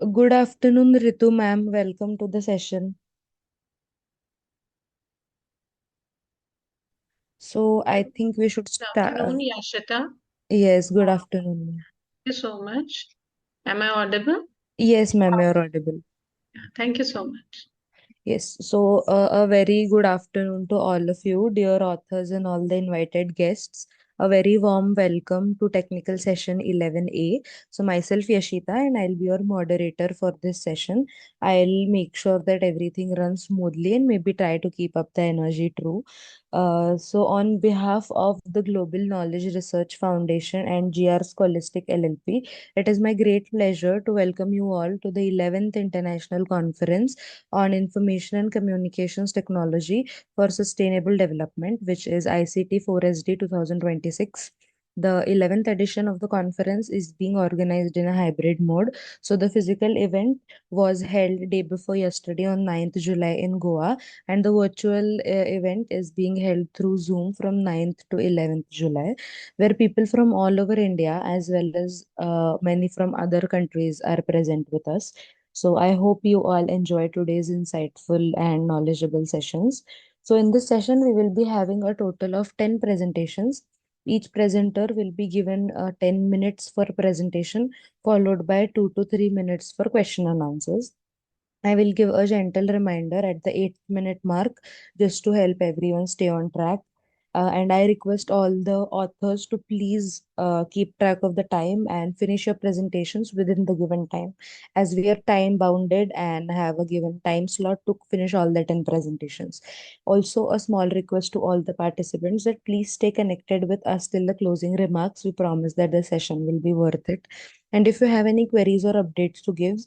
Good afternoon, Ritu ma'am. Welcome to the session. So I think we should Good start. afternoon, Yashita. Yes, good Thank afternoon, ma'am. you so much. Am I audible? Yes, ma'am, you're audible. Yeah, thank you so much. Yes, so a very good afternoon to all of you, dear authors and all the invited guests. A very warm welcome to Technical Session 11A. So, myself, Yashita, and I'll be your moderator for this session. I'll make sure that everything runs smoothly and maybe try to keep up the energy too. So, on behalf of the Global Knowledge Research Foundation and GR Scholastic LLP, it is my great pleasure to welcome you all to the 11th International Conference on Information and Communications Technology for Sustainable Development, which is ICT4SD 2026. The 11th edition of the conference is being organized in a hybrid mode. So the physical event was held day before yesterday on 9th July in Goa, and the virtual event is being held through Zoom from 9th to 11th July, where people from all over India as well as many from other countries are present with us. So I hope you all enjoy today's insightful and knowledgeable sessions. So in this session, we will be having a total of 10 presentations. Each presenter will be given 10 minutes for presentation, followed by 2 to 3 minutes for question and answers. I will give a gentle reminder at the 8-minute mark just to help everyone stay on track. And I request all the authors to please keep track of the time and finish your presentations within the given time, as we are time bounded and have a given time slot to finish all the 10 presentations. Also, a small request to all the participants that please stay connected with us till the closing remarks. We promise that the session will be worth it. And if you have any queries or updates to give,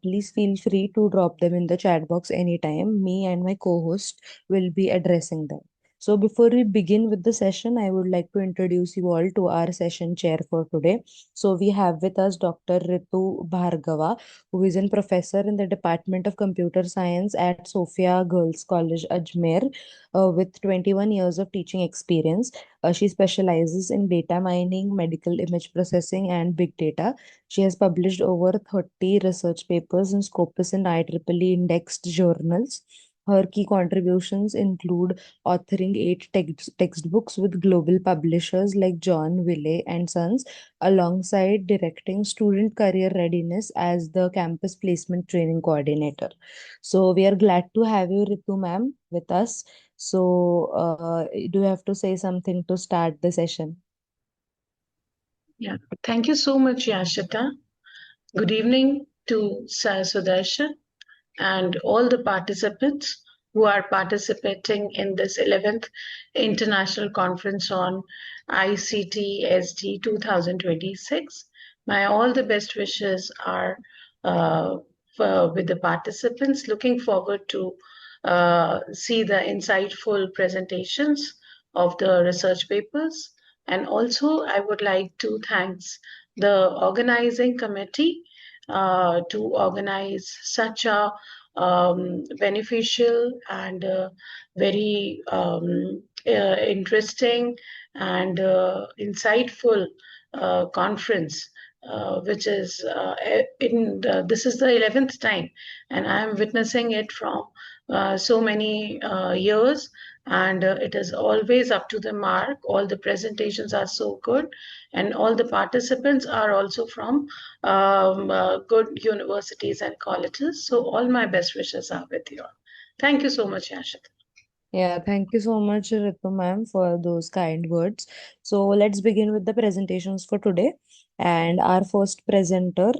please feel free to drop them in the chat box anytime. Me and my co-host will be addressing them. So before we begin with the session, I would like to introduce you all to our session chair for today. So we have with us Dr. Ritu Bhargava, who is a professor in the Department of Computer Science at Sophia Girls College, Ajmer, with 21 years of teaching experience. She specializes in data mining, medical image processing, and big data. She has published over 30 research papers in Scopus and IEEE indexed journals. Her key contributions include authoring 8 textbooks with global publishers like John Wiley and Sons, alongside directing student career readiness as the campus placement training coordinator. So we are glad to have you, Ritu ma'am, with us. So do you have to say something to start the session? Yeah, thank you so much, Yashita. Good evening to Sai Sudarshan and all the participants who are participating in this 11th International Conference on ICT-SD 2026. My all the best wishes are uh, with the participants. Looking forward to see the insightful presentations of the research papers. And also, I would like to thanks the organizing committee to organize such a beneficial and very interesting and insightful conference, which is this is the 11th time, and I am witnessing it from so many years. And it is always up to the mark. All the presentations are so good, and all the participants are also from good universities and colleges. So all my best wishes are with you all. Thank you so much, Yashit. Yeah, thank you so much, Ritu ma'am, for those kind words. So let's begin with the presentations for today. And our first presenter,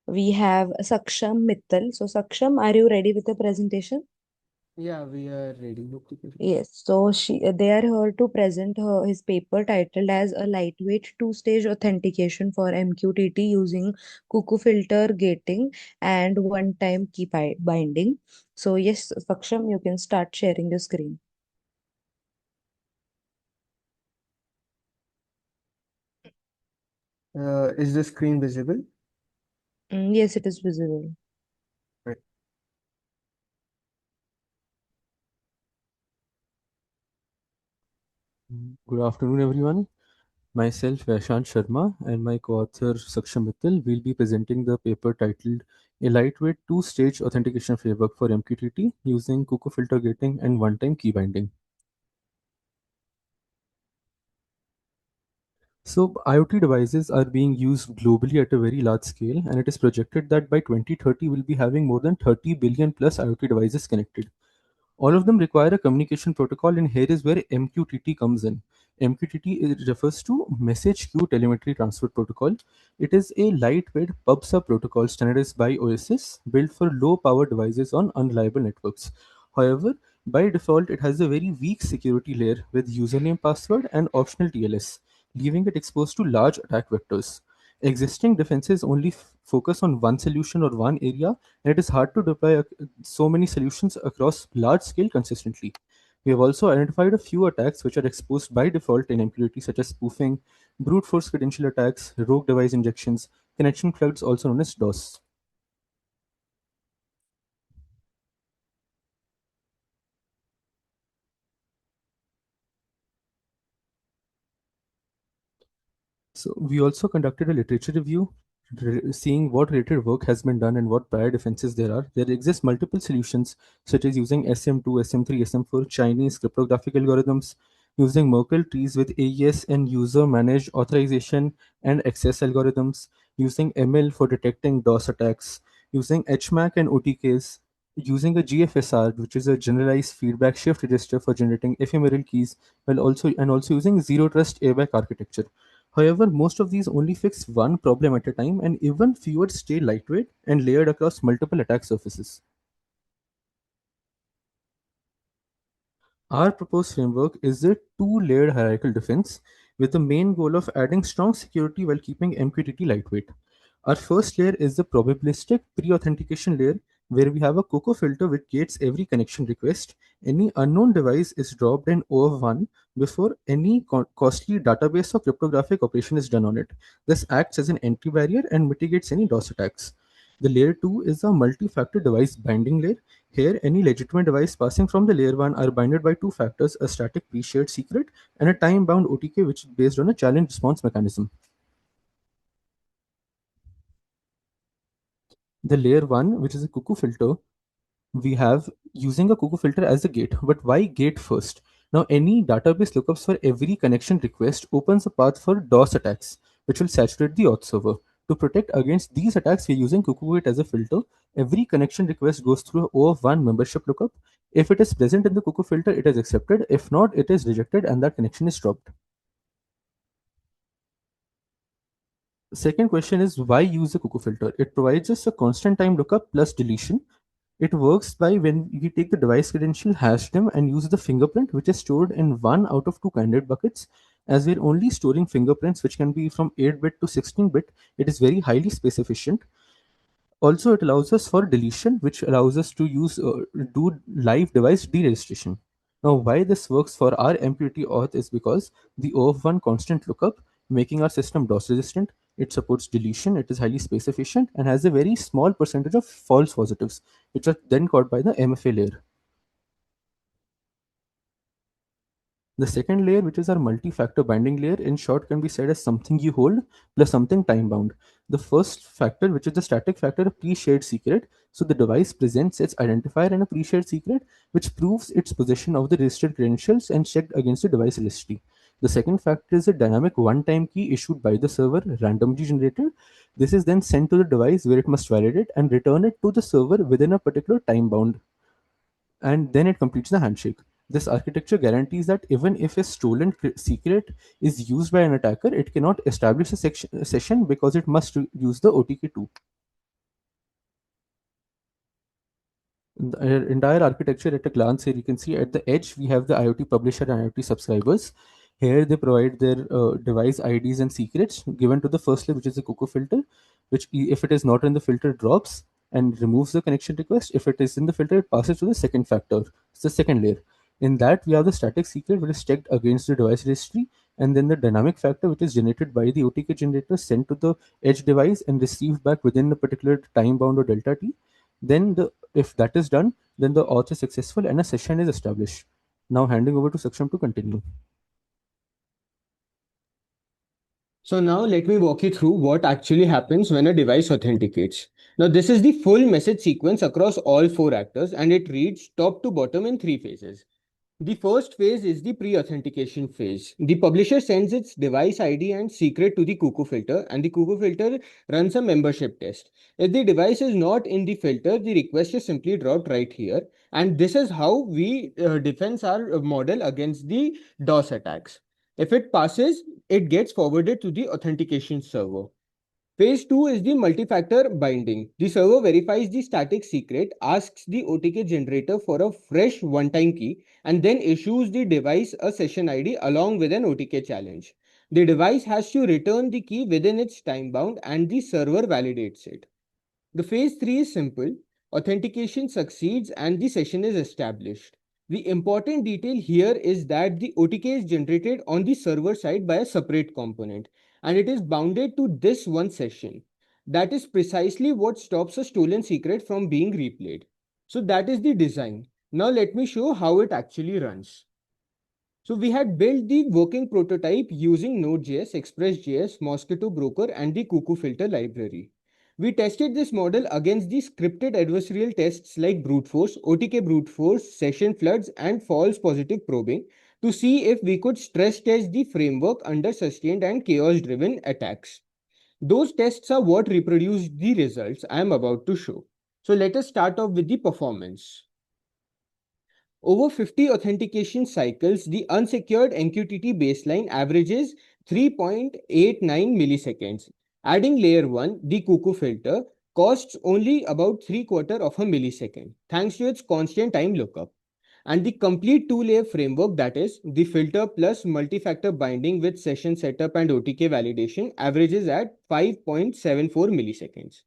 we have Saksham Mittal. So Saksham, are you ready with the presentation? Yeah, we are ready. Yes. So they are here to present his paper titled as a lightweight two-stage authentication for MQTT using cuckoo filter gating and one-time key binding. So yes, Saksham, you can start sharing your screen. Is the screen visible? Yes, it is visible. Right. Good afternoon, everyone. Myself, Vaishant Sharma, and my co-author Saksham Mittal will be presenting the paper titled A Lightweight Two-Stage Authentication Framework for MQTT using Cuckoo Filter Gating and One-Time Key Binding. So, IoT devices are being used globally at a very large scale, and it is projected that by 2030 we'll be having more than 30 billion plus IoT devices connected. All of them require a communication protocol, and here is where MQTT comes in. MQTT refers to Message Queue Telemetry Transfer Protocol. It is a lightweight PubSub protocol standardized by OSS, built for low power devices on unreliable networks. However, by default, it has a very weak security layer with username, password, and optional TLS, leaving it exposed to large attack vectors. Existing defenses only focus on one solution or one area, and it is hard to deploy so many solutions across large scale consistently. We have also identified a few attacks which are exposed by default in MQTT, such as spoofing, brute force credential attacks, rogue device injections, connection floods, also known as DOS. So we also conducted a literature review, seeing what related work has been done and what prior defenses there are. There exist multiple solutions, such as using SM2, SM3, SM4 Chinese cryptographic algorithms, using Merkle trees with AES and user-managed authorization and access algorithms, using ML for detecting DOS attacks, using HMAC and OTKs, using a GFSR, which is a generalized feedback shift register for generating ephemeral keys, while also using zero trust airbag architecture. However, most of these only fix one problem at a time, and even fewer stay lightweight and layered across multiple attack surfaces. Our proposed framework is a two-layered hierarchical defense with the main goal of adding strong security while keeping MQTT lightweight. Our first layer is the probabilistic pre-authentication layer, where we have a Coco filter which gates every connection request. Any unknown device is dropped in O of 1 before any costly database or cryptographic operation is done on it. This acts as an entry barrier and mitigates any DOS attacks. The layer 2 is a multi-factor device binding layer. Here, any legitimate device passing from the layer 1 are binded by two factors, a static pre-shared secret and a time-bound OTK, which is based on a challenge response mechanism. The layer 1, which is a cuckoo filter, we have using a cuckoo filter as a gate. But why gate first? Now, any database lookups for every connection request opens a path for DOS attacks, which will saturate the auth server. To protect against these attacks, we're using cuckoo gate as a filter. Every connection request goes through a O of 1 membership lookup. If it is present in the cuckoo filter, it is accepted. If not, it is rejected and that connection is dropped. Second question is, why use a cuckoo filter? It provides us a constant time lookup plus deletion. It works by when we take the device credential, hash them, and use the fingerprint, which is stored in one out of two candidate buckets. As we're only storing fingerprints, which can be from 8-bit to 16-bit, it is very highly space efficient. Also, it allows us for deletion, which allows us to do live device deregistration. Now, why this works for our MQTT auth is because the O of 1 constant lookup, making our system DOS resistant. It supports deletion, it is highly space efficient, and has a very small percentage of false positives, which are then caught by the MFA layer. The second layer, which is our multi-factor binding layer, in short can be said as something you hold plus something time-bound. The first factor, which is the static factor, a pre-shared secret. So the device presents its identifier and a pre-shared secret, which proves its possession of the registered credentials and checked against the device registry. The second factor is a dynamic one-time key issued by the server, randomly generated. This is then sent to the device where it must validate and return it to the server within a particular time bound, and then it completes the handshake. This architecture guarantees that even if a stolen secret is used by an attacker, it cannot establish a session because it must use the OTK too. The entire architecture at a glance here, you can see at the edge we have the IoT publisher and IoT subscribers. Here they provide their device IDs and secrets given to the first layer, which is the Coco filter, which if it is not in the filter drops and removes the connection request. If it is in the filter, it passes to the second factor. It's the second layer. In that we have the static secret, which is checked against the device registry, and then the dynamic factor, which is generated by the OTK generator, sent to the edge device and received back within a particular time bound or delta t. Then if that is done, then the auth is successful and a session is established. Now handing over to Saksham to continue. So now let me walk you through what actually happens when a device authenticates. Now this is the full message sequence across all four actors and it reads top to bottom in three phases. The first phase is the pre-authentication phase. The publisher sends its device ID and secret to the cuckoo filter, and the cuckoo filter runs a membership test. If the device is not in the filter, the request is simply dropped right here. And this is how we defend our model against the DOS attacks. If it passes, it gets forwarded to the authentication server. Phase 2 is the multi-factor binding. The server verifies the static secret, asks the OTK generator for a fresh one-time key, and then issues the device a session ID along with an OTK challenge. The device has to return the key within its time bound and the server validates it. The phase 3 is simple. Authentication succeeds and the session is established. The important detail here is that the OTK is generated on the server side by a separate component and it is bounded to this one session. That is precisely what stops a stolen secret from being replayed. So that is the design. Now let me show how it actually runs. So we had built the working prototype using Node.js, Express.js, Mosquito Broker, and the Cuckoo Filter library. We tested this model against the scripted adversarial tests like brute force, OTK brute force, session floods, and false positive probing to see if we could stress test the framework under sustained and chaos-driven attacks. Those tests are what reproduced the results I am about to show. So let us start off with the performance. Over 50 authentication cycles, the unsecured MQTT baseline averages 3.89 milliseconds. Adding layer 1, the cuckoo filter, costs only about 3/4 of a millisecond, thanks to its constant time lookup. And the complete two-layer framework, that is, the filter plus multi-factor binding with session setup and OTK validation, averages at 5.74 milliseconds.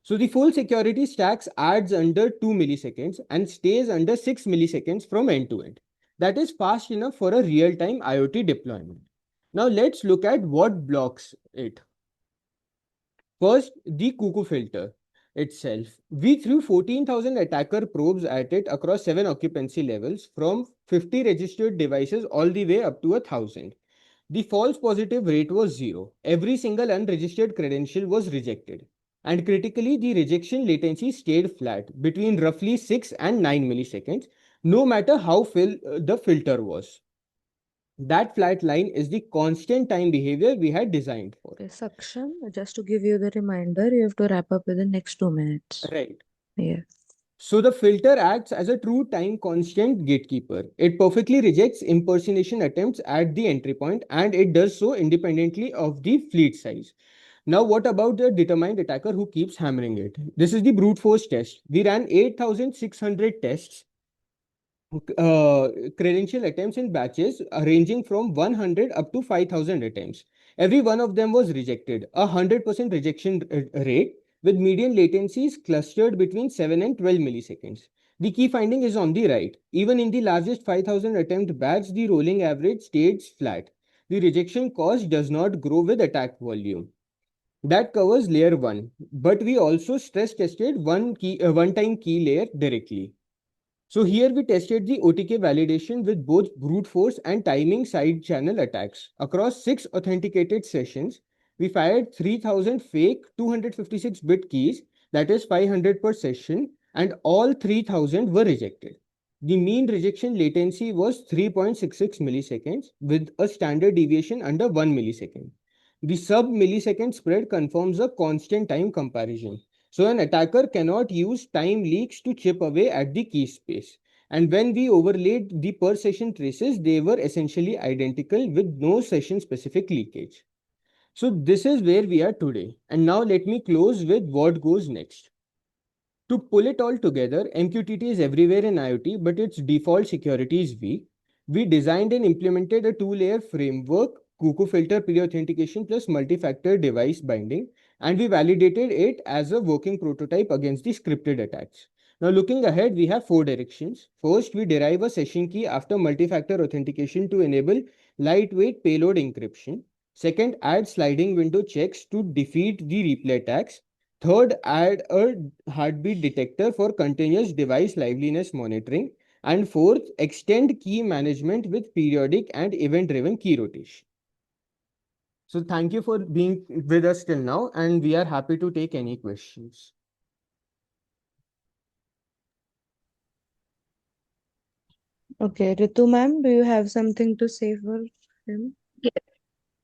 So the full security stacks adds under 2 milliseconds and stays under 6 milliseconds from end to end. That is fast enough for a real-time IoT deployment. Now let's look at what blocks it. First, the cuckoo filter itself. We threw 14,000 attacker probes at it across 7 occupancy levels from 50 registered devices all the way up to 1,000. The false positive rate was 0. Every single unregistered credential was rejected. And critically, the rejection latency stayed flat between roughly 6 and 9 milliseconds, no matter how the filter was. That flat line is the constant time behavior we had designed for. Okay, Saksham, just to give you the reminder, you have to wrap up within next 2 minutes. Right. Yeah. So the filter acts as a true time constant gatekeeper. It perfectly rejects impersonation attempts at the entry point and it does so independently of the fleet size. Now, what about the determined attacker who keeps hammering it? This is the brute force test. We ran 8,600 tests, credential attempts in batches ranging from 100 up to 5,000 attempts. Every one of them was rejected, a 100% rejection rate with median latencies clustered between 7 and 12 milliseconds. The key finding is on the right. Even in the largest 5,000 attempt batch, the rolling average stayed flat. The rejection cost does not grow with attack volume. That covers layer 1, but we also stress tested one-time key layer directly. So here we tested the OTK validation with both brute force and timing side channel attacks. Across 6 authenticated sessions, we fired 3,000 fake 256-bit keys, that is 500 per session, and all 3,000 were rejected. The mean rejection latency was 3.66 milliseconds with a standard deviation under 1 millisecond. The sub-millisecond spread confirms a constant time comparison. So an attacker cannot use time leaks to chip away at the key space. And when we overlaid the per session traces, they were essentially identical with no session specific leakage. So this is where we are today. And now let me close with what goes next. To pull it all together, MQTT is everywhere in IoT, but its default security is weak. We designed and implemented a two-layer framework, cuckoo filter pre-authentication plus multi-factor device binding, and we validated it as a working prototype against the scripted attacks. Now looking ahead, we have 4 directions. First, we derive a session key after multi-factor authentication to enable lightweight payload encryption. Second, add sliding window checks to defeat the replay attacks. Third, add a heartbeat detector for continuous device liveliness monitoring. And fourth, extend key management with periodic and event-driven key rotation. So thank you for being with us till now, and we are happy to take any questions. Okay, Ritu ma'am, do you have something to say for him? Yes.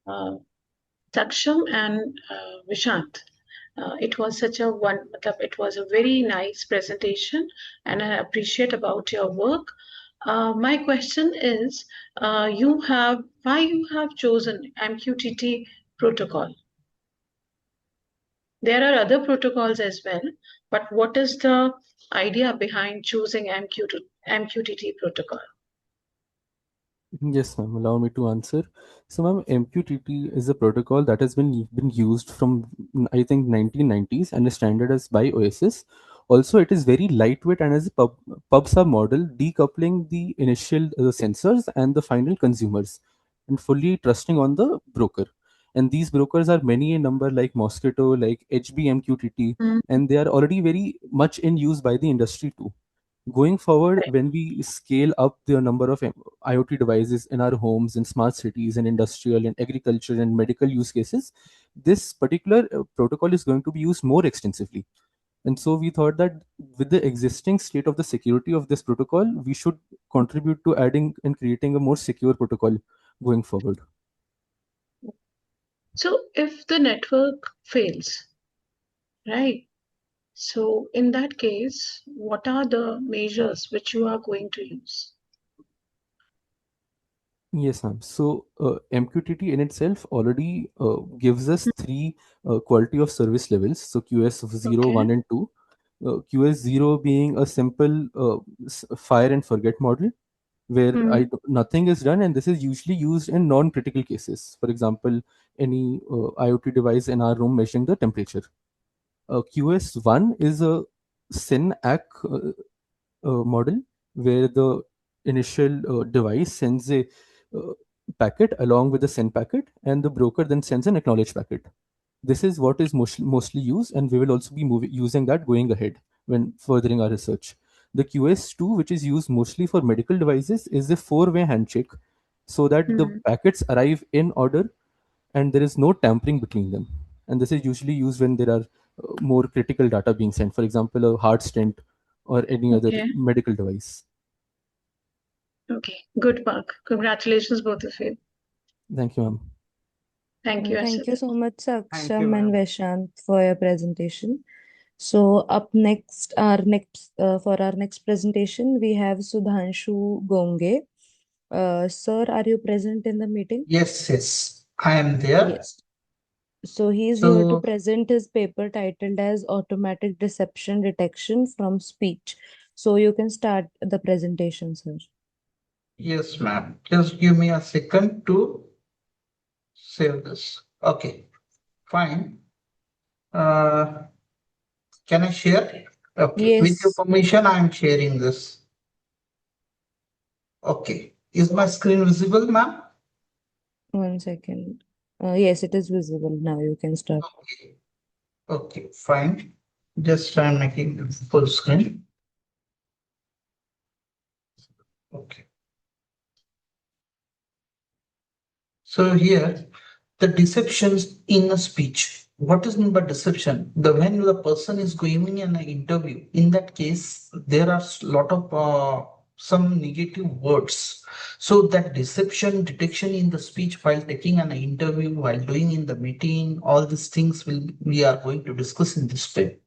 Uh, Saksham and Vishant. It was such a it was a very nice presentation, and I appreciate about your work. My question is, why you have chosen MQTT protocol? There are other protocols as well, but what is the idea behind choosing MQTT protocol? Yes, ma'am. Allow me to answer. So, ma'am, MQTT is a protocol that has been used from I think 1990s and is standardized by OSS. Also, it is very lightweight and has a pub sub model, decoupling the initial sensors and the final consumers, and fully trusting on the broker. And these brokers are many in number, like Mosquito, like HBMQTT, Mm, and they are already very much in use by the industry too. Going forward, right. when we scale up the number of IoT devices in our homes, in smart cities, and industrial and agriculture and medical use cases, this particular protocol is going to be used more extensively. And so we thought that with the existing state of the security of this protocol, we should contribute to adding and creating a more secure protocol going forward. So if the network fails, right? So in that case, what are the measures which you are going to use? Yes, ma'am. So MQTT in itself already gives us three quality of service levels. So QS 0, Okay. 1, and 2. QS 0 being a simple fire and forget model where Hmm. nothing is done, and this is usually used in non-critical cases. For example, any IoT device in our room measuring the temperature. QS 1 is a SYN-ACK model where the initial device sends a uh, packet along with the send packet, and the broker then sends an acknowledge packet. This is what is mostly used, and we will also be using that going ahead when furthering our research. The QS 2, which is used mostly for medical devices, is a four-way handshake so that the Hmm. packets arrive in order and there is no tampering between them. And this is usually used when there are more critical data being sent, for example, a heart stent or any other Okay. medical device. Okay. Good work. Congratulations, both of you. Thank you, ma'am. Thank you, Thank you Ashita. so much, Thank you, Saksham and ma'am. Vishant, for your presentation. So up next, for our next presentation, we have Sudhanshu Gonge. Sir, are you present in the meeting? Yes, yes, I am there. Yes. So he is here to So, present his paper titled as Automatic Deception Detection from Speech. So you can start the presentation, sir. yes, ma'am. Just give me a second to save this. Okay, fine. Uh, can I share? Okay, with your Yes, permission, I am sharing this. Okay, is my screen visible, ma'am? one second. Yes, it is visible now. You can start. Okay, okay, fine. Just I'm making the full screen. Okay. So here, the deceptions in a speech. What is meant by deception? The when the person is going in an interview, in that case, there are lot of some negative words. So that deception detection in the speech while taking an interview, while doing in the meeting, all these things will we are going to discuss in this paper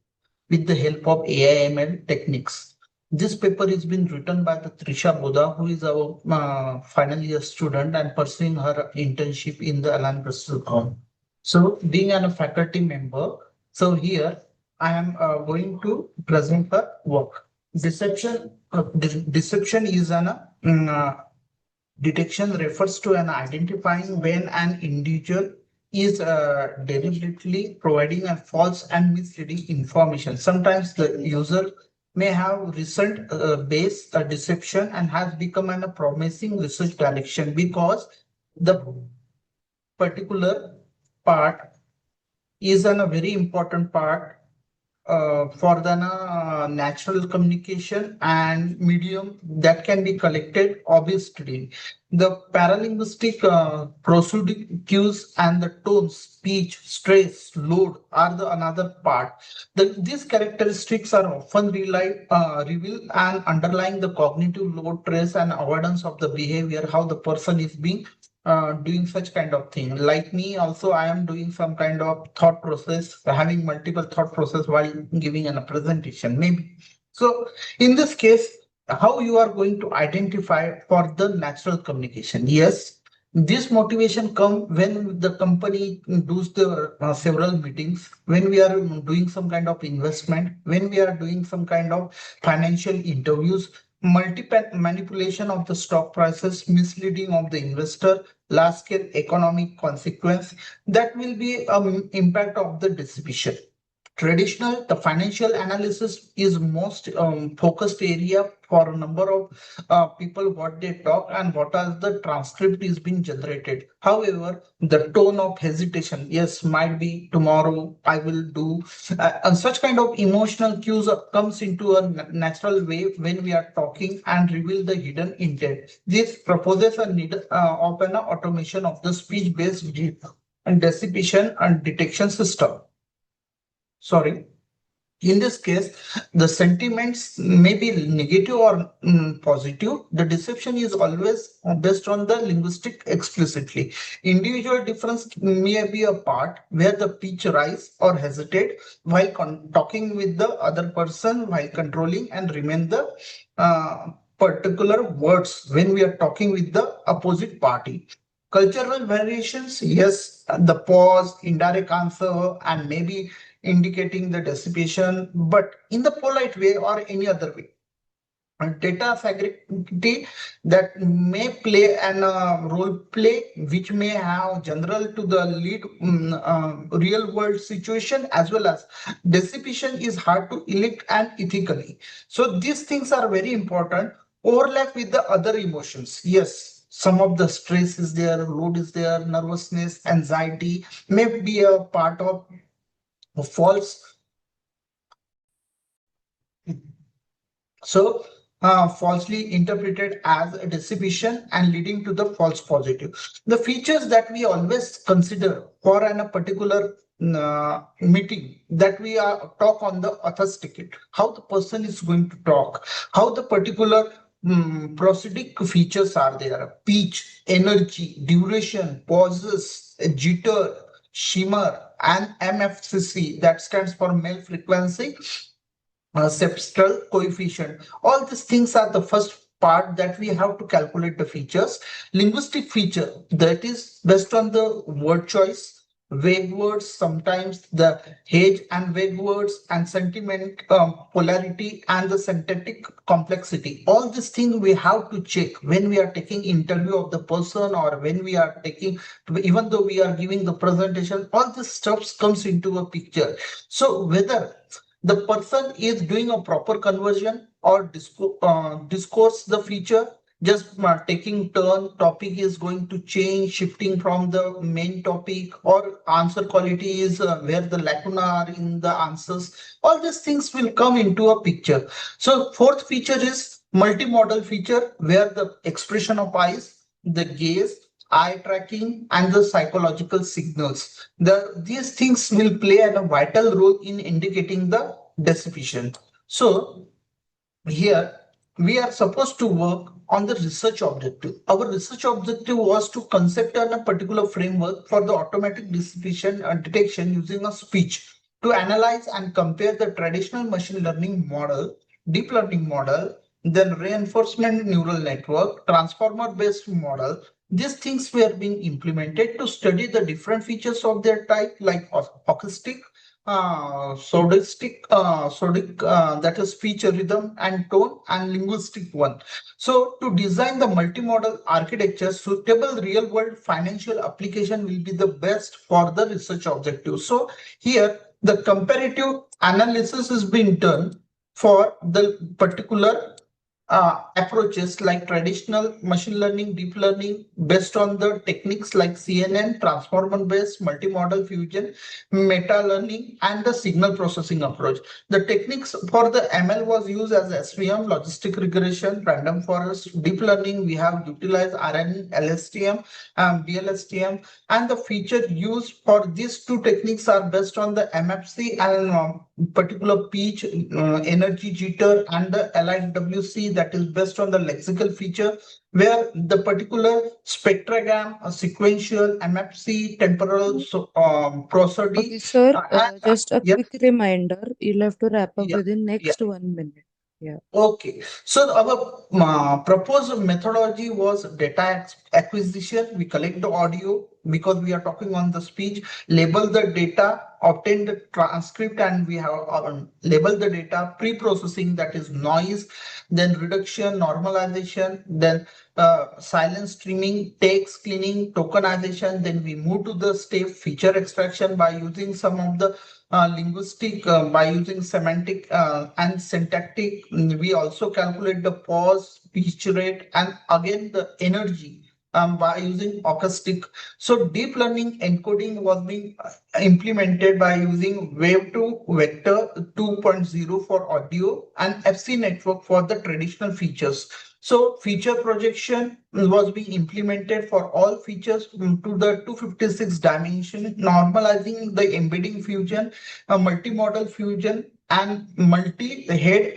with the help of AI/ML techniques. This paper is been written by the Trisha Boda, who is our final year student and pursuing her internship in the Alan Bristol College. So, being a faculty member, so here I am going to present her work. Deception is an detection refers to an identifying when an individual is deliberately providing a false and misleading information. Sometimes the user may have recent based deception and has become a promising research direction because the particular part is a very important part for the natural communication and medium that can be collected obviously. The paralinguistic prosodic cues and the tone, speech, stress, load are the another part. These characteristics are often reveal and underlying the cognitive load, trace, and avoidance of the behavior, how the person is being doing such kind of thing. Like me, also, I am doing some kind of thought process, having multiple thought process while giving a presentation, maybe. So, in this case, how you are going to identify for the natural communication? Yes, this motivation come when the company does the several meetings, when we are doing some kind of investment, when we are doing some kind of financial interviews, multiple manipulation of the stock prices, misleading of the investor, large scale economic consequence, that will be impact of the distribution. Traditional, the financial analysis is most focused area for a number of people, what they talk and what are the transcript is being generated. However, the tone of hesitation, yes, might be tomorrow I will do, and such kind of emotional cues comes into a natural way when we are talking and reveal the hidden intent. This proposes a need of an automation of the speech-based and decipheration and detection system. Sorry. In this case, the sentiments may be negative or positive. The deception is always based on the linguistic explicitly. Individual difference may be a part where the pitch rise or hesitate while talking with the other person, while controlling and remain the particular words when we are talking with the opposite party. Cultural variations, yes, the pause, indirect answer, and maybe indicating the dissipation, but in the polite way or any other way. And data integrity that may play an role play, which may have general to the lead real world situation, as well as dissipation is hard to elect and ethically. So these things are very important. Overlap with the other emotions. Yes, some of the stress is there, load is there, nervousness, anxiety may be a part of false. So, falsely interpreted as a dissipation and leading to the false positive. The features that we always consider for a particular meeting, that we are talk on the author's ticket, how the person is going to talk, how the particular prosodic features are there, pitch, energy, duration, pauses, jitter, shimmer, and MFCC, that stands for male frequency sepstral coefficient. All these things are the first part that we have to calculate the features. Linguistic feature, that is based on the word choice, vague words, sometimes the hedge and vague words, and sentiment, polarity, and the synthetic complexity. All these things we have to check when we are taking interview of the person, or when we are taking, even though we are giving the presentation, all this stuff comes into a picture. So whether the person is doing a proper conversion or discourse the feature, just taking turn, topic is going to change, shifting from the main topic, or answer quality is where the lacuna are in the answers. All these things will come into a picture. So fourth feature is multimodal feature, where the expression of eyes, the gaze, eye tracking, and the psychological signals. These things will play a vital role in indicating the decision. So here we are supposed to work on the research objective. Our research objective was to concept a particular framework for the automatic decision detection using a speech, to analyze and compare the traditional machine learning model, deep learning model, then reinforcement neural network, transformer based model. These things were being implemented to study the different features of their type, like acoustic, sodic, that is speech, rhythm, and tone, and linguistic one. So to design the multimodal architecture, suitable real world financial application will be the best for the research objective. So here the comparative analysis is being done for the particular approaches like traditional machine learning, deep learning, based on the techniques like CNN, transformer-based multimodal fusion, meta learning, and the signal processing approach. The techniques for the ML was used as SVM, logistic regression, random forest, deep learning. We have utilized RNN, LSTM, BLSTM, and the feature used for these two techniques are based on the MFC and particular pitch, energy jitter, and the LIWC that is based on the lexical feature, where the particular spectrogram, sequential, MFC, temporal, so, prosody, Okay, sir, and just a yeah, quick reminder, you'll have to wrap up yeah, within yeah. next 1 minute. Yeah. Okay, so our proposed methodology was data acquisition. We collect the audio because we are talking on the speech, label the data, obtain the transcript, and we have label the data, pre-processing, that is noise, then reduction, normalization, then silence streaming, text cleaning, tokenization. Then we move to the step feature extraction by using some of the linguistic, by using semantic and syntactic. We also calculate the pause, speech rate, and again the energy by using acoustic. So deep learning encoding was being implemented by using wave to vector 2.0 for audio and FC network for the traditional features. So feature projection was being implemented for all features to the 256 dimension, normalizing the embedding fusion, multimodal fusion, and multi-head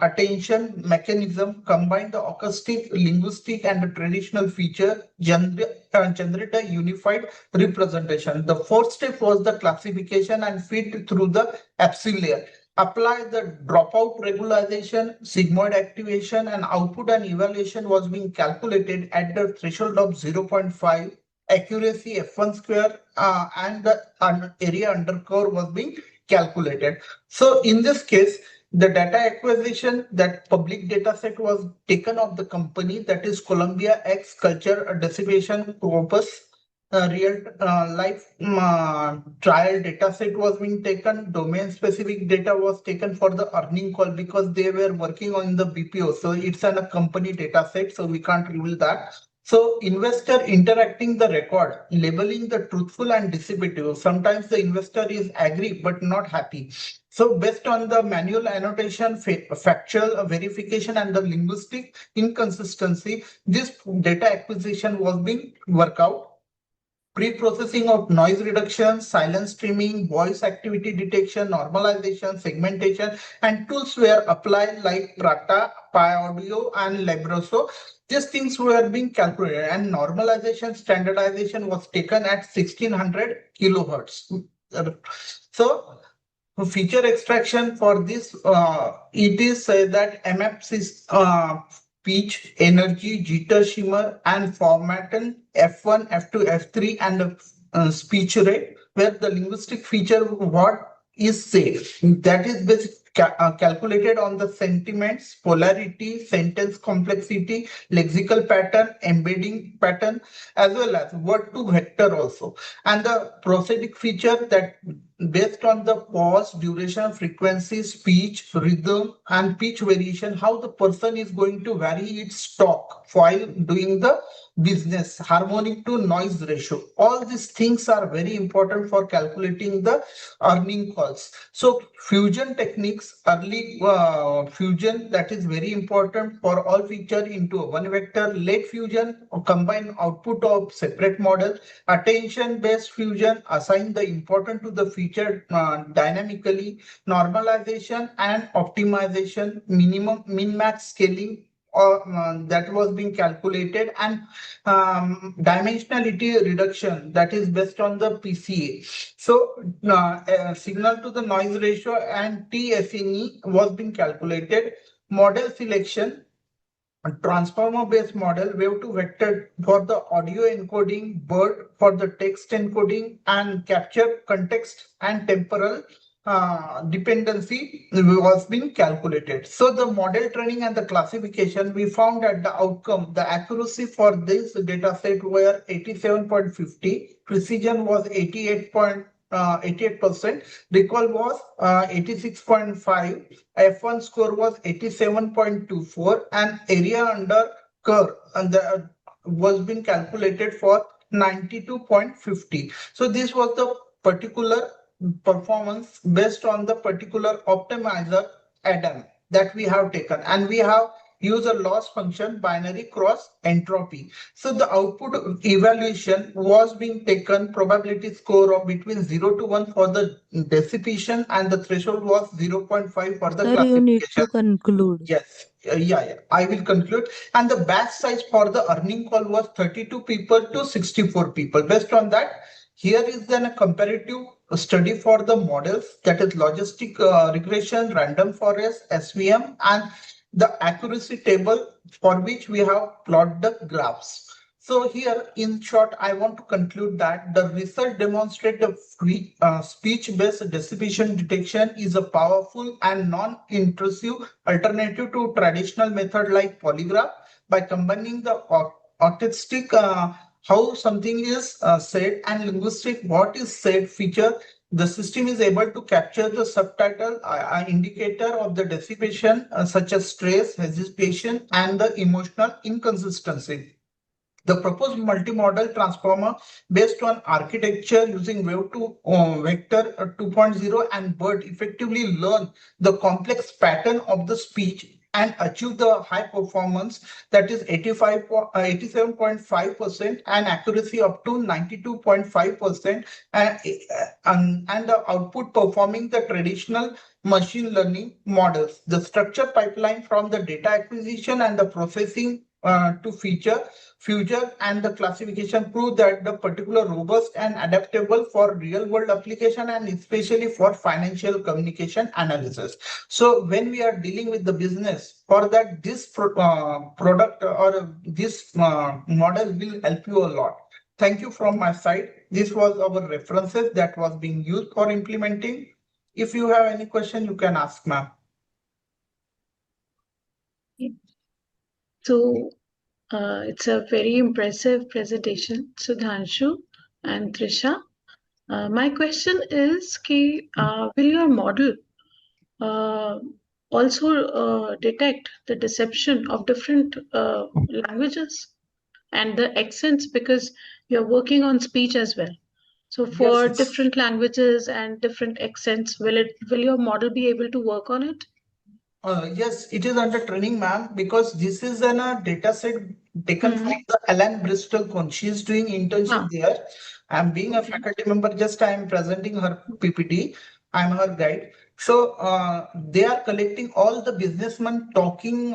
attention mechanism combine the acoustic, linguistic, and the traditional feature, generate a unified representation. The fourth step was the classification and fit through the epsilon layer. Apply the dropout regularization, sigmoid activation, and output and evaluation was being calculated at the threshold of 0.5. Accuracy F1 square and the area under curve was being calculated. So in this case, the data acquisition, that public data set was taken of the company, that is Columbia X Culture Decimation Corpus. Real life trial data set was being taken. Domain specific data was taken for the earning call because they were working on the BPO. So it's a company data set, so we can't reveal that. So investor interacting the record, labeling the truthful and deceptive. Sometimes the investor is agree but not happy. So based on the manual annotation, factual verification, and the linguistic inconsistency, this data acquisition was being worked out. Pre-processing of noise reduction, silence streaming, voice activity detection, normalization, segmentation, and tools were applied like Prata, PyAudio, and Lebroso. These things were being calculated, and normalization standardization was taken at 1600 kilohertz. So feature extraction for this, it is that MFC pitch, energy, jitter, shimmer, and formatting F1, F2, F3, and speech rate, where the linguistic feature what is safe. That is calculated on the sentiments, polarity, sentence complexity, lexical pattern, embedding pattern, as well as word to vector also. And the prosodic feature that based on the pause, duration, frequency, speech, rhythm, and pitch variation, how the person is going to vary its talk while doing the business, harmonic to noise ratio. All these things are very important for calculating the earning calls. So fusion techniques, early fusion, that is very important for all feature into one vector. Late fusion, or combine output of separate model. Attention based fusion, assign the important to the feature dynamically. Normalization and optimization, minimum min max scaling, or that was being calculated, and dimensionality reduction, that is based on the PCA. So signal to the noise ratio and TSNE was being calculated. Model selection, a transformer based model, wave to vector for the audio encoding, BERT for the text encoding, and capture context and temporal dependency was being calculated. So the model training and the classification, we found that the outcome, the accuracy for this data set were 87.50, precision was 88.0, 88%. Recall was 86.5. F1 score was 87.24, and area under curve and was being calculated for 92.50. So this was the particular performance based on the particular optimizer add-on that we have taken, and we have used a loss function binary cross entropy. So the output evaluation was being taken probability score of between 0 to 1 for the dissipation, and the threshold was 0.5 for the Sir, you need classification. to conclude. Yes, yeah, I will conclude. And the batch size for the earning call was 32 people to 64 people. Based on that, here is then a comparative study for the models, that is logistic regression, random forest, SVM, and the accuracy table for which we have plotted the graphs. So here, in short, I want to conclude that the research demonstrates the speech-based dissipation detection is a powerful and non-intrusive alternative to traditional method like polygraph. By combining the artistic how something is said and linguistic what is said feature, the system is able to capture the subtitle indicator of the dissipation such as stress, hesitation, and the emotional inconsistency. The proposed multimodal transformer based on architecture using Wave to Vector 2.0 and BERT effectively learn the complex pattern of the speech and achieve the high performance, that is 87.5% and accuracy up to 92.5%, and the output performing the traditional machine learning models. The structure pipeline from the data acquisition and the processing to future and the classification prove that the particular robust and adaptable for real world application and especially for financial communication analysis. So when we are dealing with the business, for that this product or this model will help you a lot. Thank you from my side. This was our references that was being used for implementing. If you have any question, you can ask, ma'am. So it's a very impressive presentation, Sudhanshu and Trisha. My question is, will your model also detect the deception of different languages and the accents, because you're working on speech as well? So for Yes. different languages and different accents, will your model be able to work on it? Yes, it is under training, ma'am, because this is a data set taken from the Alan Bristol Cone. She is doing internship there. I'm being a faculty member, just I am presenting her PPT. I'm her guide. So they are collecting all the businessmen talking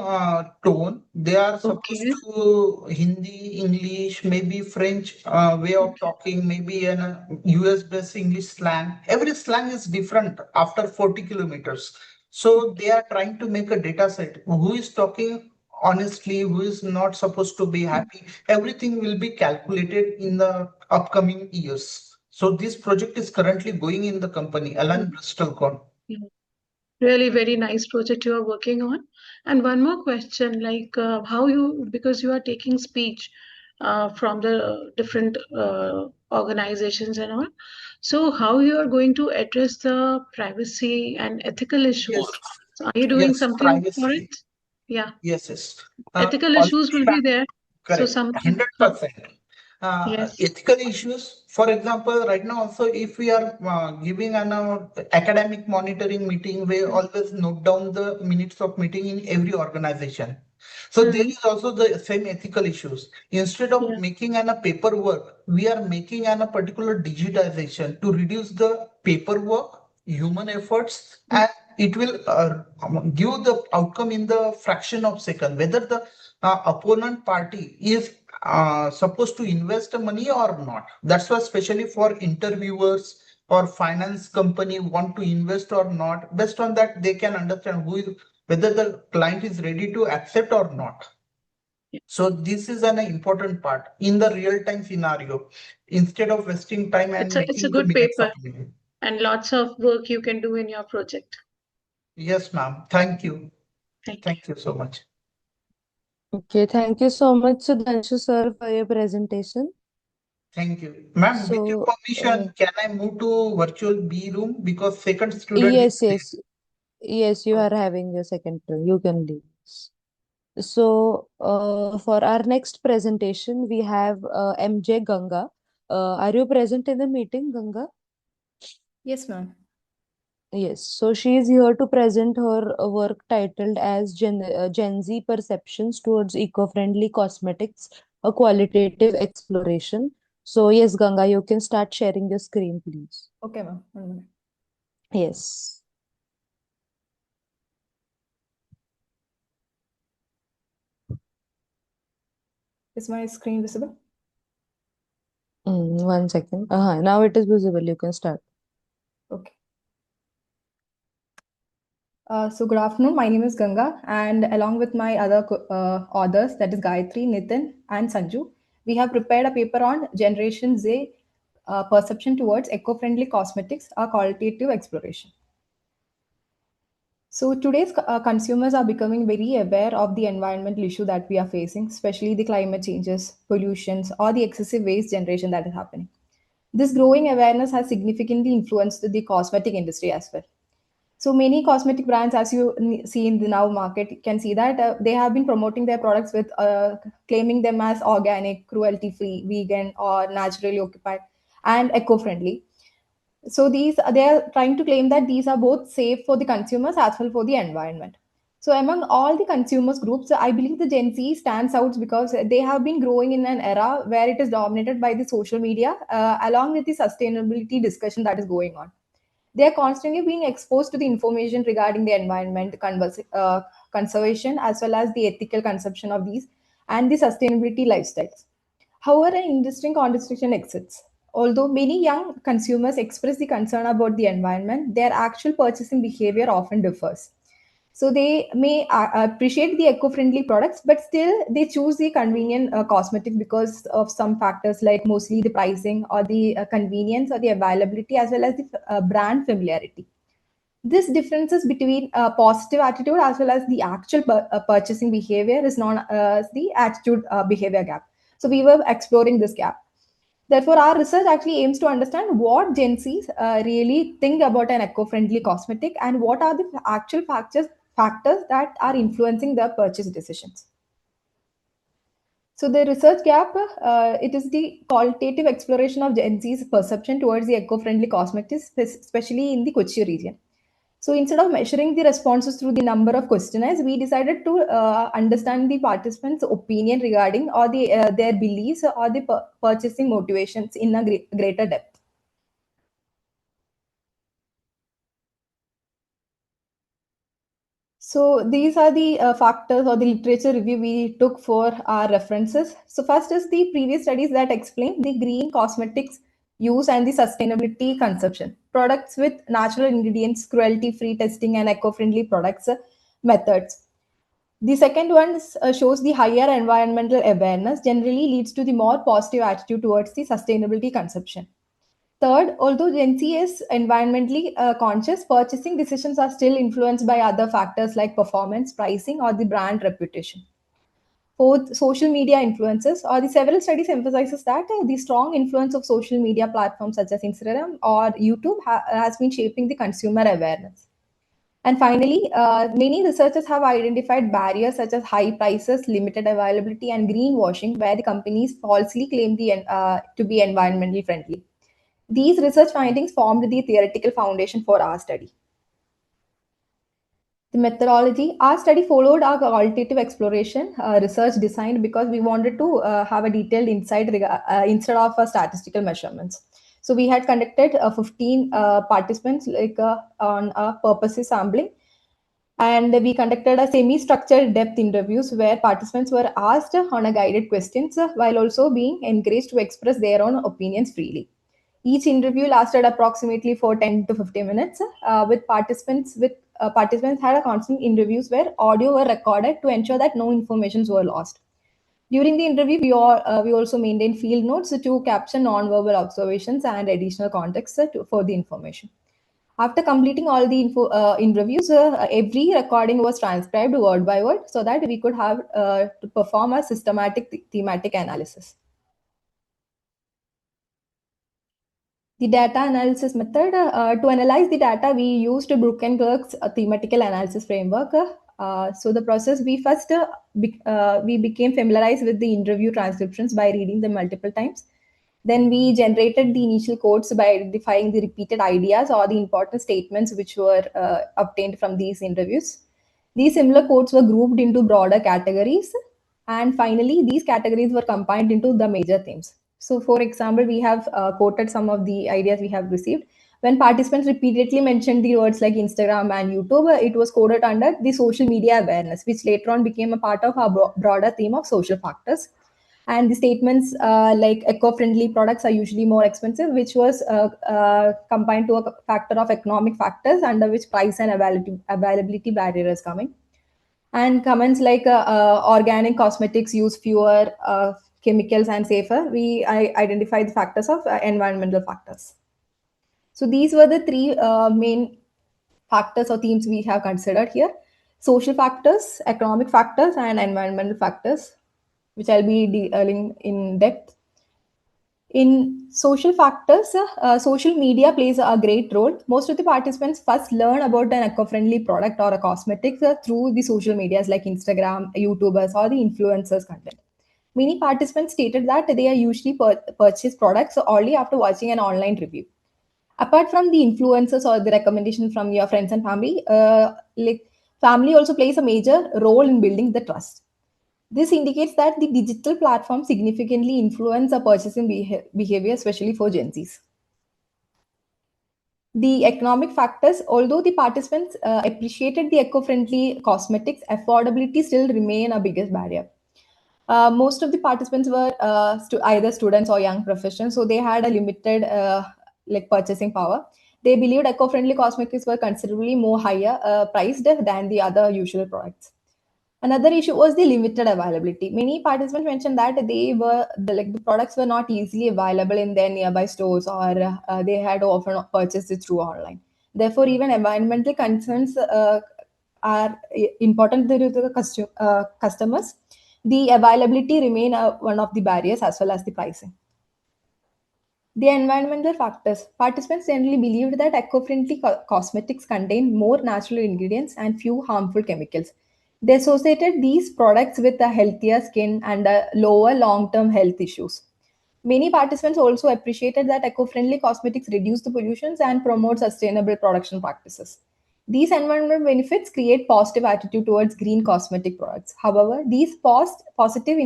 tone. They are supposed to Hindi, English, maybe French way of talking, maybe an US based English slang. Every slang is different after 40 kilometers. So they are trying to make a data set. Who is talking honestly, who is not supposed to be happy? Everything will be calculated in the upcoming years. So this project is currently going in the company, Alan Bristol. Really very nice project you are working on. And one more question, like because you are taking speech from the different organizations and all, so how you are going to address the privacy and ethical issues? Yes. So are you doing Yes, something for privacy. it? Yeah. Yes. Ethical issues will be there. So Correct. something. 100%. Yes. Ethical issues, for example, right now also if we are giving an academic monitoring meeting, we always note down the minutes of meeting in every organization. So there is also the same ethical issues. Instead of making a paperwork, we are making a particular digitization to reduce the paperwork, human efforts, and it will give the outcome in the fraction of second, whether the opponent party is supposed to invest the money or not. That's why especially for interviewers or finance company want to invest or not, based on that they can understand whether the client is ready to accept or not. So this is an important part in the real-time scenario. Instead of wasting time and It's a making the good minutes paper of meeting. and lots of work you can do in your project. Yes, ma'am. Thank you. Thank Thank you so much. Okay, thank you so much, Sudhanshu sir, for your presentation. Thank you. Ma'am, with your So, permission, can I move to virtual B room because second student is yes, yes, yes, you there. are having your second turn. You can leave. So, for our next presentation, we have MJ Ganga. Are you present in the meeting, Ganga? Yes, ma'am. Yes, so she is here to present her work titled as Gen Z Perceptions Towards Eco-Friendly Cosmetics, a Qualitative Exploration. So, yes, Ganga, you can start sharing your screen, please. Okay, ma'am. 1 minute. Yes. Is my screen visible? 1 second. Now it is visible. You can start. Okay. So good afternoon. My name is Ganga, and along with my other authors, that is Gayatri, Nitin, and Sanju, we have prepared a paper on Generation Z perception towards eco-friendly cosmetics, a qualitative exploration. So today's consumers are becoming very aware of the environmental issue that we are facing, especially the climate changes, pollutions, or the excessive waste generation that is happening. This growing awareness has significantly influenced the cosmetic industry as well. So many cosmetic brands, as you see in the now market, can see that they have been promoting their products with claiming them as organic, cruelty-free, vegan, or naturally occupied, and eco-friendly. So these they are trying to claim that these are both safe for the consumers as well for the environment. So among all the consumers groups, I believe the Gen Z stands out because they have been growing in an era where it is dominated by the social media, along with the sustainability discussion that is going on. They are constantly being exposed to the information regarding the environment, conservation, as well as the ethical consumption of these and the sustainability lifestyles. However, an interesting contradiction exists. Although many young consumers express the concern about the environment, their actual purchasing behavior often differs. So they may appreciate the eco-friendly products, but still they choose the convenient cosmetic because of some factors like mostly the pricing or the convenience or the availability as well as the brand familiarity. This differences between a positive attitude as well as the actual purchasing behavior is known as the attitude behavior gap. So we were exploring this gap. Therefore, our research actually aims to understand what Gen Zs really think about an eco-friendly cosmetic and what are the actual factors that are influencing their purchase decisions. So the research gap, it is the qualitative exploration of Gen Z's perception towards the eco-friendly cosmetics, especially in the Kochi region. So instead of measuring the responses through the number of questionnaires, we decided to understand the participants' opinion regarding or their beliefs or the purchasing motivations in a greater depth. So these are the factors or the literature review we took for our references. So first is the previous studies that explain the green cosmetics use and the sustainability consumption. Products with natural ingredients, cruelty-free testing, and eco-friendly products methods. The second one shows the higher environmental awareness generally leads to the more positive attitude towards the sustainability consumption. Third, although Gen Z is environmentally conscious, purchasing decisions are still influenced by other factors like performance, pricing, or the brand reputation. Fourth, social media influences, or the several studies emphasizes that the strong influence of social media platforms such as Instagram or YouTube has been shaping the consumer awareness. And finally, many researchers have identified barriers such as high prices, limited availability, and greenwashing, where the companies falsely claim to be environmentally friendly. These research findings formed the theoretical foundation for our study. The methodology, our study followed our qualitative exploration research designed because we wanted to have a detailed insight instead of statistical measurements. So we had conducted 15 participants on a purposive sampling, and we conducted a semi-structured depth interviews where participants were asked on a guided questions while also being encouraged to express their own opinions freely. Each interview lasted approximately for 10 to 15 minutes with participants had a constant interviews where audio were recorded to ensure that no informations were lost. During the interview, we also maintained field notes to capture non-verbal observations and additional context for the information. After completing all the interviews, every recording was transcribed word by word so that we could have to perform a systematic thematic analysis. The data analysis method, to analyze the data, we used Brook and Kirk's thematical analysis framework. So the process, we became familiarized with the interview transcriptions by reading them multiple times. Then we generated the initial codes by identifying the repeated ideas or the important statements which were obtained from these interviews. These similar codes were grouped into broader categories, and finally, these categories were combined into the major themes. So, for example, we have quoted some of the ideas we have received. When participants repeatedly mentioned the words like Instagram and YouTube, it was coded under the social media awareness, which later on became a part of our broader theme of social factors. And the statements like eco-friendly products are usually more expensive, which was combined to a factor of economic factors under which price and availability barrier is coming. And comments like organic cosmetics use fewer chemicals and safer, I identify the factors of environmental factors. So these were the three main factors or themes we have considered here: social factors, economic factors, and environmental factors, which I'll be dealing in depth. In social factors, social media plays a great role. Most of the participants first learn about an eco-friendly product or a cosmetics through the social medias like Instagram, YouTubers, or the influencers content. Many participants stated that they are usually purchase products only after watching an online review. Apart from the influencers or the recommendation from your friends and family, like family also plays a major role in building the trust. This indicates that the digital platform significantly influence our purchasing behavior, especially for Gen Zs. The economic factors, although the participants appreciated the eco-friendly cosmetics, affordability still remain a biggest barrier. Most of the participants were either students or young professionals, so they had a limited like purchasing power. They believed eco-friendly cosmetics were considerably more higher priced than the other usual products. Another issue was the limited availability. Many participants mentioned that the products were not easily available in their nearby stores, or they had often purchased it through online. Therefore, even environmental concerns are important to the customers. The availability remain one of the barriers as well as the pricing. The environmental factors. Participants generally believed that eco-friendly cosmetics contain more natural ingredients and few harmful chemicals. They associated these products with a healthier skin and a lower long-term health issues. Many participants also appreciated that eco-friendly cosmetics reduce the pollutions and promote sustainable production practices. These environmental benefits create positive attitude towards green cosmetic products. However, these positive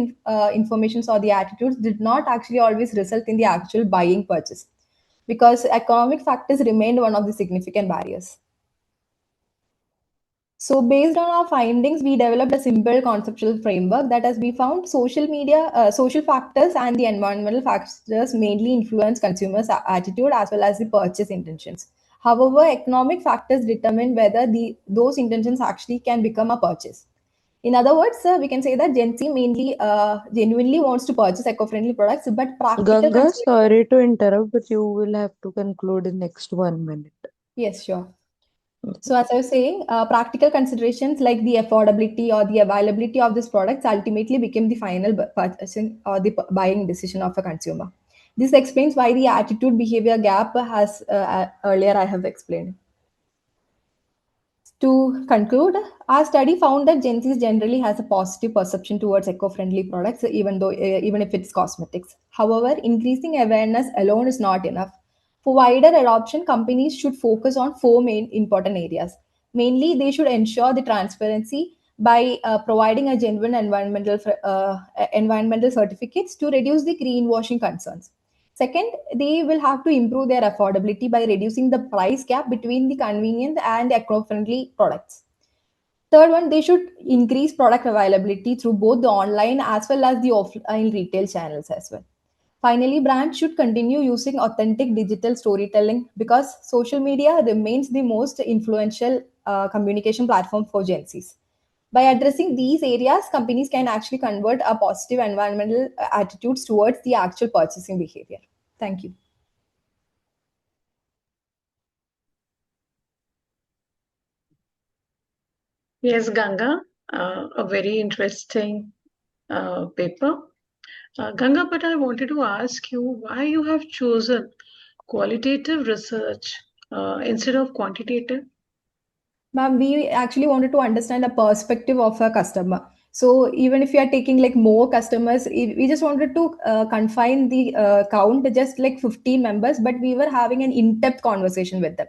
informations or the attitudes did not actually always result in the actual buying purchase, because economic factors remained one of the significant barriers. So, based on our findings, we developed a simple conceptual framework that, as we found, social factors, and the environmental factors mainly influence consumers' attitude as well as the purchase intentions. However, economic factors determine whether those intentions actually can become a purchase. In other words, we can say that Gen Z mainly genuinely wants to purchase eco-friendly products, but practical Ganga, considerations. sorry to interrupt, but you will have to conclude in next 1 minute. Yes, sure. So, as I was saying, practical considerations like the affordability or the availability of these products ultimately became the final purchasing or the buying decision of a consumer. This explains why the attitude behavior gap has earlier I have explained. To conclude, our study found that Gen Z generally has a positive perception towards eco-friendly products, even if it's cosmetics. However, increasing awareness alone is not enough. For wider adoption, companies should focus on four main important areas. Mainly, they should ensure the transparency by providing a genuine environmental certificates to reduce the greenwashing concerns. Second, they will have to improve their affordability by reducing the price gap between the convenient and eco-friendly products. Third one, they should increase product availability through both the online as well as the offline retail channels as well. Finally, brands should continue using authentic digital storytelling because social media remains the most influential communication platform for Gen Zs. By addressing these areas, companies can actually convert a positive environmental attitudes towards the actual purchasing behavior. Thank you. Yes, Ganga, a very interesting paper. Ganga, but I wanted to ask you why you have chosen qualitative research instead of quantitative? Ma'am, we actually wanted to understand the perspective of a customer. So even if you are taking like more customers, we just wanted to confine the count to just like 15 members, but we were having an in-depth conversation with them.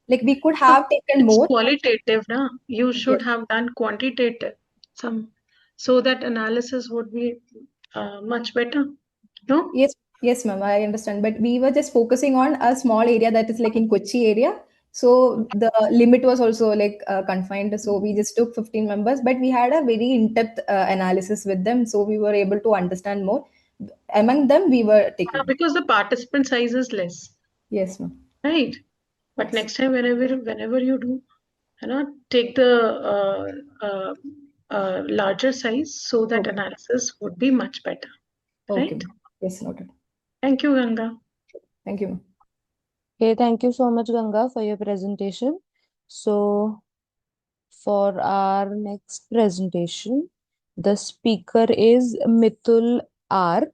Like we could No, have taken it's more. qualitative, na? You Yes, should have done quantitative, some, so that analysis would be much better. No? yes, yes, ma'am, I understand. But we were just focusing on a small area that is like in Kochi area. So the limit was also like confined. So we just took 15 members, but we had a very in-depth analysis with them. So we were able to understand more. Among them, we were taking. Because the participant size is less, Yes, ma'am. right? But next time, whenever you do, take the larger size so that Okay. analysis would be much better, Okay, right? ma'am. Yes, noted. Thank you, Ganga. Thank you, ma'am. Okay, thank you so much, Ganga, for your presentation. So, for our next presentation, the speaker is Mitul R.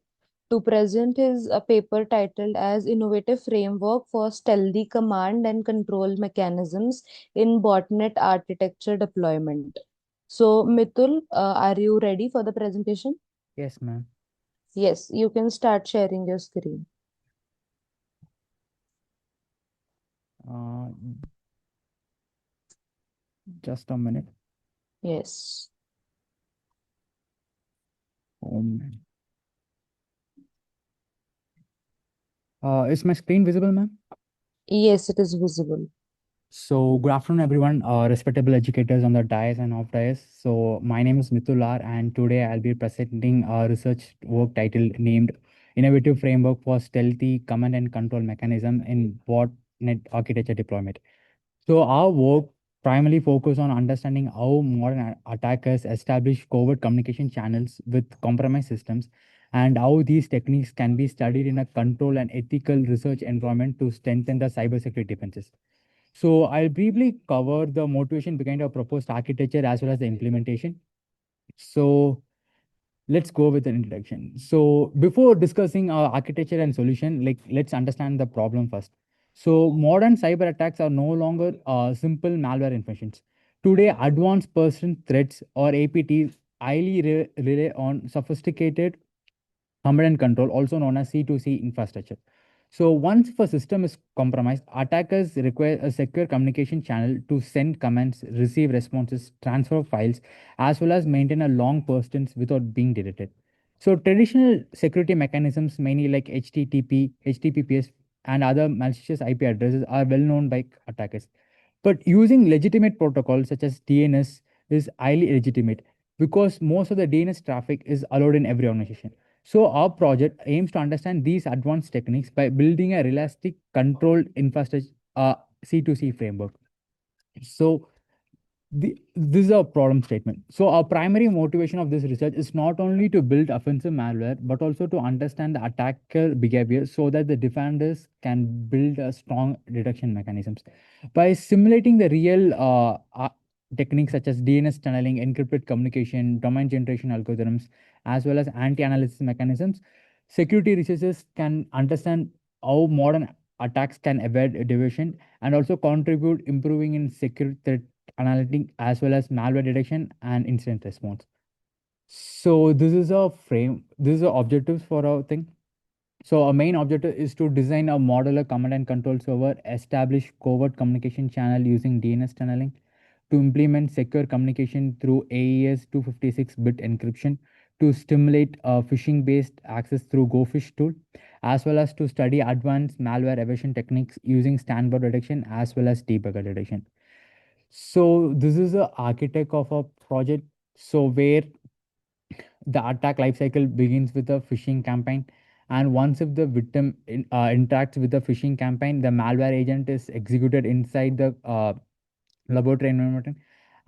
to present his paper titled as Innovative Framework for Stealthy Command and Control Mechanisms in Botnet Architecture Deployment. So, Mitul, are you ready for the presentation? Yes, ma'am. Yes, you can start sharing your screen. Uh, just a minute. Yes. Um, is my screen visible, ma'am? Yes, it is visible. So, good afternoon, everyone, respectable educators on the dais and off dais. So, my name is Mitular, and today I'll be presenting a research work title named Innovative Framework for Stealthy Command and Control Mechanism in Botnet Architecture Deployment. So our work primarily focus on understanding how modern attackers establish covert communication channels with compromised systems and how these techniques can be studied in a control and ethical research environment to strengthen the cybersecurity defenses. So I'll briefly cover the motivation behind our proposed architecture as well as the implementation. So let's go with an introduction. So before discussing our architecture and solution, let's understand the problem first. So modern cyber attacks are no longer simple malware infections. Today, advanced person threats or APTs highly rely on sophisticated command and control, also known as C2C infrastructure. So once if a system is compromised, attackers require a secure communication channel to send commands, receive responses, transfer files, as well as maintain a long persistence without being detected. So traditional security mechanisms, mainly like HTTP, HTTPS, and other malicious IP addresses are well known by attackers. But using legitimate protocols such as DNS is highly legitimate because most of the DNS traffic is allowed in every organization. So our project aims to understand these advanced techniques by building a realistic controlled infrastructure C2C framework. So this is a problem statement. So our primary motivation of this research is not only to build offensive malware, but also to understand the attacker behavior so that the defenders can build a strong detection mechanisms. By simulating the real techniques such as DNS tunneling, encrypted communication, domain generation algorithms, as well as anti-analysis mechanisms, security researchers can understand how modern attacks can evade diversion and also contribute improving in secure threat analytic as well as malware detection and incident response. So this is the objectives for our thing. So our main objective is to design a modular command and control server, establish covert communication channel using DNS tunneling, to implement secure communication through AES 256-bit encryption, to stimulate phishing-based access through GoPhish tool, as well as to study advanced malware evasion techniques using standard detection as well as debugger detection. So this is the architect of a project. So where the attack lifecycle begins with a phishing campaign, and once if the victim interacts with the phishing campaign, the malware agent is executed inside the laboratory environment,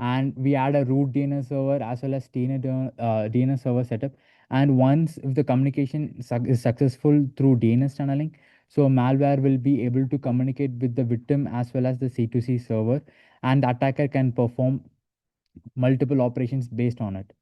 and we add a root DNS server as well as DNS server setup. And once if the communication is successful through DNS tunneling, so malware will be able to communicate with the victim as well as the C2C server, and the attacker can perform multiple operations based on it.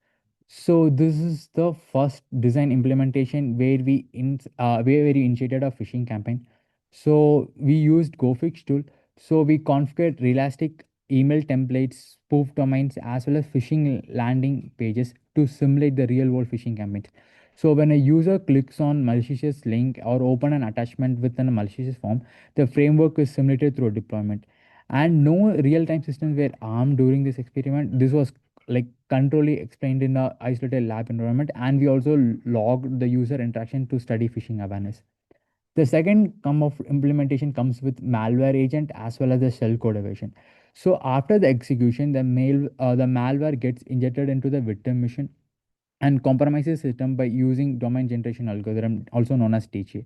So this is the first design implementation where we initiated a phishing campaign. So we used GoFix tool. So we configured realistic email templates, spoof domains, as well as phishing landing pages to simulate the real world phishing campaigns. So when a user clicks on malicious link or open an attachment within a malicious form, the framework is simulated through a deployment. And no real-time systems were armed during this experiment. This was like controlly explained in a isolated lab environment, and we also logged the user interaction to study phishing awareness. The second come of implementation comes with malware agent as well as the shell code evasion. So after the execution, the malware gets injected into the victim machine and compromises system by using domain generation algorithm, also known as TCA.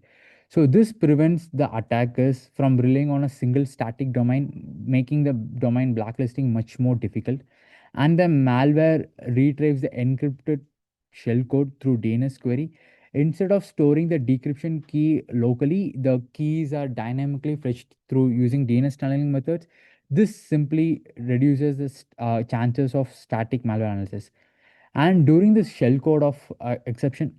So this prevents the attackers from relying on a single static domain, making the domain blacklisting much more difficult. And the malware retrieves the encrypted shellcode through DNS query. Instead of storing the decryption key locally, the keys are dynamically fetched through using DNS tunneling methods. This simply reduces the chances of static malware analysis. And during this shellcode of exception,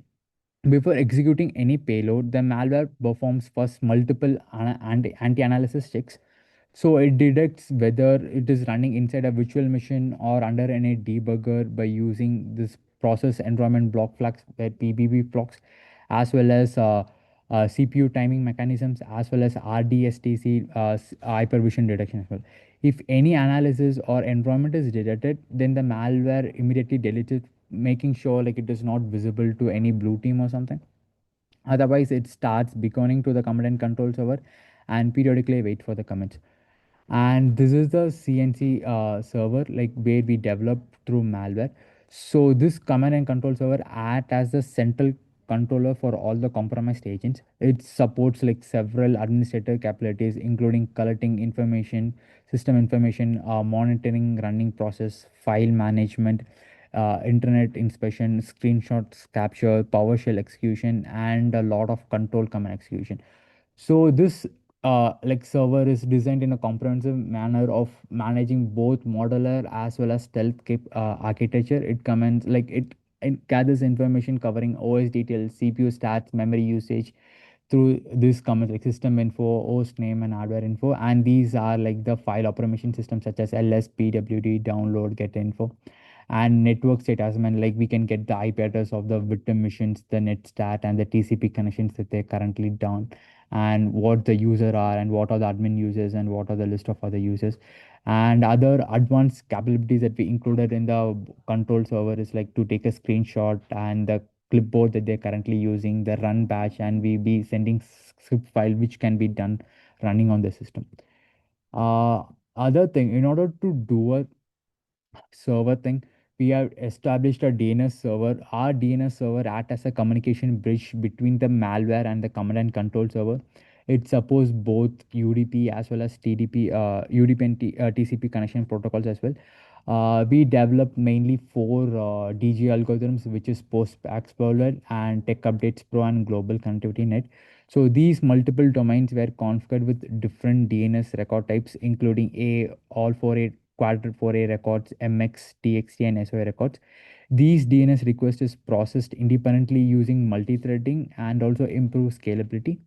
before executing any payload, the malware performs first multiple anti-analysis checks. So it detects whether it is running inside a virtual machine or under any debugger by using this process environment block flags, where PBB blocks, as well as CPU timing mechanisms, as well as RDSTC hypervision detection as well. If any analysis or environment is detected, then the malware immediately deletes it, making sure like it is not visible to any blue team or something. Otherwise, it starts beconing to the command and control server and periodically wait for the commits. And this is the CNC server, like where we develop through malware. So this command and control server act as the central controller for all the compromised agents. It supports like several administrative capabilities, including collecting information, system information, monitoring, running process, file management, internet inspection, screenshots capture, PowerShell execution, and a lot of control command execution. So this like server is designed in a comprehensive manner of managing both modular as well as stealth architecture. It commands like it gathers information covering OS details, CPU stats, memory usage through this commands like system info, host name, and hardware info. And these are like the file operation systems such as ls, pwd, download, get info, and network state as well. Like we can get the IP address of the victim machines, the net stat, and the TCP connections that they're currently down, and what the user are, and what are the admin users, and what are the list of other users. And other advanced capabilities that we included in the control server is like to take a screenshot and the clipboard that they're currently using, the run batch, and we be sending script file which can be done running on the system. uh Other thing, in order to do a server thing, we have established a DNS server. Our DNS server act as a communication bridge between the malware and the command and control server. It supports both UDP as well as TDP, UDP and TCP connection protocols as well. We developed mainly four DG algorithms, which is Post Explorer and Tech Updates Pro and Global Connectivity Net. So these multiple domains were configured with different DNS record types, including A, all 4A, quadrant 4A records, MX, TXT, and SOA records. These DNS requests is processed independently using multi-threading and also improve scalability.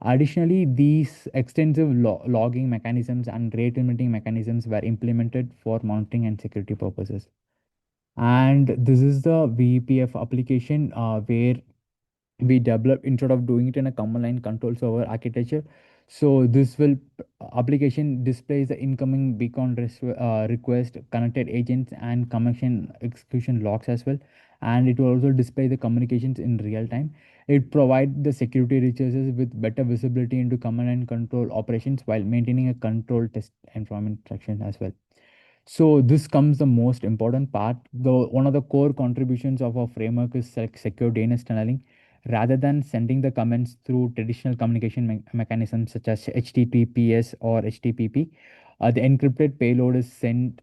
Additionally, these extensive logging mechanisms and rate limiting mechanisms were implemented for monitoring and security purposes. And this is the VPF application where we develop, instead of doing it in a command line control server architecture. So this will application displays the incoming beacon request, connected agents, and connection execution logs as well. And it will also display the communications in real time. It provides the security resources with better visibility into command and control operations while maintaining a control test environment section as well. So this comes the most important part. The one of the core contributions of our framework is secure DNS tunneling. Rather than sending the comments through traditional communication mechanisms such as HTTPS or HTTP, the encrypted payload is sent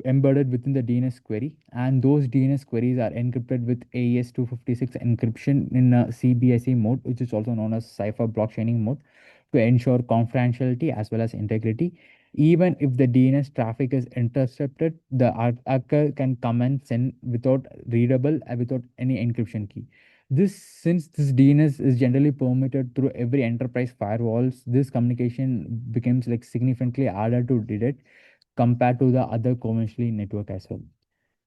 embedded within the DNS query, and those DNS queries are encrypted with AES 256 encryption in a CBSE mode, which is also known as cipher blockchaining mode, to ensure confidentiality as well as integrity. Even if the DNS traffic is intercepted, the attacker can come and send without readable, without any encryption key. Since this DNS is generally permitted through every enterprise firewalls, this communication becomes like significantly harder to detect compared to the other conventionally network as well.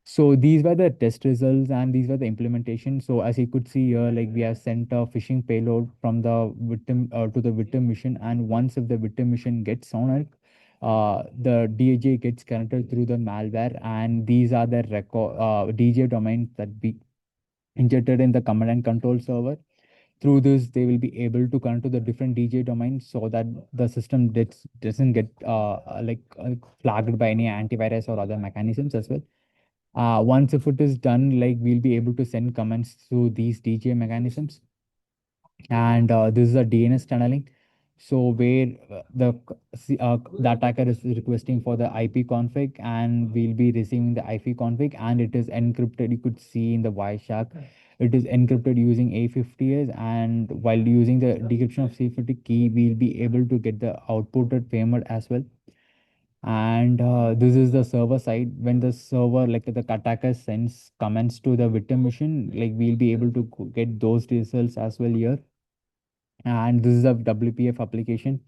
So these were the test results and these were the implementation. So as you could see here, like we have sent a phishing payload from the victim to the victim mission, and once if the victim mission gets on it, the DJ gets connected through the malware, and these are the record DJ domains that be injected in the command and control server. Through this, they will be able to connect to the different DJ domains so that the system doesn't get flagged by any antivirus or other mechanisms as well. Once if it is done, like we'll be able to send comments through these DJ mechanisms. And this is a DNS tunneling. So where the attacker is requesting for the IP config, and we'll be receiving the IP config, and it is encrypted. You could see in the Wireshark, it is encrypted using A50s, and while using the decryption of security key, we'll be able to get the outputted payment as well. And this is the server side. When the server, like the attacker sends comments to the victim machine, like we'll be able to get those results as well here. And this is a WPF application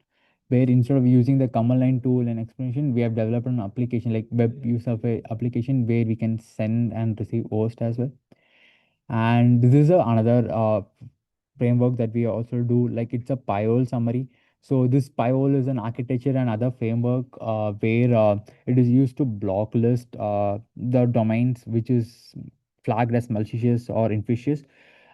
where instead of using the command line tool and explanation, we have developed an application like web user application where we can send and receive host as well. And this is another framework that we also do, like it's a PyOL summary. So this PyOL is an architecture and other framework where it is used to block list the domains which is flagged as malicious or infectious.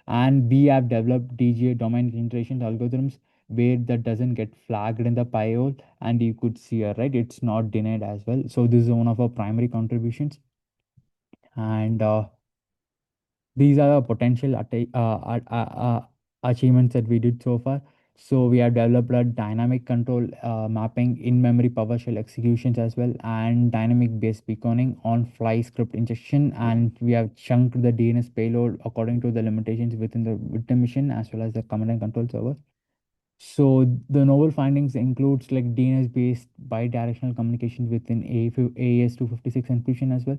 And we have developed DGA domain generation algorithms where that doesn't get flagged in the PyOL, and you could see here, right, it's not denied as well. So this is one of our primary contributions. And these are the potential achievements that we did so far. So we have developed a dynamic control mapping, in-memory PowerShell executions as well, and dynamic base beaconing, on-fly script injection, and we have chunked the DNS payload according to the limitations within the victim machine as well as the command and control server. So the novel findings includes like DNS-based bidirectional communication within AES-256 encryption as well,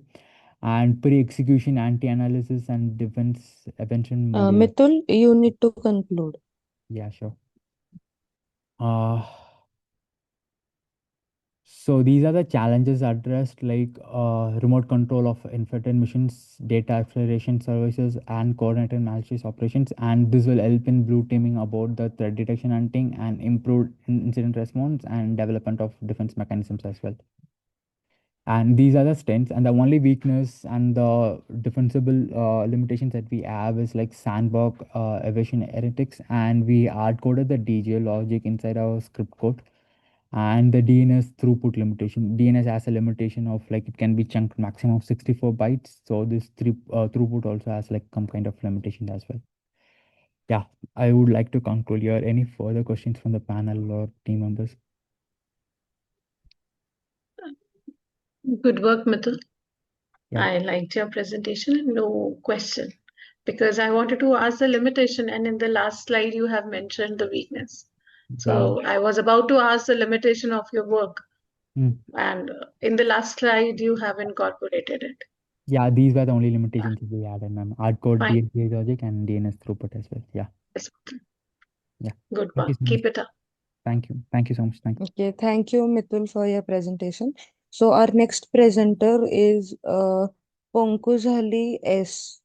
and pre-execution anti-analysis and defense prevention module. Mitul, you need to conclude. Yeah, sure. So these are the challenges addressed, like remote control of infected missions, data acceleration services, and coordinated malicious operations. And this will help in blue teaming about the threat detection, hunting, and improved incident response and development of defense mechanisms as well. And these are the strengths, and the only weakness and the defensible limitations that we have is like sandbox evasion heretics, and we hard coded the DJ logic inside our script code. And the DNS throughput limitation, DNS has a limitation of like it can be chunked maximum of 64 bytes. So this throughput also has like some kind of limitation as well. Yeah, I would like to conclude here. Any further questions from the panel or team members? Good work, Mithul. Yeah. I liked your presentation. No question, because I wanted to ask the limitation, and in the last slide you have mentioned the weakness. So I was about to ask the limitation of your work, and in the last slide you have incorporated it. Yeah, these were the only limitations we had in hardcode Fine. DNS logic and DNS throughput as well. Yeah. Yes. Yeah. Good Thank you work. so much. Keep it up. Thank you. Thank you so much. Thank you. Okay, thank you, Mitul, for your presentation. So our next presenter is Ponkuzhali S.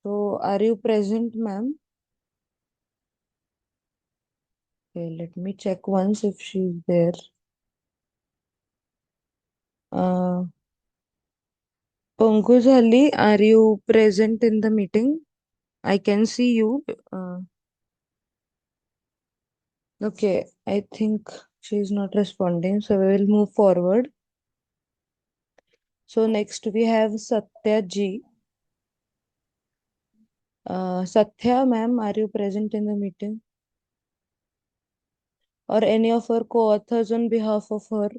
So are you present, ma'am? Okay, let me check once if she's there. Ponkuzhali, are you present in the meeting? I can see you. Okay, I think she's not responding, so we will move forward. So next we have Satya Ji. Satya, ma'am, are you present in the meeting? Or any of her co-authors on behalf of her?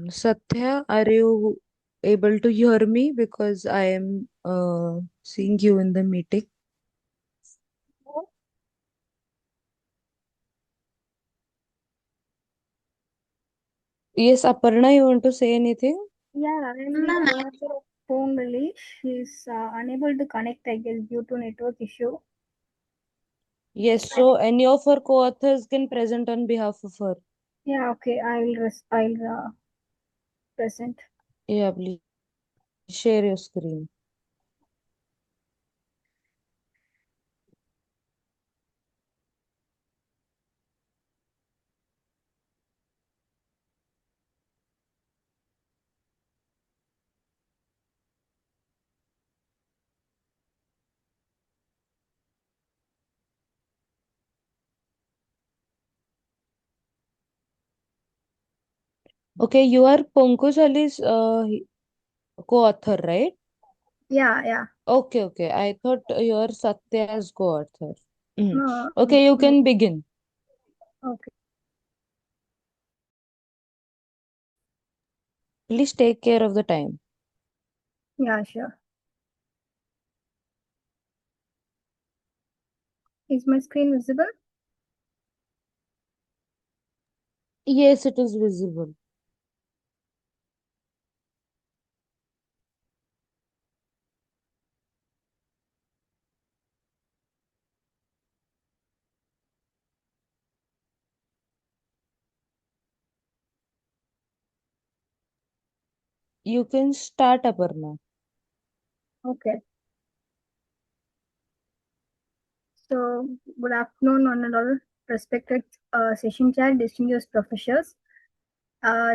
Satya, are you able to hear me? Because I am seeing you in the meeting. Yes, Aparna, you want to say anything? Yeah, I'm the co-author of phone release. She's unable to connect, I guess, due to network issue. Yes, so any of her co-authors can present on behalf of her. Yeah, okay, I'll present. Yeah, please share your screen. Okay, you are Pankaj Ali's co-author, right? Yeah. Okay, okay. I thought you are Satya's co-author. Mhm. No, Okay, you no. can begin. Okay. Please take care of the time. Yeah, sure. Is my screen visible? Yes, it is visible. You can start, Aparna. Okay. So, good afternoon, one and all respected session chair, distinguished professors,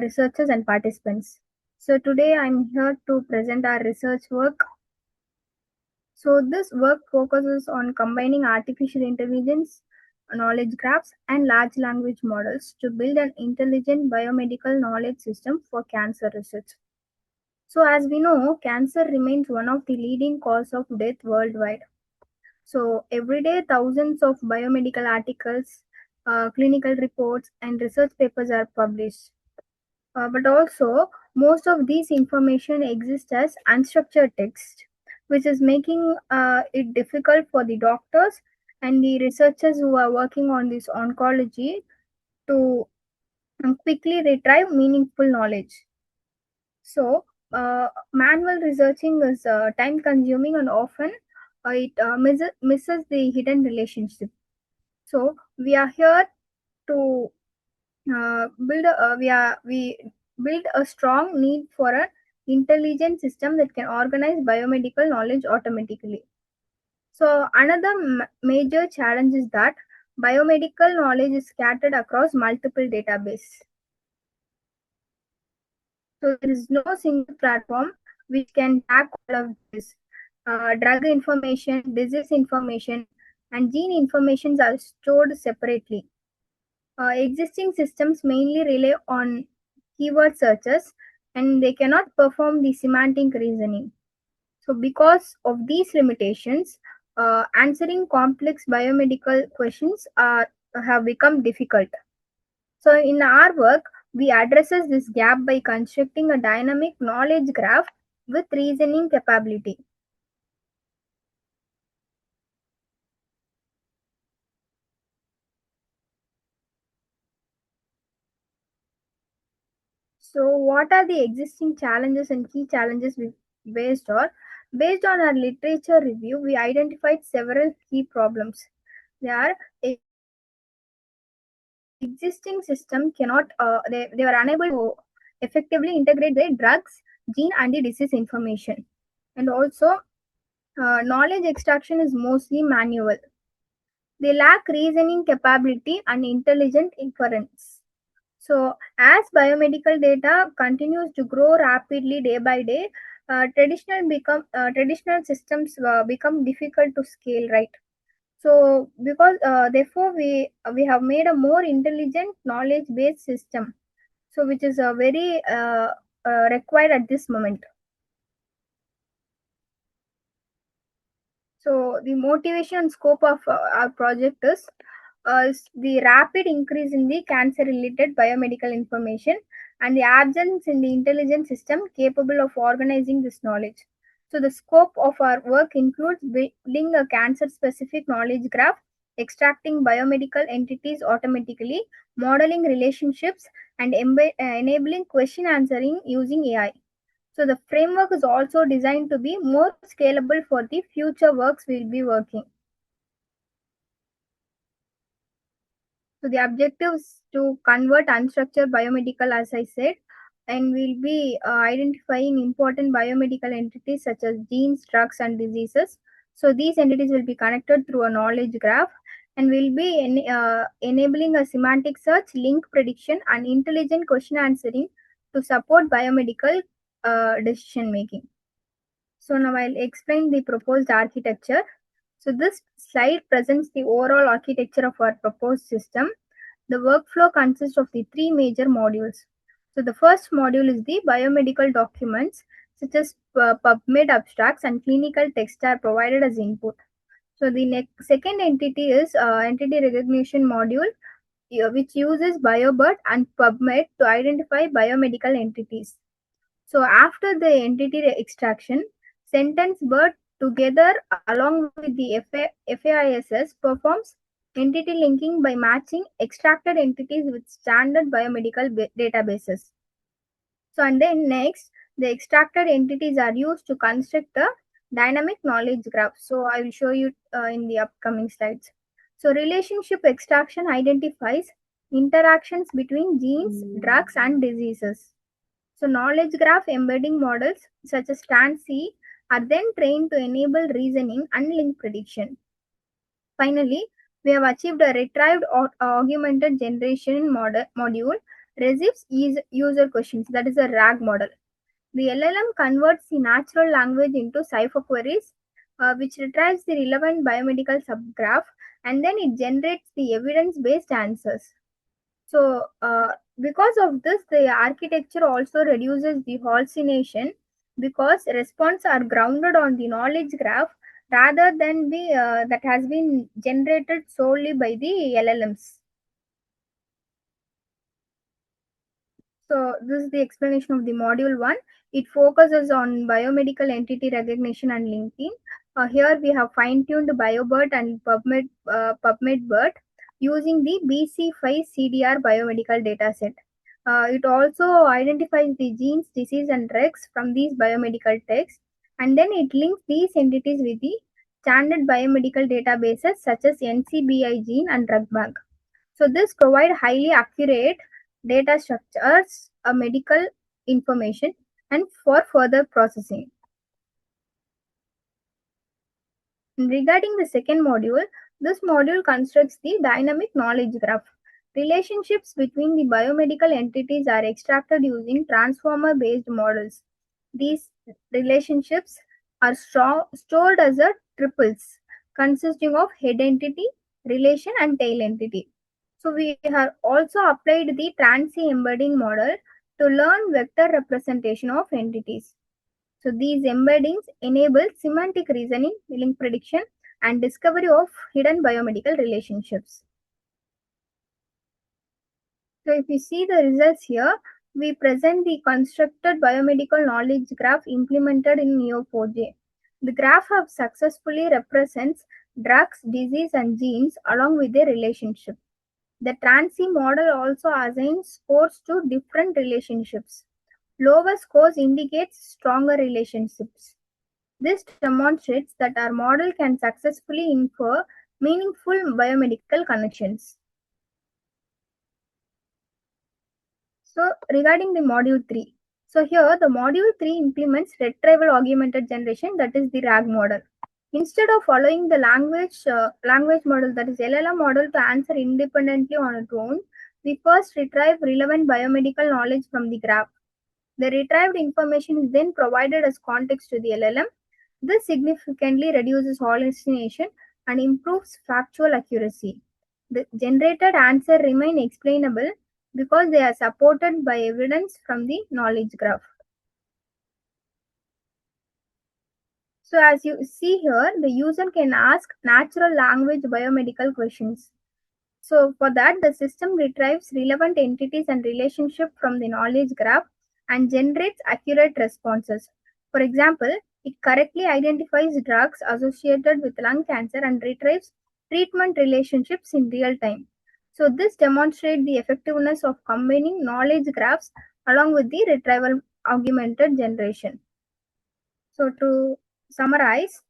researchers, and participants. So, today I'm here to present our research work. So, this work focuses on combining artificial intelligence, knowledge graphs, and large language models to build an intelligent biomedical knowledge system for cancer research. So, as we know, cancer remains one of the leading cause of death worldwide. So, every day, thousands of biomedical articles, clinical reports, and research papers are published. But also, most of these information exists as unstructured text, which is making it difficult for the doctors and the researchers who are working on this oncology to quickly retrieve meaningful knowledge. So, manual researching is time consuming and often misses the hidden relationship. So, we are here to we build a strong need for an intelligent system that can organize biomedical knowledge automatically. So, another major challenge is that biomedical knowledge is scattered across multiple databases. So there is no single platform which can track all of this. Drug information, disease information, and gene information are stored separately. Existing systems mainly rely on keyword searches and they cannot perform the semantic reasoning. So, because of these limitations, answering complex biomedical questions have become difficult. So in our work, we addresses this gap by constructing a dynamic knowledge graph with reasoning capability. So what are the existing challenges and key challenges we based on? Based on our literature review, we identified several key problems. They are existing system cannot they were unable to effectively integrate the drugs, gene and the disease information. And also knowledge extraction is mostly manual. They lack reasoning capability and intelligent inference. So, as biomedical data continues to grow rapidly day by day, traditional systems become difficult to scale, right? So, because therefore we have made a more intelligent knowledge based system, so which is very required at this moment. So the motivation and scope of our project is the rapid increase in the cancer-related biomedical information and the absence in the intelligent system capable of organizing this knowledge. So the scope of our work includes building a cancer-specific knowledge graph, extracting biomedical entities automatically, modeling relationships, and enabling question answering using AI. So the framework is also designed to be more scalable for the future works we'll be working. So the objective is to convert unstructured biomedical, as I said, and we'll be identifying important biomedical entities such as genes, drugs, and diseases. So these entities will be connected through a knowledge graph, and will be enabling a semantic search, link prediction, and intelligent question answering to support biomedical decision making. So now I'll explain the proposed architecture. So this slide presents the overall architecture of our proposed system. The workflow consists of the three major modules. So the first module is the biomedical documents, such as PubMed abstracts and clinical text are provided as input. So the second entity is entity recognition module, which uses BioBird and PubMed to identify biomedical entities. So after the entity extraction, sentence bird together along with the FAISS performs entity linking by matching extracted entities with standard biomedical databases. So and then next, the extracted entities are used to construct the dynamic knowledge graph. So I will show you in the upcoming slides. So relationship extraction identifies interactions between genes, drugs, and diseases. So knowledge graph embedding models such as StanC are then trained to enable reasoning and link prediction. Finally, we have achieved a retrieved augmented generation module receives user questions, that is a RAG model. The LLM converts the natural language into cipher queries, which retrieves the relevant biomedical subgraph, and then it generates the evidence-based answers. So, because of this, the architecture also reduces the hallucination because responses are grounded on the knowledge graph rather than that has been generated solely by the LLMs. So this is the explanation of the module 1. It focuses on biomedical entity recognition and linking. Here we have fine-tuned BioBert and PubMed using the BC5 CDR biomedical dataset. It also identifies the genes, disease, and drugs from these biomedical texts, and then it links these entities with the standard biomedical databases such as NCBI Gene and Drug Bank. So this provide highly accurate data structures, medical information, and for further processing. Regarding the second module, this module constructs the dynamic knowledge graph. Relationships between the biomedical entities are extracted using transformer-based models. These relationships are stored as a triples consisting of head entity, relation, and tail entity. So we have also applied the TransC embedding model to learn vector representation of entities. So these embeddings enable semantic reasoning, link prediction, and discovery of hidden biomedical relationships. So if you see the results here, we present the constructed biomedical knowledge graph implemented in Neo4j. The graph have successfully represents drugs, disease, and genes along with their relationship. The TransC model also assigns scores to different relationships. Lower scores indicates stronger relationships. This demonstrates that our model can successfully infer meaningful biomedical connections. So regarding the module 3. So here the module 3 implements retrieval augmented generation, that is the RAG model. Instead of following the language model, that is LLM model, to answer independently on its own, we first retrieve relevant biomedical knowledge from the graph. The retrieved information is then provided as context to the LLM. This significantly reduces hallucination and improves factual accuracy. The generated answers remain explainable because they are supported by evidence from the knowledge graph. So as you see here, the user can ask natural language biomedical questions. So for that, the system retrieves relevant entities and relationships from the knowledge graph and generates accurate responses. For example, it correctly identifies drugs associated with lung cancer and retrieves treatment relationships in real time. So this demonstrates the effectiveness of combining knowledge graphs along with the retrieval augmented generation. So to summarize,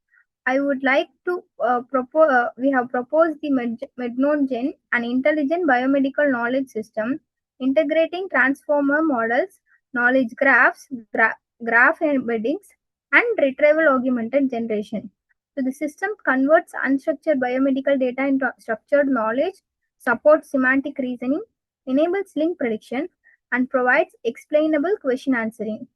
I would like to propose. We have proposed the MedNodeGen, an intelligent biomedical knowledge system integrating transformer models, knowledge graphs, graph embeddings, and retrieval augmented generation. So the system converts unstructured biomedical data into structured knowledge, supports semantic reasoning, enables link prediction, and provides explainable question answering.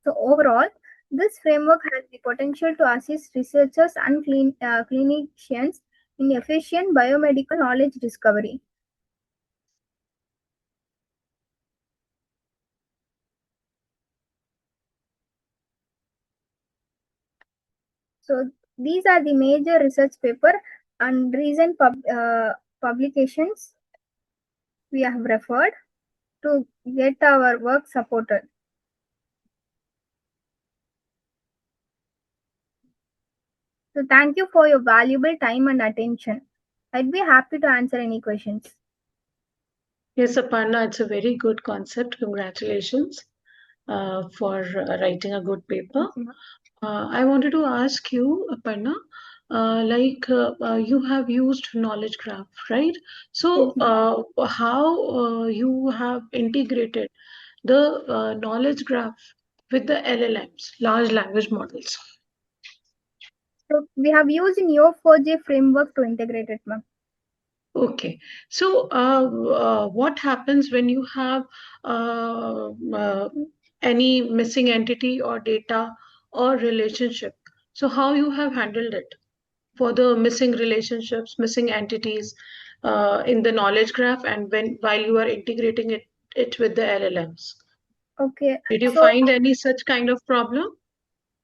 So overall, this framework has the potential to assist researchers and clinicians in efficient biomedical knowledge discovery. So these are the major research paper and recent publications we have referred to get our work supported. So thank you for your valuable time and attention. I'd be happy to answer any questions. Yes, Aparna, it's a very good concept. Congratulations for writing a good paper. I wanted to ask you, Aparna, you have used knowledge graph, right? So, how you have integrated the knowledge graph with the LLMs, large language models? So we have used Neo4j framework to integrate it, ma'am. Okay, so what happens when you have any missing entity or data or relationship? So how you have handled it for the missing relationships, missing entities in the knowledge graph, and while you are integrating it with the LLMs? Okay. Did you So, find any such kind of problem?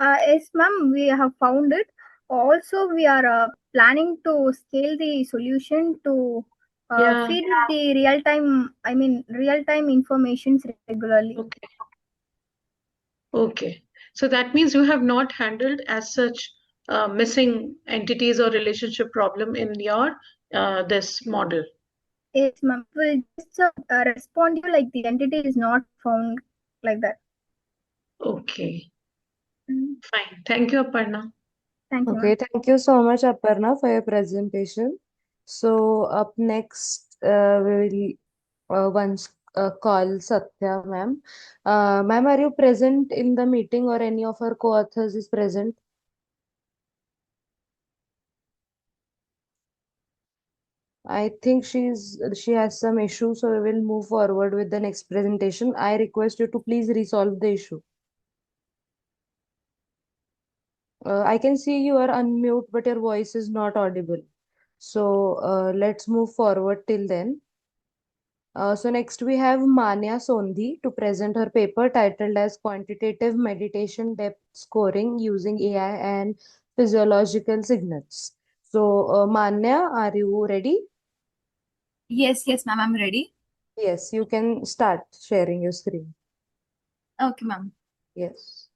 yes, ma'am, we have found it. Also, we are planning to scale the solution to Yeah. feed it the real-time informations regularly. Okay. Okay. So that means you have not handled as such missing entities or relationship problem in your this model. Yes, ma'am. We'll just respond you like the entity is not found like that. Okay. Mm. Fine. Thank you, Aparna. Thank you, Okay, ma'am. thank you so much, Aparna, for your presentation. So up next, we will once call Satya, ma'am. Ma'am, are you present in the meeting or any of our co-authors is present? I think she has some issue, so we will move forward with the next presentation. I request you to please resolve the issue. I can see you are unmute, but your voice is not audible. So let's move forward till then. So next we have Manya Sondhi to present her paper titled as Quantitative Meditation Depth Scoring Using AI and Physiological Signals. So Manya, are you ready? Yes, ma'am, I'm ready. Yes, you can start sharing your screen. Okay, ma'am. Yes.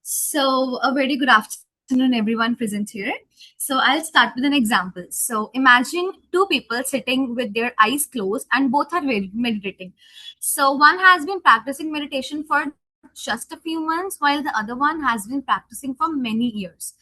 So, a very good afternoon, everyone present here. So, I'll start with an example. So, imagine two people sitting with their eyes closed and both are meditating. So, one has been practicing meditation for just a few months, while the other one has been practicing for many years.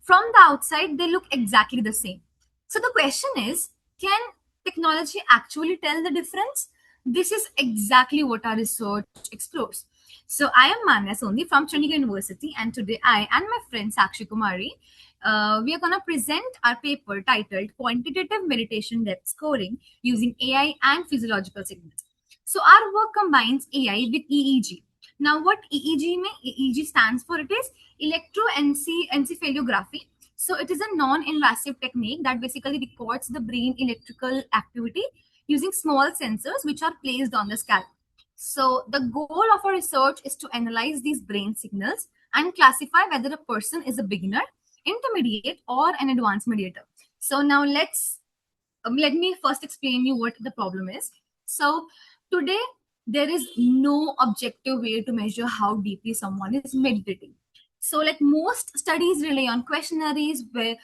From the outside, they look exactly the same. So, the question is, can technology actually tell the difference? This is exactly what our research explores. So I am Manya Soni from Chandigarh University, and today I and my friend Sakshi Kumari, we are going to present our paper titled Quantitative Meditation Depth Scoring Using AI and Physiological Signals. So our work combines AI with EEG. Now what EEG means? EEG stands for it is electroencephalography. So it is a non-invasive technique that basically records the brain electrical activity using small sensors which are placed on the scalp. So the goal of our research is to analyze these brain signals and classify whether a person is a beginner, intermediate, or an advanced mediator. So now let me first explain you what the problem is. So today there is no objective way to measure how deeply someone is meditating. So like most studies rely on questionnaires where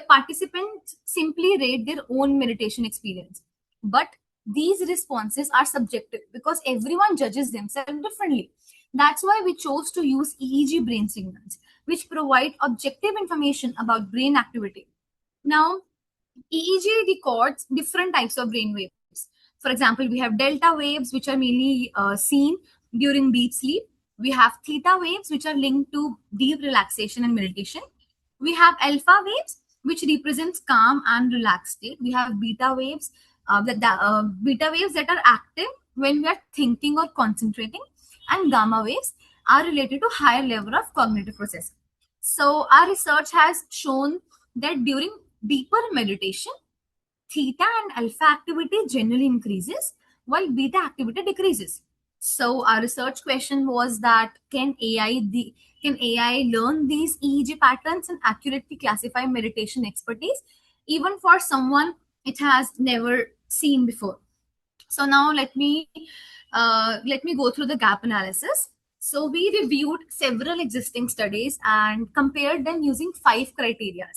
participants simply rate their own meditation experience. But these responses are subjective because everyone judges themselves differently. That's why we chose to use EEG brain signals, which provide objective information about brain activity. Now, EEG records different types of brain waves. For example, we have delta waves, which are mainly seen during deep sleep. We have theta waves, which are linked to deep relaxation and meditation. We have alpha waves, which represents calm and relaxed state. We have beta waves, beta waves that are active when we are thinking or concentrating, and gamma waves are related to higher level of cognitive processing. So our research has shown that during deeper meditation, theta and alpha activity generally increases while beta activity decreases. So our research question was that can AI learn these EEG patterns and accurately classify meditation expertise even for someone it has never seen before? So now let me go through the gap analysis. So we reviewed several existing studies and compared them using 5 criteria.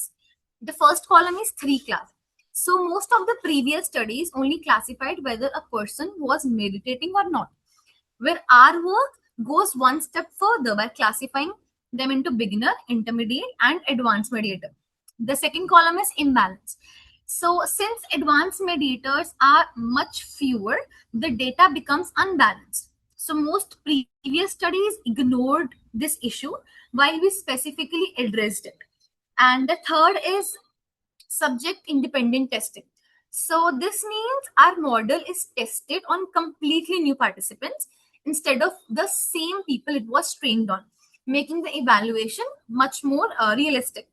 The first column is 3 class. So most of the previous studies only classified whether a person was meditating or not, where our work goes one step further by classifying them into beginner, intermediate, and advanced mediator. The second column is imbalance. So, since advanced mediators are much fewer, the data becomes unbalanced. So, most previous studies ignored this issue while we specifically addressed it. And the third is subject independent testing. So this means our model is tested on completely new participants instead of the same people it was trained on, making the evaluation much more realistic.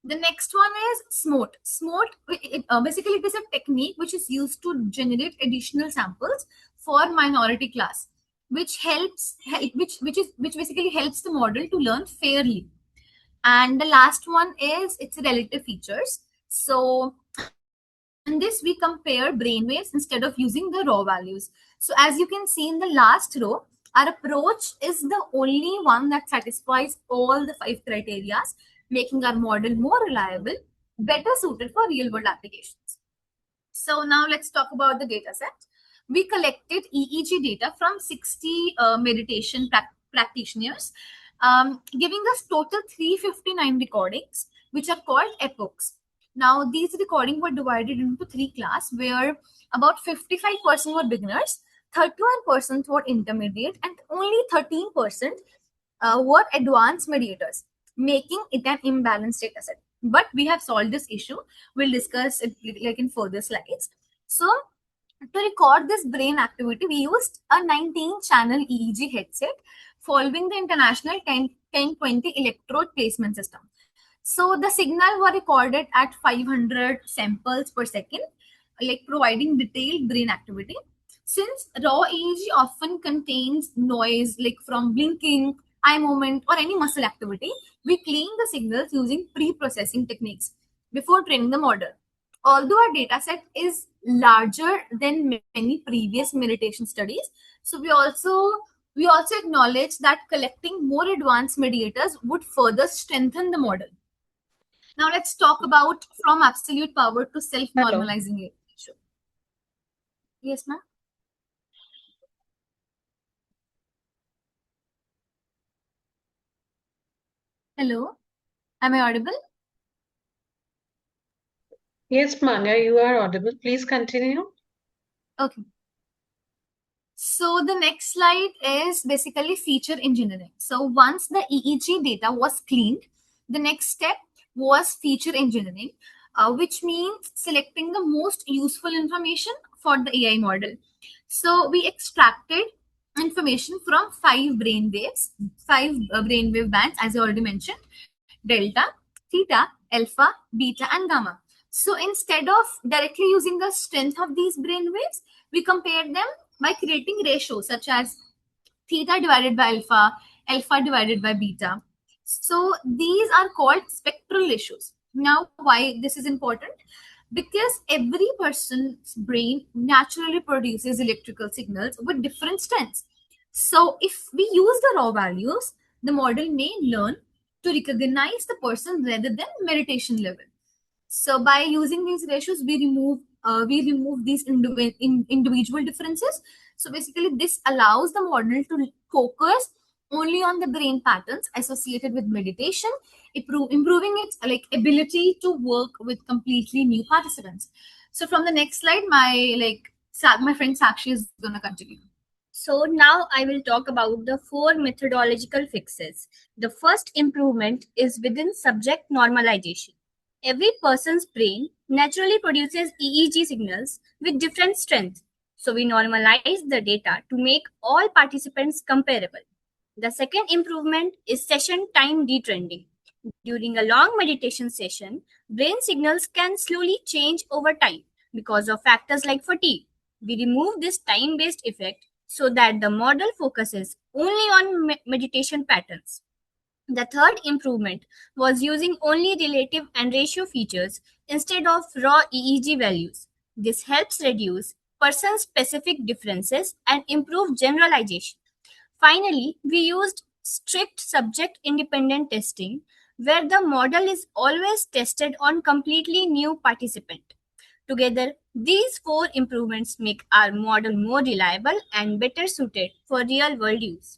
The next one is SMOT. SMOT, basically, it is a technique which is used to generate additional samples for minority class, which which basically helps the model to learn fairly. And the last one is its relative features. So in this we compare brainwaves instead of using the raw values. So as you can see in the last row, our approach is the only one that satisfies all the 5 criteria, making our model more reliable, better suited for real world applications. So now let's talk about the data set. We collected EEG data from 60 meditation practitioners, giving us total 359 recordings, which are called epochs. Now, these recordings were divided into 3 classes, where about 55% were beginners, 31% were intermediate, and only 13% were advanced mediators, making it an imbalanced data set. But we have solved this issue. We'll discuss it like in further slides. So to record this brain activity, we used a 19-channel EEG headset following the international 1020 electrode placement system. So the signal were recorded at 500 samples per second, like providing detailed brain activity. Since raw EEG often contains noise like from blinking, eye movement, or any muscle activity, we clean the signals using pre-processing techniques before training the model. Although our data set is larger than many previous meditation studies, so we also acknowledge that collecting more advanced mediators would further strengthen the model. Now let's talk about from absolute power to self-normalizing ratio. Yes, ma'am. Hello, am I audible? Yes, Manya, you are audible. Please continue. Okay. So the next slide is basically feature engineering. So once the EEG data was cleaned, the next step was feature engineering, which means selecting the most useful information for the AI model. So we extracted information from 5 brainwave bands, as I already mentioned: delta, theta, alpha, beta, and gamma. So instead of directly using the strength of these brainwaves, we compared them by creating ratios such as theta divided by alpha, alpha divided by beta. So these are called spectral ratios. Now, why this is important? Because every person's brain naturally produces electrical signals with different strengths. So if we use the raw values, the model may learn to recognize the person rather than meditation level. So by using these ratios, we remove we remove these individual differences. So basically, this allows the model to focus only on the brain patterns associated with meditation, improving its ability to work with completely new participants. So from the next slide, my friend Sakshi is gonna continue. So now I will talk about the 4 methodological fixes. The first improvement is within subject normalization. Every person's brain naturally produces EEG signals with different strength. So we normalize the data to make all participants comparable. The second improvement is session time detrending. During a long meditation session, brain signals can slowly change over time because of factors like fatigue. We remove this time based effect so that the model focuses only on meditation patterns. The third improvement was using only relative and ratio features instead of raw EEG values. This helps reduce person specific differences and improve generalization. Finally, we used strict subject independent testing where the model is always tested on completely new participant. Together, these 4 improvements make our model more reliable and better suited for real world use.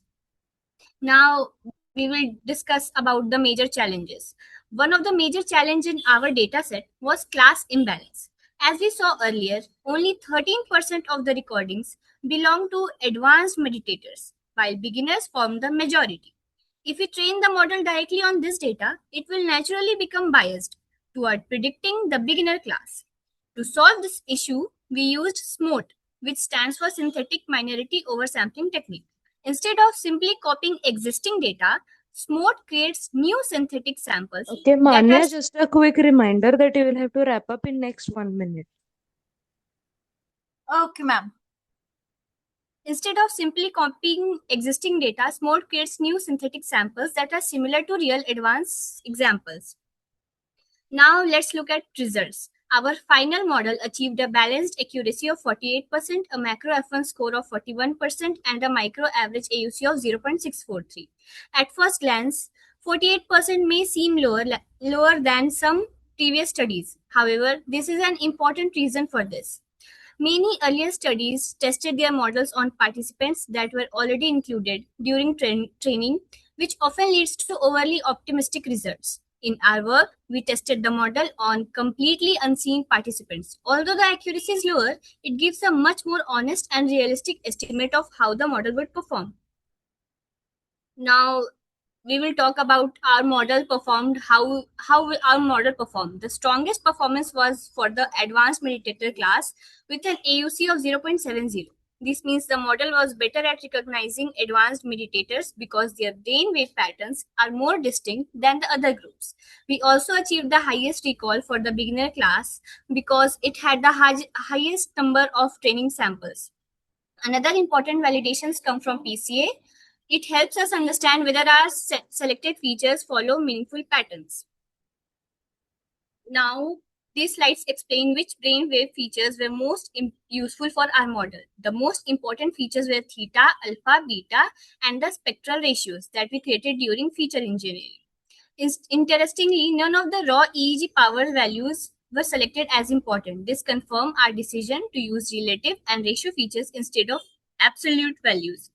Now, we will discuss about the major challenges. One of the major challenges in our dataset was class imbalance. As we saw earlier, only 13% of the recordings belong to advanced meditators, while beginners form the majority. If we train the model directly on this data, it will naturally become biased toward predicting the beginner class. To solve this issue, we used SMOTE, which stands for Synthetic Minority Oversampling Technique. Instead of simply copying existing data, SMOTE creates new synthetic samples. Okay, Manya, just a quick reminder that you will have to wrap up in next 1 minute. Okay, ma'am. Instead of simply copying existing data, SMOTE creates new synthetic samples that are similar to real advanced examples. Now let's look at results. Our final model achieved a balanced accuracy of 48%, a macro F1 score of 41%, and a micro average AUC of 0.643. At first glance, 48% may seem lower than some previous studies. However, this is an important reason for this. Many earlier studies tested their models on participants that were already included during training, which often leads to overly optimistic results. In our work, we tested the model on completely unseen participants. Although the accuracy is lower, it gives a much more honest and realistic estimate of how the model would perform. Now, we will talk about our model performed, how our model performed. The strongest performance was for the advanced meditator class with an AUC of 0.70. This means the model was better at recognizing advanced meditators because their brain wave patterns are more distinct than the other groups. We also achieved the highest recall for the beginner class because it had the highest number of training samples. Another important validations come from PCA. It helps us understand whether our selected features follow meaningful patterns. Now, these slides explain which brainwave features were most useful for our model. The most important features were theta, alpha, beta, and the spectral ratios that we created during feature engineering. Interestingly, none of the raw EEG power values were selected as important. This confirmed our decision to use relative and ratio features instead of absolute values.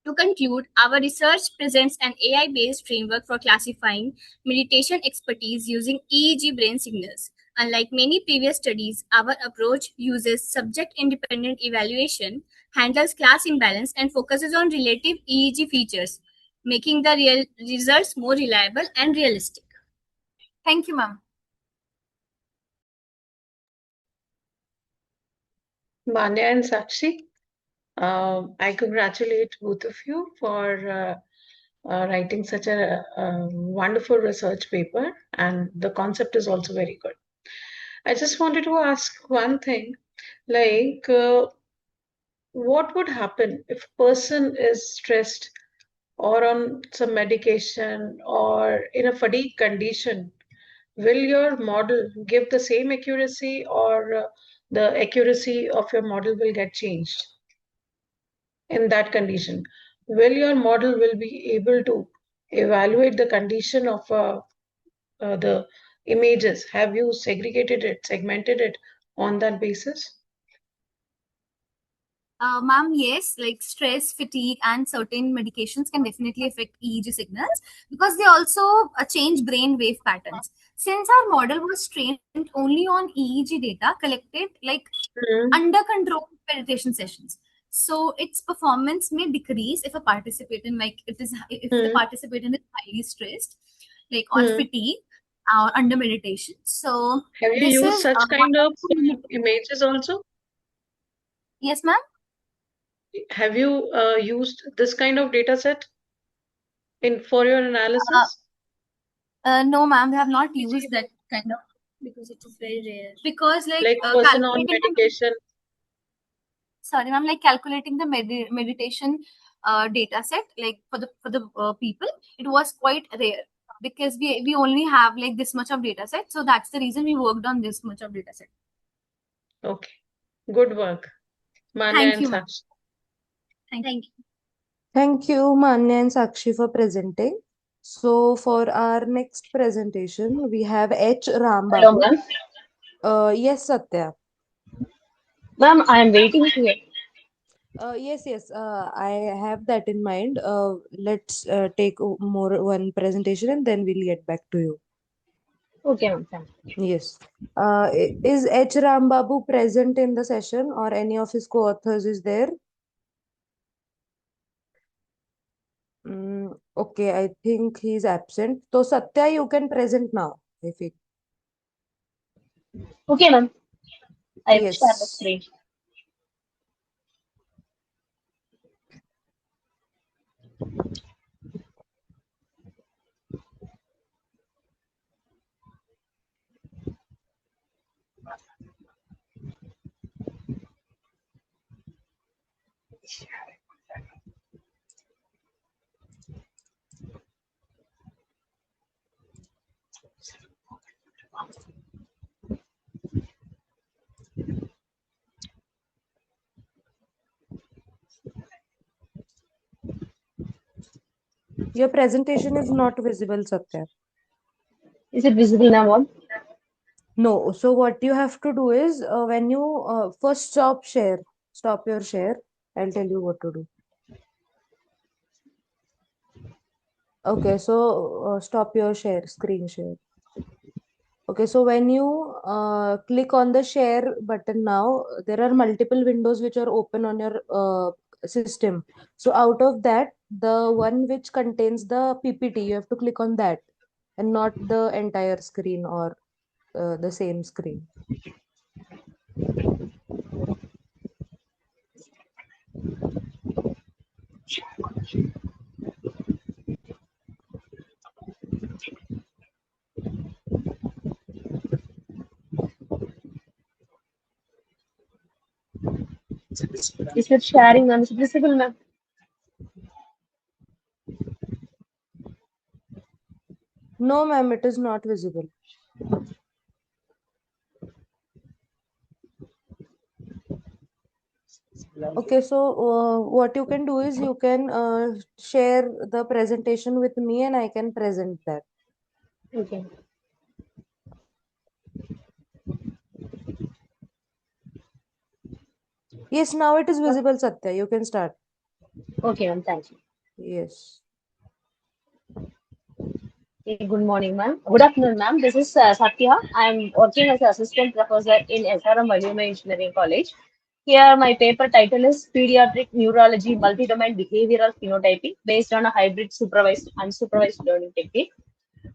To conclude, our research presents an AI-based framework for classifying meditation expertise using EEG brain signals. Unlike many previous studies, our approach uses subject-independent evaluation, handles class imbalance, and focuses on relative EEG features, making the real results more reliable and realistic. Thank you, ma'am. Manya and Sakshi, I congratulate both of you for writing such a wonderful research paper, and the concept is also very good. I just wanted to ask one thing, like, what would happen if a person is stressed or on some medication or in a fatigue condition? Will your model give the same accuracy, or the accuracy of your model will get changed in that condition? Will your model will be able to evaluate the condition of the images? Have you segregated it, segmented it, on that basis? Ma'am, yes, like stress, fatigue, and certain medications can definitely affect EEG signals because they also change brain wave patterns. Since our model was trained only on EEG data collected like under controlled meditation sessions, so its performance may decrease if a participant if the participant is highly stressed, like on fatigue or under meditation. So Have you this used is such kind of one. images also? Yes, ma'am. Have you used this kind of data set for your Uh, analysis? no, ma'am, we have not used that kind of because it is very rare. Because Like person on calculating medication. sorry, ma'am, like calculating the meditation data set, like for the people, it was quite rare because we only have like this much of data set. So that's the reason we worked on this much of data set. Okay, good work, Manya Thank and you, ma'am. Sakshi. Thank you. Thank you, Manya and Sakshi, for presenting. So, for our next presentation, we have H. Hello, Rambabu. ma'am. Yes, Satya. Ma'am, I am waiting here. Yes, I have that in mind. Let's take one presentation and then we'll get back to you. Okay, ma'am. Thank you. Yes. Is H. Rambabu present in the session or any of his co-authors is there? Okay, I think he's absent. So Satya, you can present now. If it, Okay, ma'am. I will share the yes. screen. Your presentation is not visible, Satya. Is it visible now, ma'am? No. So what you have to do is when you first stop your share. I'll tell you what to do. Okay, so stop your screen share. Okay, so when you click on the share button now, there are multiple windows which are open on your system. So out of that, the one which contains the PPT, you have to click on that and not the entire screen or the same screen. Is it sharing, ma'am? Is it visible, ma'am? No, ma'am, it is not visible. Okay, so what you can do is you can share the presentation with me and I can present that. Okay. Yes, now it is visible, Satya. You can start. Okay, ma'am. Thank you. Yes. Okay, good morning, ma'am. Good afternoon, ma'am. This is Satya. I am working as an assistant professor in SRM Valuma Engineering College. Here, my paper title is Pediatric Neurology Multi-Domain Behavioral Phenotyping based on a hybrid supervised unsupervised learning technique.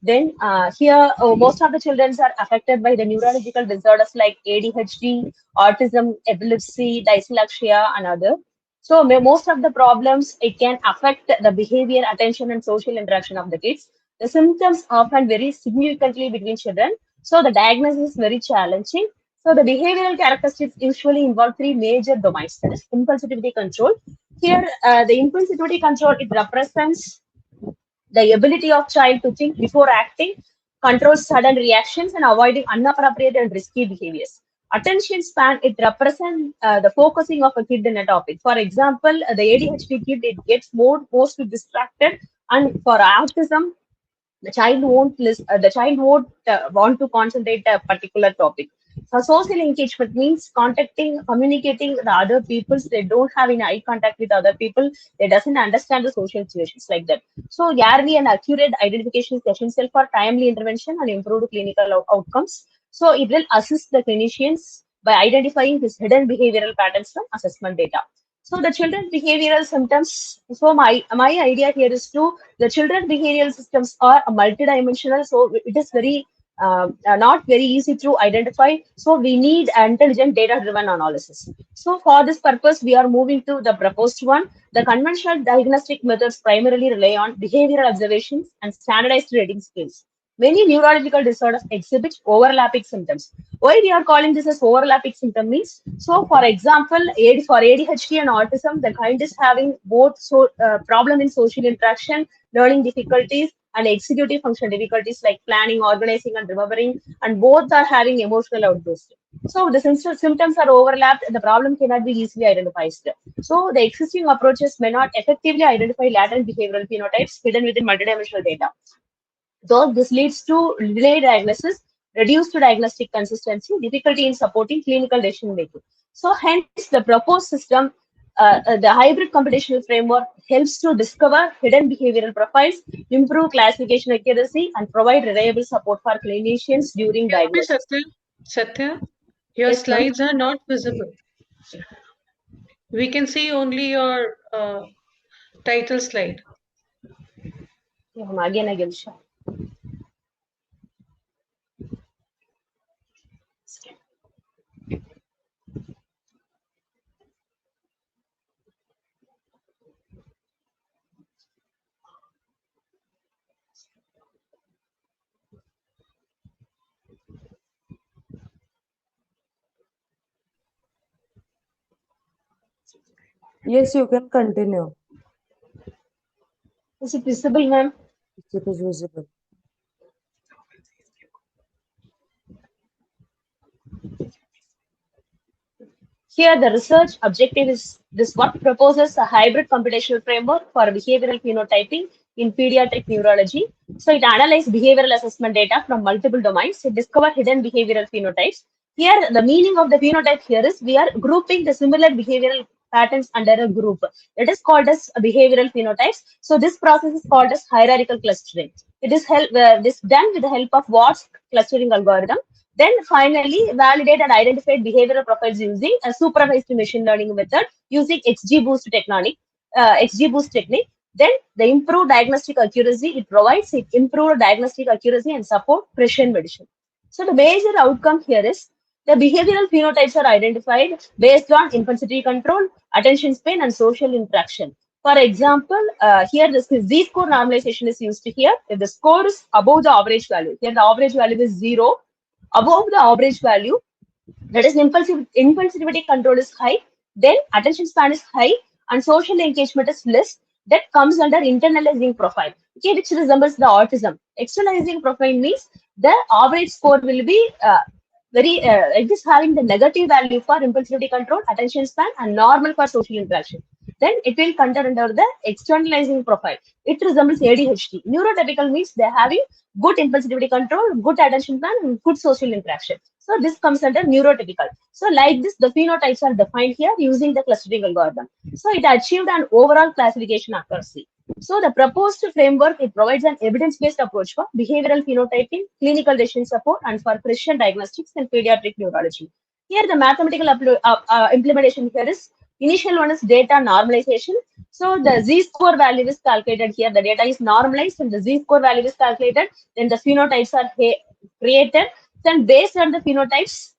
Then here, most of the children are affected by the neurological disorders like ADHD, autism, epilepsy, dyslexia, and other. So most of the problems it can affect the behavior, attention, and social interaction of the kids. The symptoms often vary significantly between children. So the diagnosis is very challenging. So the behavioral characteristics usually involve three major domains. That is impulsivity control. Here, the impulsivity control it represents the ability of child to think before acting, control sudden reactions, and avoiding inappropriate and risky behaviors. Attention span, it represents the focusing of a kid in a topic. For example, the ADHD kid, it gets mostly distracted. And for autism, the child won't want to concentrate a particular topic. So social engagement means contacting, communicating with other people. They don't have any eye contact with other people. They doesn't understand the social situations like that. So early and accurate identification is essential for timely intervention and improved clinical outcomes. So it will assist the clinicians by identifying these hidden behavioral patterns from assessment data. So the children's behavioral symptoms. So my idea here is to the children behavioral systems are multidimensional. So it is very not very easy to identify. So we need intelligent data-driven analysis. So for this purpose, we are moving to the proposed one. The conventional diagnostic methods primarily rely on behavioral observations and standardized rating scales. Many neurological disorders exhibit overlapping symptoms. Why we are calling this as overlapping symptom means, so for example, for ADHD and autism, the kind is having both problem in social interaction, learning difficulties, and executive function difficulties like planning, organizing, and remembering, and both are having emotional outbursts. So the symptoms are overlapped, the problem cannot be easily identified. So the existing approaches may not effectively identify latent behavioral phenotypes hidden within multidimensional data. So this leads to delayed diagnosis, reduced diagnostic consistency, difficulty in supporting clinical decision making. So hence the proposed system, the hybrid computational framework helps to discover hidden behavioral profiles, improve classification accuracy, and provide reliable support for clinicians during diagnosis. Satya, your Yes, ma'am. slides are not visible. We can see only your title slide. Yeah, ma'am. Again, I will show. Yes, you can continue. Is it visible, ma'am? It is visible. Here, the research objective is this work proposes a hybrid computational framework for behavioral phenotyping in pediatric neurology. So it analyzes behavioral assessment data from multiple domains to discover hidden behavioral phenotypes. Here, the meaning of the phenotype here is we are grouping the similar behavioral patterns under a group. It is called as behavioral phenotypes. So this process is called as hierarchical clustering. It is this done with the help of Watts clustering algorithm. Then finally, validate and identify behavioral profiles using a supervised machine learning method using XGBoost technique. Then the improved diagnostic accuracy, it provides improved diagnostic accuracy and support precision medicine. So the major outcome here is the behavioral phenotypes are identified based on impulsivity control, attention span, and social interaction. For example, here the Z-score normalization is used here. If the score is above the average value, here the average value is 0, above the average value, that is impulsivity control is high, then attention span is high, and social engagement is less. That comes under internalizing profile, okay, which resembles the autism. Externalizing profile means the average score will be it is having the negative value for impulsivity control, attention span, and normal for social interaction. Then it will come under the externalizing profile. It resembles ADHD. Neurotypical means they're having good impulsivity control, good attention span, and good social interaction. So this comes under neurotypical. So like this, the phenotypes are defined here using the clustering algorithm. So it achieved an overall classification accuracy. So the proposed framework, it provides an evidence-based approach for behavioral phenotyping, clinical decision support, and for precision diagnostics in pediatric neurology. Here, the mathematical implementation here is initial one is data normalization. So the z-score value is calculated here. The data is normalized and the z-score value is calculated. Then the phenotypes are created. Then based on the phenotypes,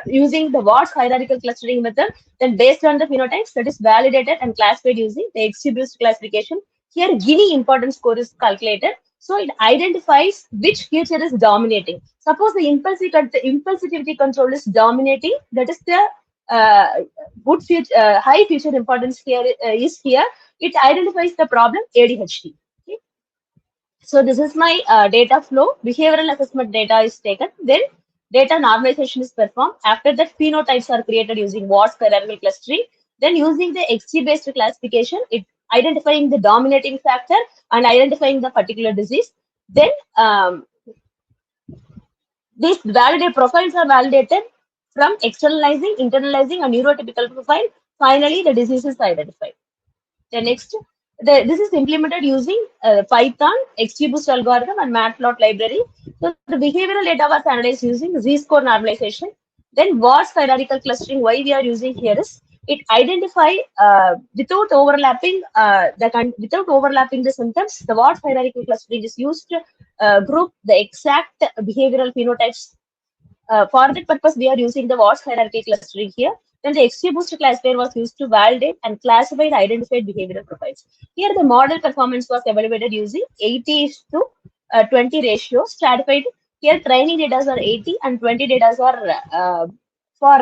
using the Watts hierarchical clustering method, then based on the phenotypes, that is validated and classified using the XGBoost classification. Here, Gini importance score is calculated. So it identifies which feature is dominating. Suppose the impulsivity control is dominating, that is the good feature, high feature importance here is here. It identifies the problem ADHD. Okay? So this is my data flow. Behavioral assessment data is taken. Then data normalization is performed. After that, phenotypes are created using Watts hierarchical clustering. Then using the XG-based classification, it identifying the dominating factor and identifying the particular disease. Then These validated profiles are validated from externalizing, internalizing a neurotypical profile. Finally, the disease is identified. The next, this is implemented using Python, XGBoost algorithm, and Matplot library. So the behavioral data was analyzed using Z-score normalization. Then Watts hierarchical clustering, why we are using here is it identify without overlapping without overlapping the symptoms. The Watts hierarchical clustering is used to group the exact behavioral phenotypes. For that purpose, we are using the Watts hierarchy clustering here. Then the XGBoost classifier was used to validate and classify the identified behavioral profiles. Here, the model performance was evaluated using 80:20 ratio, stratified. Here, training data are 80 and 20 data are for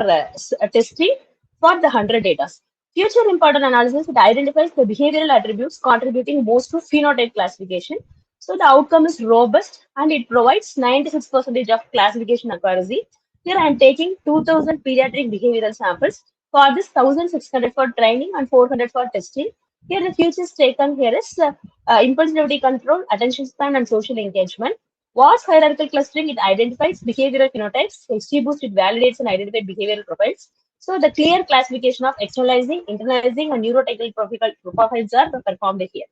testing for the 100 data. Future important analysis, it identifies the behavioral attributes contributing most to phenotype classification. So the outcome is robust and it provides 96% of classification accuracy. Here I am taking 2000 pediatric behavioral samples. For this, 1600 for training and 400 for testing. Here the features taken here is impulsivity control, attention span, and social engagement. Watts hierarchical clustering, it identifies behavioral phenotypes. XGBoost, it validates and identifies behavioral profiles. So the clear classification of externalizing, internalizing, and neurotypical profiles are performed here.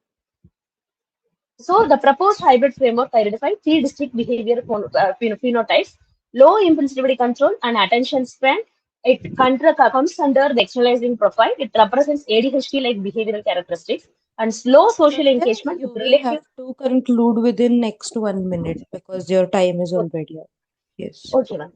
So the proposed hybrid framework identified three distinct behavior phenotypes: low impulsivity control and attention span. It comes under the externalizing profile. It represents ADHD-like behavioral characteristics and slow social Satya, engagement you with will relative. have to conclude within next 1 minute because your time is already up. Yes. Okay, ma'am.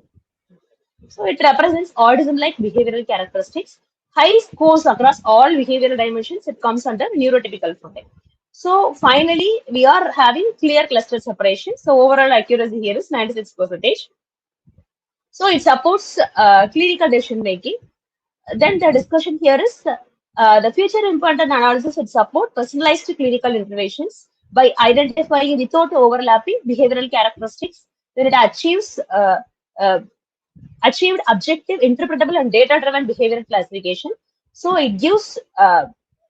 So it represents autism-like behavioral characteristics. High scores across all behavioral dimensions. It comes under neurotypical phenotype. So finally, we are having clear cluster separation. So overall accuracy here is 96%. So it supports clinical decision making. Then the discussion here is the future important analysis would support personalized clinical interventions by identifying without overlapping behavioral characteristics. Then it uh, achieved objective, interpretable, and data-driven behavioral classification. So it gives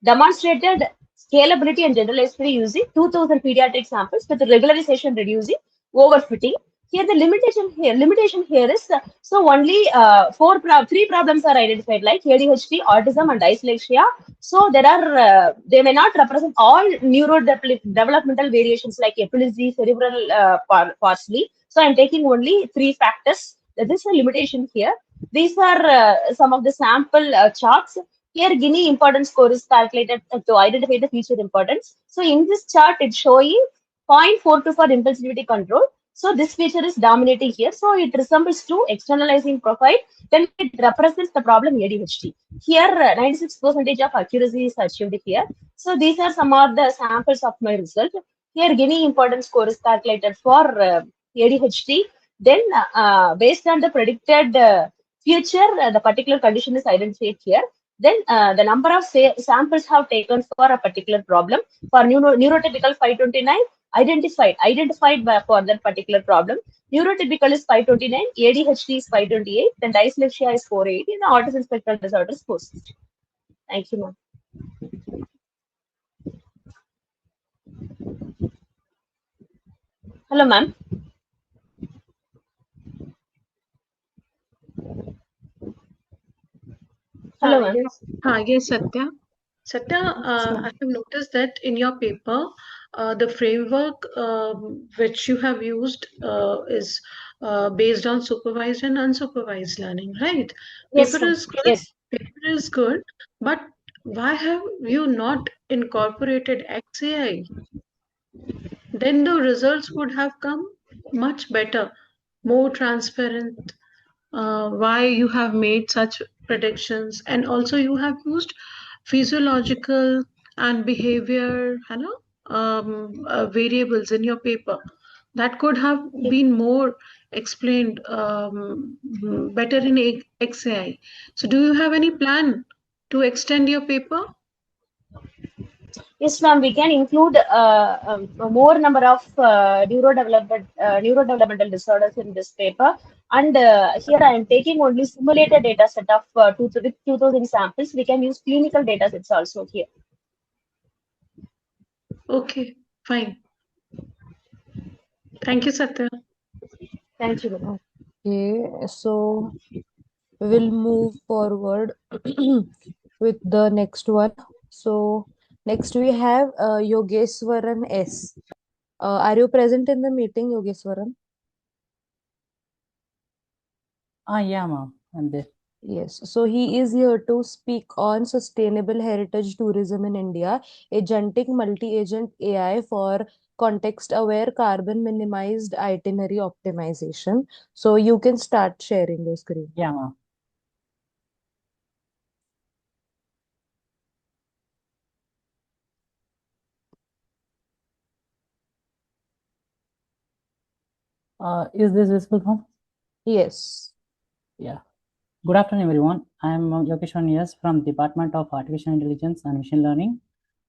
demonstrated scalability and generalizability using 2000 pediatric samples with regularization reducing overfitting. Here the limitation here is so only three problems are identified like ADHD, autism, and dyslexia. So there are they may not represent all neurodevelopmental variations like epilepsy, cerebral palsy. So I'm taking only three factors. That is a limitation here. These are some of the sample charts. Here, Guinea importance score is calculated to identify the future importance. So in this chart, it's showing 0.42 for impulsivity control. So this feature is dominating here. So it resembles to externalizing profile. Then it represents the problem ADHD. Here, 96% of accuracy is achieved here. So these are some of the samples of my result. Here, Guinea importance score is calculated for ADHD. Then, based on the predicted future, the particular condition is identified here. Then, the number of samples have taken for a particular problem. For neurotypical 529, identified for that particular problem. Neurotypical is 529, ADHD is 528, then dyslexia is 480, and the autism spectrum disorder is 460. Thank you, ma'am. Hello, ma'am. Hello, ma'am. Yes, Satya. Satya, I have noticed that in your paper, the framework which you have used is based on supervised and unsupervised learning, right? Yes, Paper ma'am. is good. Yes. Paper is good, but why have you not incorporated XAI? Then the results would have come much better, more transparent. Why you have made such predictions, and also you have used physiological and behavior variables in your paper that could have been more explained better in XAI. So do you have any plan to extend your paper? Yes, ma'am. We can include a more number of neurodevelopmental disorders in this paper. And here I am taking only simulated data set of 2000 samples. We can use clinical data sets also here. Okay, fine. Thank you, Satya. Thank you, ma'am. Okay, so we'll move forward with the next one. So next we have Yogeswaran S. Are you present in the meeting, Yogeswaran? Yeah, ma'am. I'm there. Yes, so he is here to speak on sustainable heritage tourism in India, agentic multi-agent AI for context-aware carbon minimized itinerary optimization. So you can start sharing your screen. Yeah, ma'am. Is this visible, ma'am? Yes. Yeah. Good afternoon, everyone. I am Yogesh Yes from Department of Artificial Intelligence and Machine Learning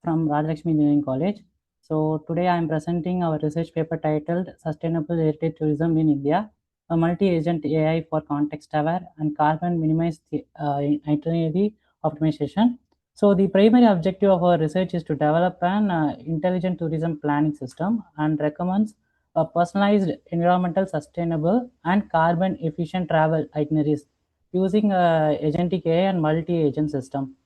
from Rajlakshmi Engineering College. So today I am presenting our research paper titled Sustainable Heritage Tourism in India, a multi-agent AI for context-aware and carbon minimized itinerary optimization. So the primary objective of our research is to develop an intelligent tourism planning system and recommends a personalized, environmental, sustainable, and carbon efficient travel itineraries using agentic AI and multi-agent system.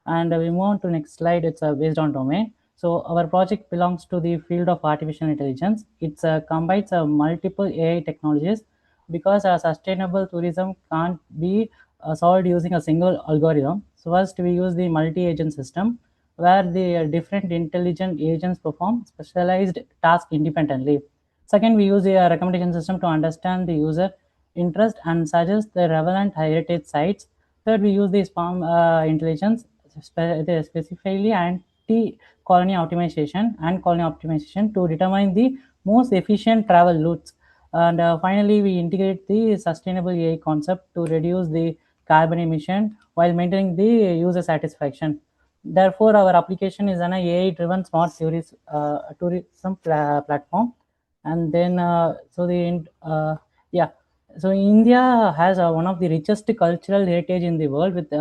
And we move on to next slide. It's based on domain. So our project belongs to the field of artificial intelligence. It combines multiple AI technologies because sustainable tourism can't be solved using a single algorithm. So first we use the multi-agent system where the different intelligent agents perform specialized tasks independently. Second, we use a recommendation system to understand the user interest and suggest the relevant heritage sites. Third, we use the swarm intelligence, specifically anti-colony optimization and colony optimization to determine the most efficient travel routes. And finally, we integrate the sustainable AI concept to reduce the carbon emission while maintaining the user satisfaction. Therefore, our application is an AI-driven smart tourism platform. And then, yeah, so India has one of the richest cultural heritage in the world with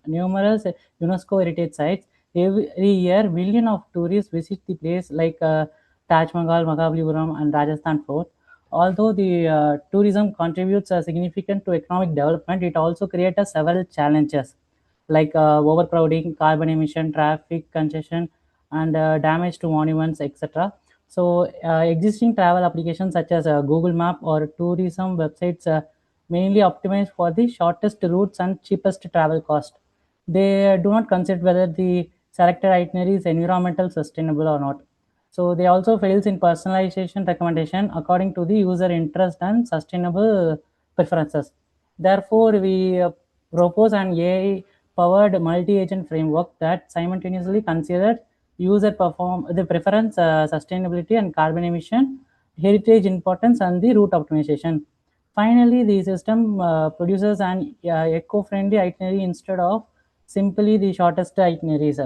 numerous UNESCO heritage sites. Every year, millions of tourists visit the place like Taj Mahal, Mahabalipuram, and Rajasthan Fort. Although the tourism contributes significant to economic development, it also creates several challenges like overcrowding, carbon emission, traffic congestion, and damage to monuments, etc. So, existing travel applications such as Google Map or tourism websites mainly optimize for the shortest routes and cheapest travel cost. They do not consider whether the selected itinerary is environmental sustainable or not. So they also fails in personalization recommendation according to the user interest and sustainable preferences. Therefore, we propose an AI-powered multi-agent framework that simultaneously considers user perform the preference, sustainability, and carbon emission, heritage importance, and the route optimization. Finally, the system produces an eco-friendly itinerary instead of simply the shortest itineraries.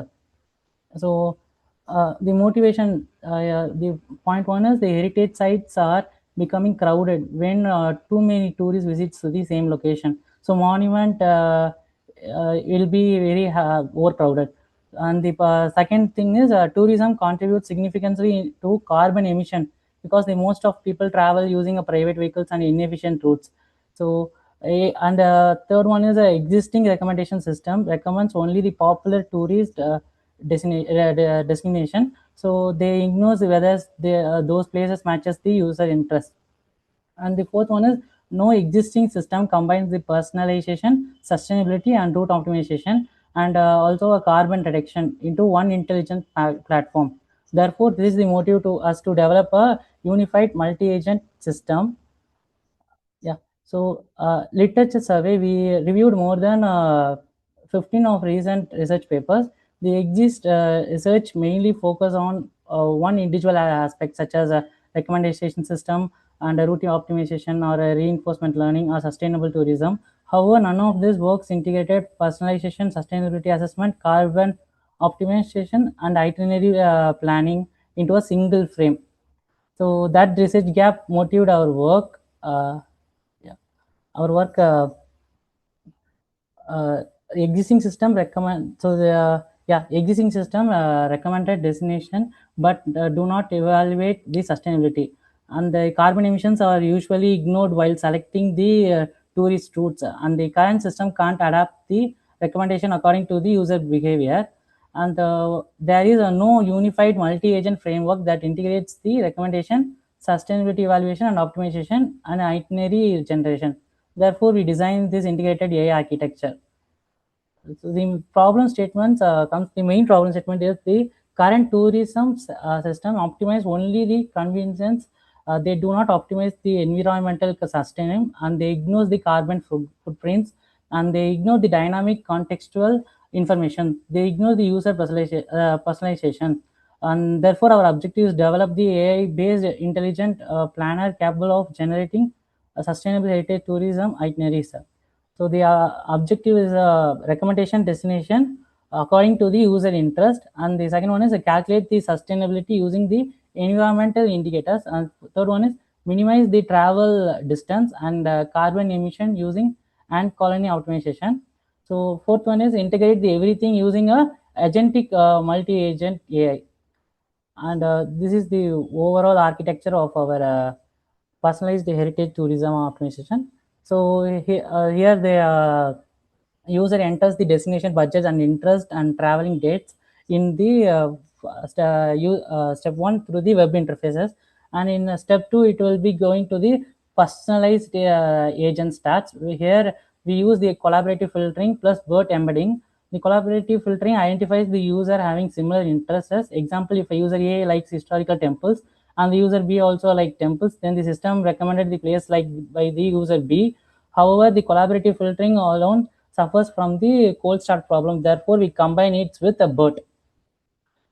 So the motivation, the point one is the heritage sites are becoming crowded when too many tourists visit to the same location. So monument will be very overcrowded. And the second thing is tourism contributes significantly to carbon emission because the most of people travel using a private vehicles and inefficient routes. So and third one is a existing recommendation system recommends only the popular tourist destination, so they ignores whether those places matches the user interest. And the fourth one is no existing system combines the personalization, sustainability, and route optimization, and also a carbon reduction into one intelligent platform. Therefore, this is the motive to us to develop a unified multi-agent system. Yeah. So, literature survey, we reviewed more than 15 of recent research papers. The exist research mainly focus on one individual aspect, such as a recommendation system and a routing optimization or a reinforcement learning or sustainable tourism. However, none of this works integrated personalization, sustainability assessment, carbon optimization, and itinerary planning into a single frame. So that research gap motivated our work. Yeah, our work existing system recommend so the yeah existing system recommended destination but do not evaluate the sustainability. and the carbon emissions are usually ignored while selecting the tourist routes, and the current system can't adapt the recommendation according to the user behavior. And there is no unified multi-agent framework that integrates the recommendation, sustainability evaluation, and optimization and itinerary generation. Therefore, we designed this integrated AI architecture. So the problem statements comes. The main problem statement is the current tourism system optimize only the convenience. They do not optimize the environmental sustainability, and they ignore the carbon footprints, and they ignore the dynamic contextual information. They ignore the user personalization. And therefore, our objective is develop the AI-based intelligent planner capable of generating a sustainable heritage tourism itineraries. So the objective is a recommendation destination according to the user interest, and the second one is calculate the sustainability using the environmental indicators, and third one is minimize the travel distance and carbon emission using ant colony optimization. So fourth one is integrate the everything using a agentic multi-agent AI, and this is the overall architecture of our personalized heritage tourism optimization. So here the user enters the destination budget and interest and traveling dates in the step 1 through the web interfaces, and in step 2 it will be going to the personalized agent stats. Here we use the collaborative filtering plus BERT embedding. The collaborative filtering identifies the user having similar interests. Example, if a user A likes historical temples and the user B also like temples, then the system recommended the place like by the user B. However, the collaborative filtering alone suffers from the cold start problem. Therefore, we combine it with a BERT.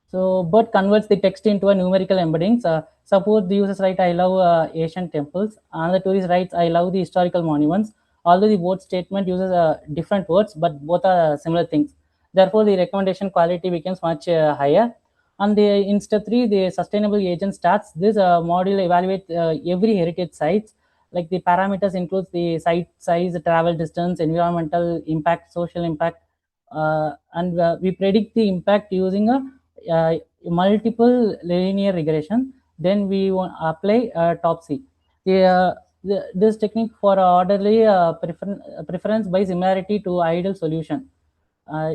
So BERT converts the text into a numerical embeddings. Suppose the users write, I love Asian temples, and the tourist writes, I love the historical monuments. Although the both statement uses different words, but both are similar things. Therefore, the recommendation quality becomes much higher. And in step 3, the sustainable agent starts. This module evaluates every heritage sites. Like the parameters includes the site size, travel distance, environmental impact, social impact, and we predict the impact using a multiple linear regression. Then we apply Topsy. This technique for orderly preference by similarity to ideal solution.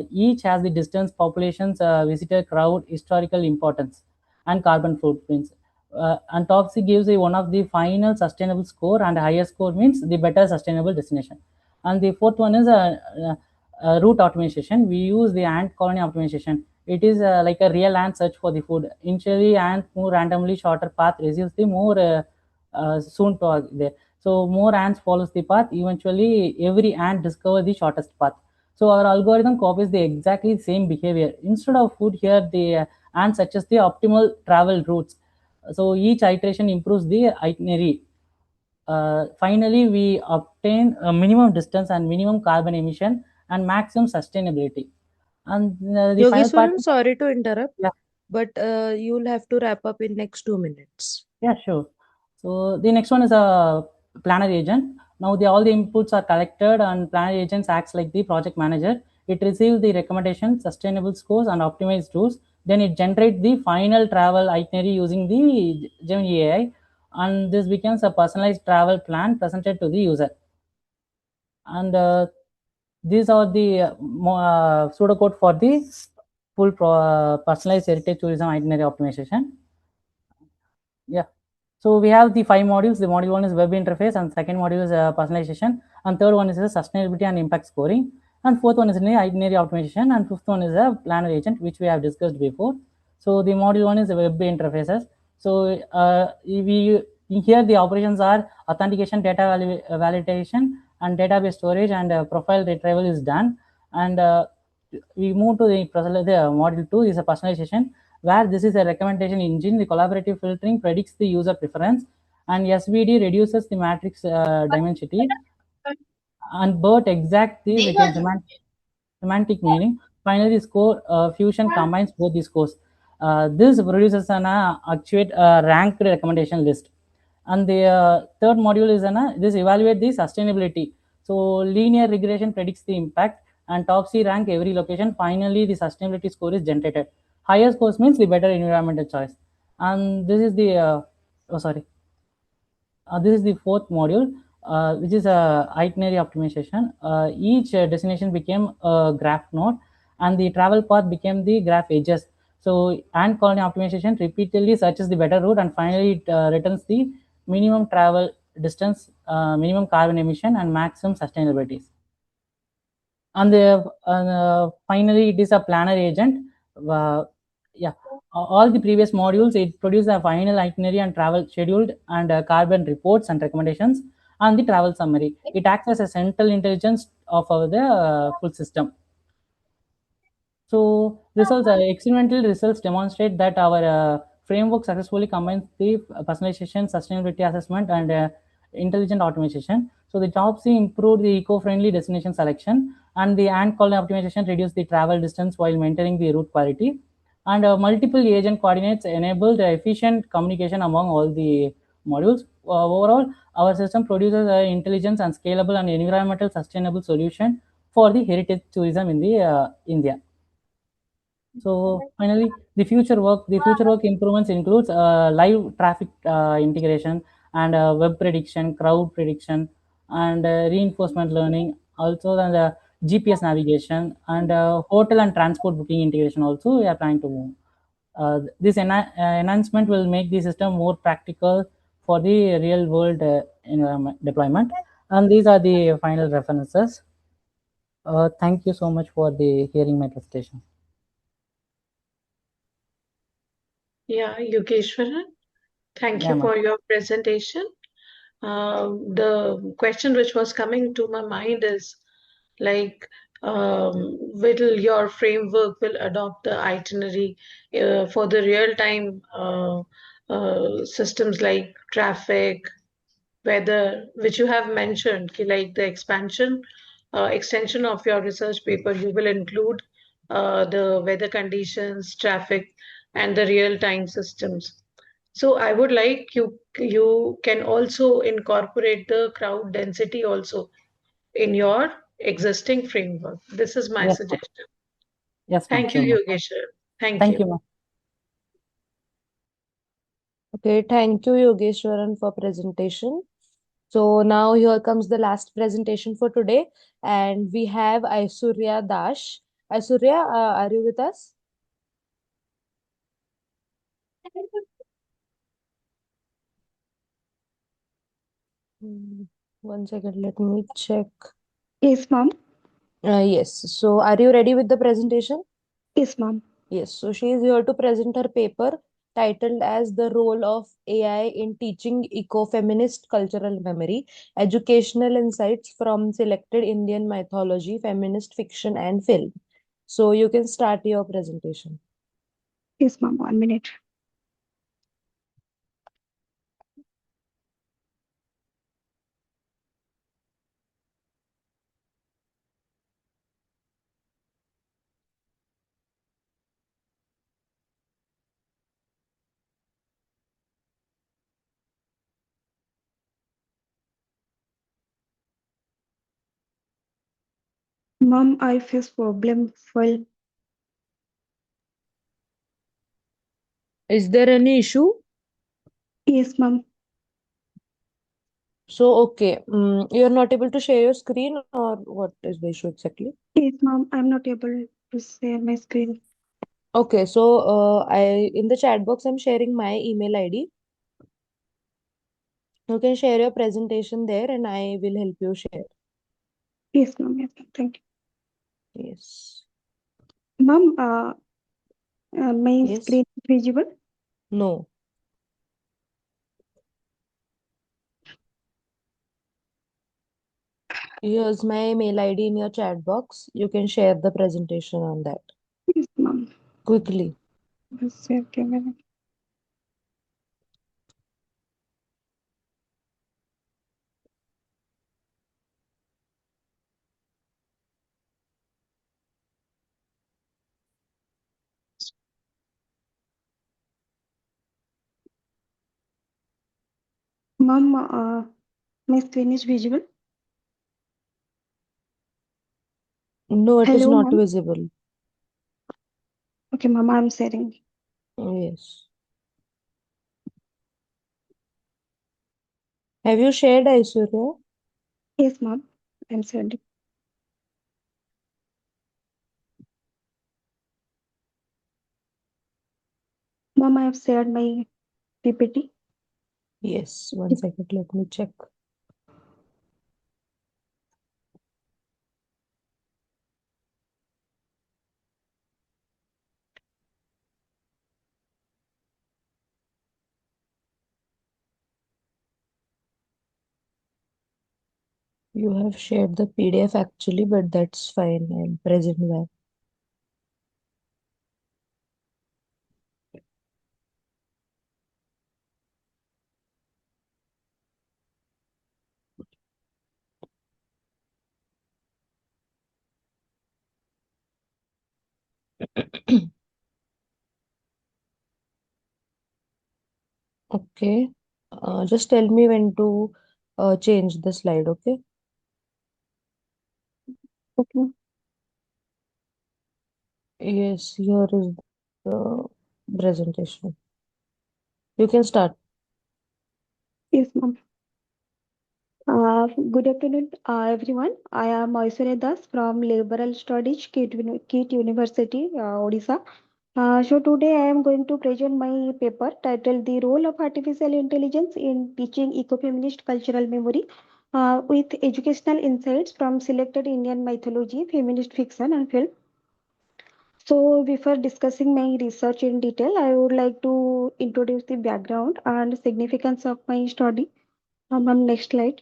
Each has the distance, populations, visitor crowd, historical importance, and carbon footprints. And Topsy gives one of the final sustainable score, and higher score means the better sustainable destination. And the fourth one is route optimization. We use the ant colony optimization. It is like a real ant search for the food. Initially, ant move randomly shorter path receives the more soon to there. So more ants follows the path. Eventually, every ant discovers the shortest path. So our algorithm copies the exactly same behavior. Instead of food here, the ant searches the optimal travel routes. So each iteration improves the itinerary. Finally, we obtain a minimum distance and minimum carbon emission and maximum sustainability. And the final part. Yogeshwaran, sorry to interrupt, Yeah. but you'll have to wrap up in next 2 minutes. Yeah, sure. So the next one is a planner agent. Now all the inputs are collected, and planner agents acts like the project manager. It receives the recommendations, sustainable scores, and optimized routes. Then it generates the final travel itinerary using the Gemini AI, and this becomes a personalized travel plan presented to the user. And these are the pseudocode for the full personalized heritage tourism itinerary optimization. Yeah. So we have the 5 modules. The module 1 is web interface, and second module is personalization, and third one is sustainability and impact scoring, and fourth one is itinerary optimization, and fifth one is a planner agent, which we have discussed before. So the module 1 is the web interfaces. So we here the operations are authentication, data validation, and database storage, and profile retrieval is done. And we move to the module 2 is a personalization, where this is a recommendation engine. The collaborative filtering predicts the user preference, and SVD reduces the matrix dimensionality, and BERT exact the with a semantic meaning. Finally, score fusion combines both the scores. This produces an actuate ranked recommendation list. And the third module is this evaluate the sustainability. So linear regression predicts the impact, and Topsy rank every location. Finally, the sustainability score is generated. Higher scores means the better environmental choice. And this is the oh sorry. this is the fourth module, which is itinerary optimization. Each destination became a graph node, and the travel path became the graph edges. So ant colony optimization repeatedly searches the better route, and finally it returns the minimum travel distance, minimum carbon emission, and maximum sustainability. And finally it is a planner agent. Yeah, all the previous modules, it produces a final itinerary and travel scheduled, and carbon reports and recommendations, and the travel summary. It acts as a central intelligence of the full system. So results, experimental results demonstrate that our framework successfully combines the personalization, sustainability assessment, and intelligent automation. So the Topsy improved the eco-friendly destination selection, and the ant colony optimization reduced the travel distance while maintaining the route quality. And multiple agent coordinates enabled efficient communication among all the modules. Overall, our system produces intelligence and scalable and environmental sustainable solution for the heritage tourism in the India. So finally, the future work improvements includes live traffic integration, and web prediction, crowd prediction, and reinforcement learning. Also, the GPS navigation, and hotel and transport booking integration. Also, we are trying to move. This enhancement will make the system more practical for the real world environment deployment. And these are the final references. Thank you so much for the hearing my presentation. Yeah, Yogeshwaran, thank Yeah, you ma'am. for your presentation. The question which was coming to my mind is like, will your framework will adopt the itinerary for the real-time systems like traffic, weather, which you have mentioned, like the extension of your research paper, you will include the weather conditions, traffic, and the real-time systems. So I would like you can also incorporate the crowd density also in your existing framework. This is my Yes, ma'am. suggestion. Yes, ma'am. Thank you, Sure, ma'am. Yogeshwar. Thank Thank you. you, ma'am. Okay, thank you, Yogeshwaran, for presentation. So now here comes the last presentation for today, and we have Aishwarya Dash. Aishwarya, are you with us? One second, let me check. Yes, ma'am. Yes. So are you ready with the presentation? Yes, ma'am. Yes. So she is here to present her paper titled as The Role of AI in Teaching Ecofeminist Cultural Memory, Educational Insights from Selected Indian Mythology, Feminist Fiction and Film. So you can start your presentation. Yes, ma'am. 1 minute. Ma'am, I face problem while. Is there any issue? Yes, ma'am. So, okay, you're not able to share your screen, or what is the issue exactly? Yes, ma'am. I'm not able to share my screen. Okay, so in the chat box, I'm sharing my email ID. You can share your presentation there, and I will help you share. Yes, ma'am. Yes, ma'am. Thank Yes. you. Ma'am, my Yes. screen is visible? No. Here's my mail ID in your chat box. You can share the presentation on that Yes, ma'am. quickly. Just a minute. Ma'am, my screen is visible? No, it is Hello, not ma'am. visible. Okay, ma'am, I'm sharing. Yes. Have you shared, Aishwarya? Yes, ma'am. I'm sending. Ma'am, I have shared my PPT. Yes, one second, let me check. You have shared the PDF actually, but that's fine. I'm present there. Okay. Just tell me when to change the slide, okay? Okay. Yes, here is the presentation. You can start. Yes, ma'am. Good afternoon, everyone. I am Aishwarya Das from Liberal Studies, KIT University, Odisha. So today I am going to present my paper titled "The Role of Artificial Intelligence in Teaching Ecofeminist Cultural Memory," with educational insights from selected Indian mythology, feminist fiction, and film. So before discussing my research in detail, I would like to introduce the background and significance of my study. On next slide.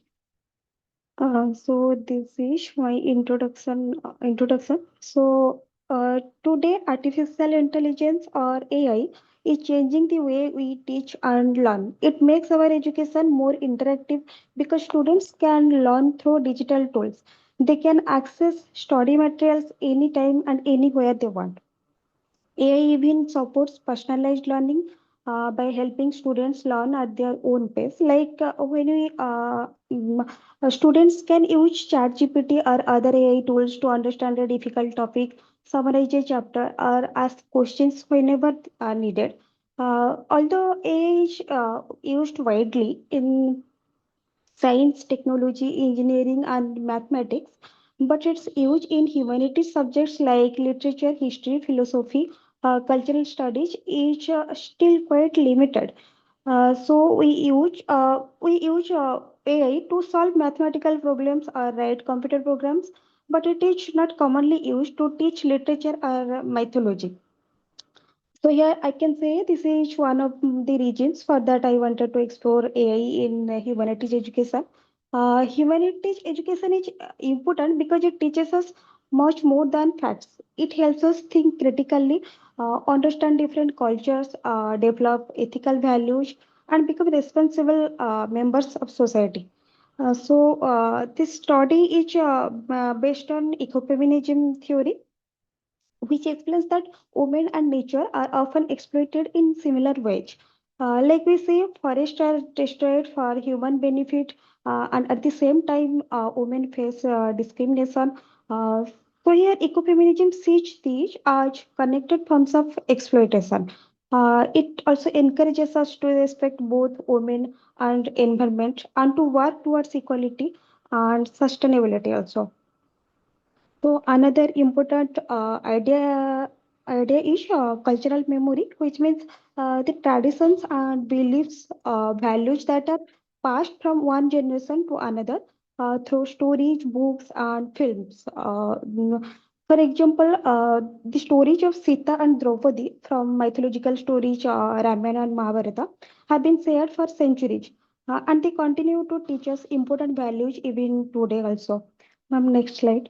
So this is my introduction. So today, artificial intelligence or AI is changing the way we teach and learn. It makes our education more interactive because students can learn through digital tools. They can access study materials anytime and anywhere they want. AI even supports personalized learning by helping students learn at their own pace. Like students can use ChatGPT or other AI tools to understand a difficult topic, summarize a chapter, or ask questions whenever needed. Although AI is used widely in science, technology, engineering, and mathematics, but its use in humanities subjects like literature, history, philosophy, cultural studies is still quite limited. So we use AI to solve mathematical problems or write computer programs, but it is not commonly used to teach literature or mythology. So here I can say this is one of the reasons for that I wanted to explore AI in humanities education. Humanities education is important because it teaches us much more than facts. It helps us think critically, understand different cultures, develop ethical values, and become responsible members of society. This study is based on ecofeminism theory, which explains that women and nature are often exploited in similar ways. Like we say, forests are destroyed for human benefit, and at the same time, women face discrimination. Uh, so here, ecofeminism sees these as connected forms of exploitation. It also encourages us to respect both women and environment and to work towards equality and sustainability also. So another important idea is cultural memory, which means the traditions and beliefs, values that are passed from one generation to another through stories, books, and films. For example, the stories of Sita and Draupadi from mythological stories Ramayana and Mahabharata have been shared for centuries, and they continue to teach us important values even today also. Next slide.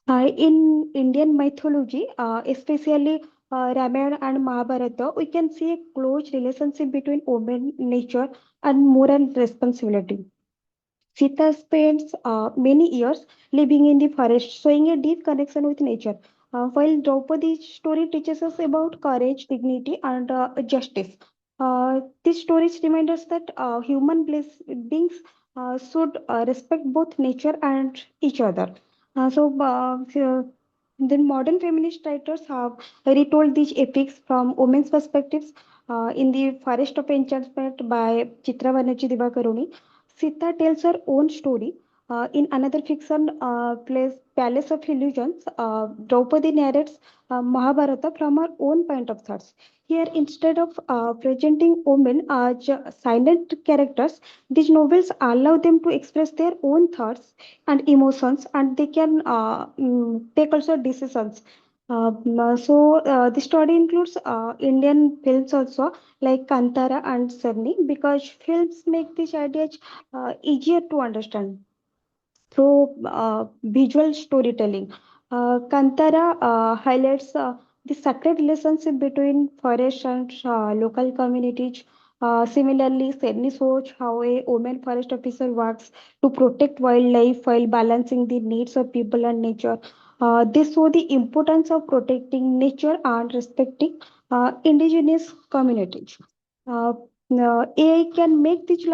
In Indian mythology, especially Ramayana and Mahabharata, we can see a close relationship between woman, nature, and moral responsibility. Sita spends many years living in the forest, showing a deep connection with nature. While Draupadi's story teaches us about courage, dignity, and justice. These stories remind us that beings should respect both nature and each other. Then modern feminist writers have retold these epics from women's perspectives. In the Forest of Enchantment by Chitra Vanachi Divakaruni, Sita tells her own story. In another fiction, place Palace of Illusions, Draupadi narrates Mahabharata from her own point of thoughts. Here, instead of presenting women as silent characters, these novels allow them to express their own thoughts and emotions, and they can take also decisions. The story includes Indian films also, like Kantara and Sarni, because films make these ideas easier to understand through visual storytelling. Kantara highlights the sacred relationship between forest and local communities. Similarly, Sydney shows how a woman forest officer works to protect wildlife while balancing the needs of people and nature. They show the importance of protecting nature and respecting indigenous communities. Uh, AI can make this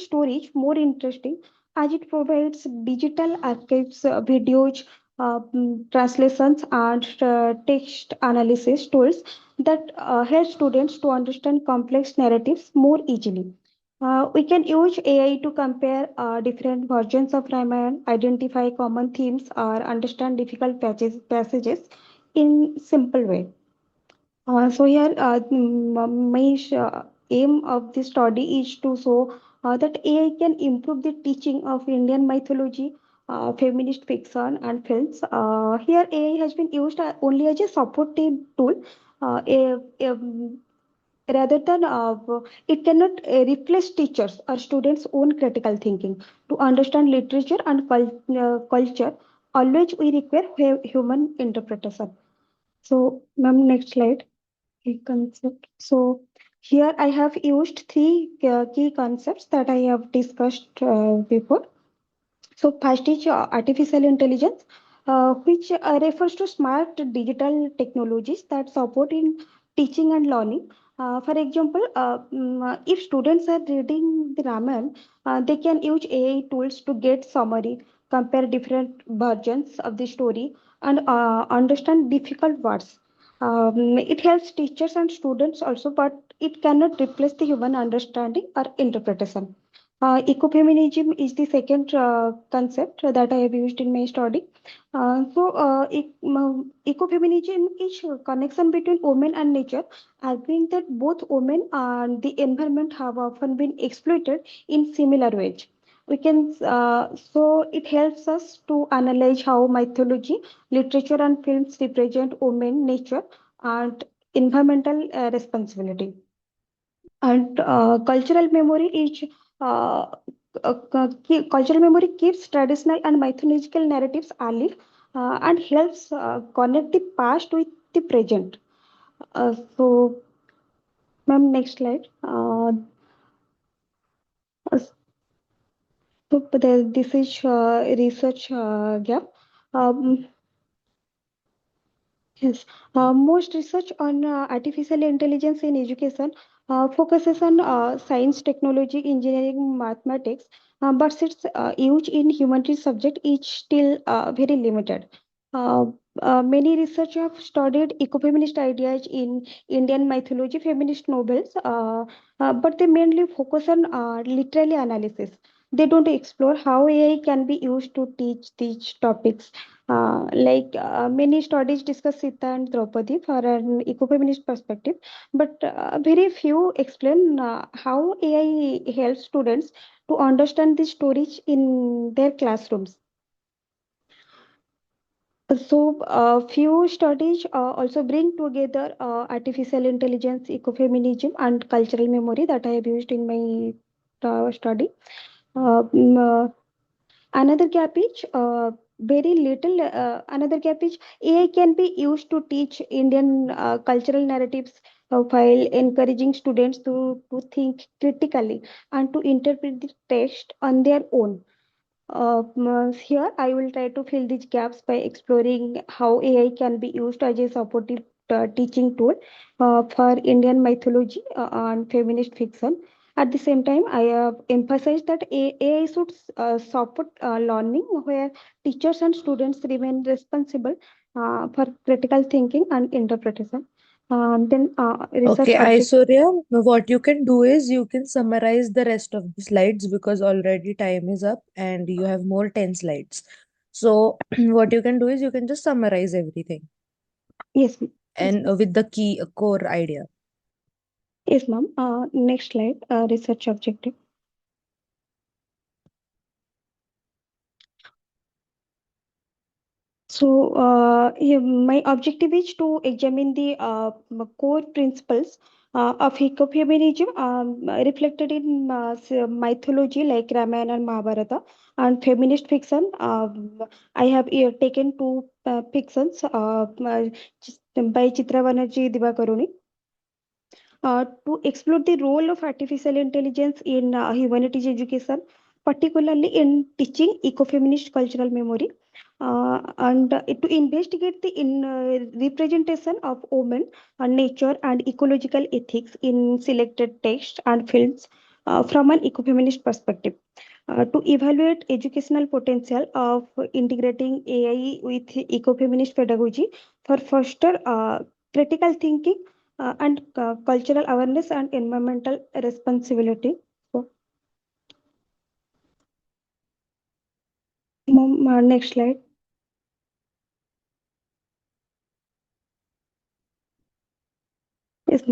storage more interesting as it provides digital archives, videos, translations, and text analysis tools that help students to understand complex narratives more easily. We can use AI to compare different versions of Ramayana, identify common themes, or understand difficult passages in simple way. So here, aim of this study is to show that AI can improve the teaching of Indian mythology, feminist fiction, and films. Here, AI has been used only as a supportive tool, uh, a, a- rather than it cannot replace teachers or students' own critical thinking. To understand literature and culture, always we require human interpretation. So, ma'am, next slide. Key concept. So here I have used three key concepts that I have discussed before. So first is artificial intelligence, which refers to smart digital technologies that support in teaching and learning. For example, if students are reading the Ramayana, they can use AI tools to get summary, compare different versions of the story, and understand difficult words. It helps teachers and students also, but it cannot replace the human understanding or interpretation. Ecofeminism is the second concept that I have used in my study. Ecofeminism is a connection between women and nature, arguing that both women and the environment have often been exploited in similar ways. So it helps us to analyze how mythology, literature, and films represent women, nature, and environmental responsibility. And uh, cultural memory keeps traditional and mythological narratives alive and helps connect the past with the present. So, ma'am, next slide. This is research gap. Um, Yes, most research on artificial intelligence in education focuses on science, technology, engineering, mathematics, but its use in humanities subject is still very limited. Uh, Many research have studied ecofeminist ideas in Indian mythology, feminist novels, but they mainly focus on literary analysis. They don't explore how AI can be used to teach these topics. Many studies discuss Sita and Draupadi for an ecofeminist perspective, but very few explain how AI helps students to understand these stories in their classrooms. Few studies also bring together artificial intelligence, ecofeminism, and cultural memory that I have used in my study. Uh, mm, uh, Another gap is very little. Another gap is AI can be used to teach Indian cultural narratives while encouraging students to think critically and to interpret the text on their own. Here, I will try to fill these gaps by exploring how AI can be used as a supportive teaching tool for Indian mythology and feminist fiction. At the same time, I have emphasized that AI should support learning where teachers and students remain responsible for critical thinking and interpretation. Then research Okay, object. Aishwarya, what you can do is you can summarize the rest of the slides because already time is up and you have more 10 slides. So what you can do is you can just summarize everything Yes, and with the key core idea. yes, ma'am. Next slide. Research objective. So, my objective is to examine the core principles of ecofeminism reflected in mythology like Ramayana and Mahabharata and feminist fiction. I have taken two fictions by Chitra Banerjee Divakaruni to explore the role of artificial intelligence in humanities education, particularly in teaching ecofeminist cultural memory, and to investigate the representation of women, nature, and ecological ethics in selected texts and films from an ecofeminist perspective. To evaluate educational potential of integrating AI with ecofeminist pedagogy for foster critical thinking and cultural awareness and environmental responsibility. So, next slide. Yes,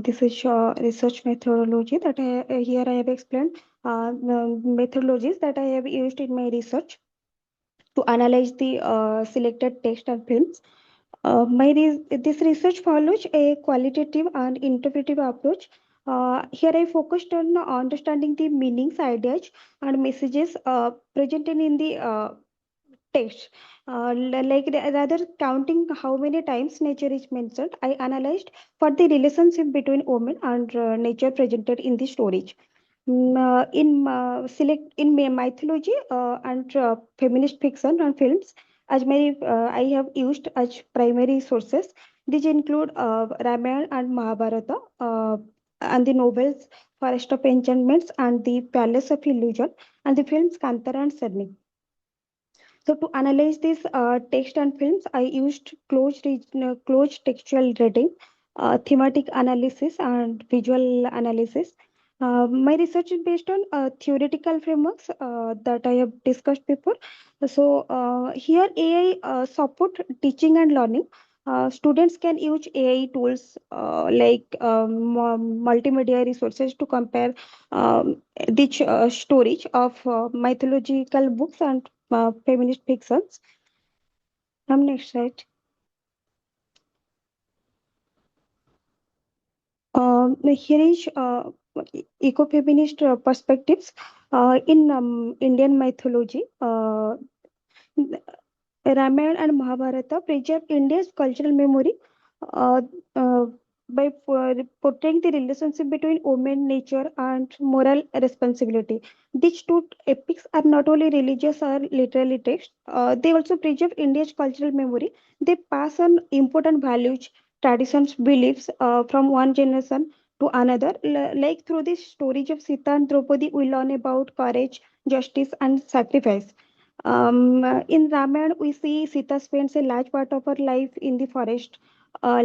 this is research methodology that here I have explained. The methodologies that I have used in my research to analyze the selected text and films. This research follows a qualitative and interpretive approach. Here I focused on understanding the meanings, ideas, and messages presented in the text. Rather counting how many times nature is mentioned, I analyzed for the relationship between women and nature presented in the stories. Mythology and feminist fiction and films as many I have used as primary sources. These include Ramayana and Mahabharata and the novels Forest of Enchantments and the Palace of Illusion and the films Kantara and Sarni. So to analyze this text and films, I used closed textual reading, thematic analysis, and visual analysis. My research is based on theoretical frameworks that I have discussed before. So here AI support teaching and learning. Students can use AI tools like multimedia resources to compare the storage of mythological books and feminist fictions. Next slide. Here is ecofeminist perspectives in Indian mythology. Ramayana and Mahabharata preserve India's cultural memory uh, uh, by portraying the relationship between women, nature, and moral responsibility. These two epics are not only religious or literary texts, they also preserve India's cultural memory. They pass on important values, traditions, beliefs from one generation to another. Like through the stories of Sita and Draupadi, we learn about courage, justice, and sacrifice. In Ramayana, we see Sita spends a large part of her life in the forest. Here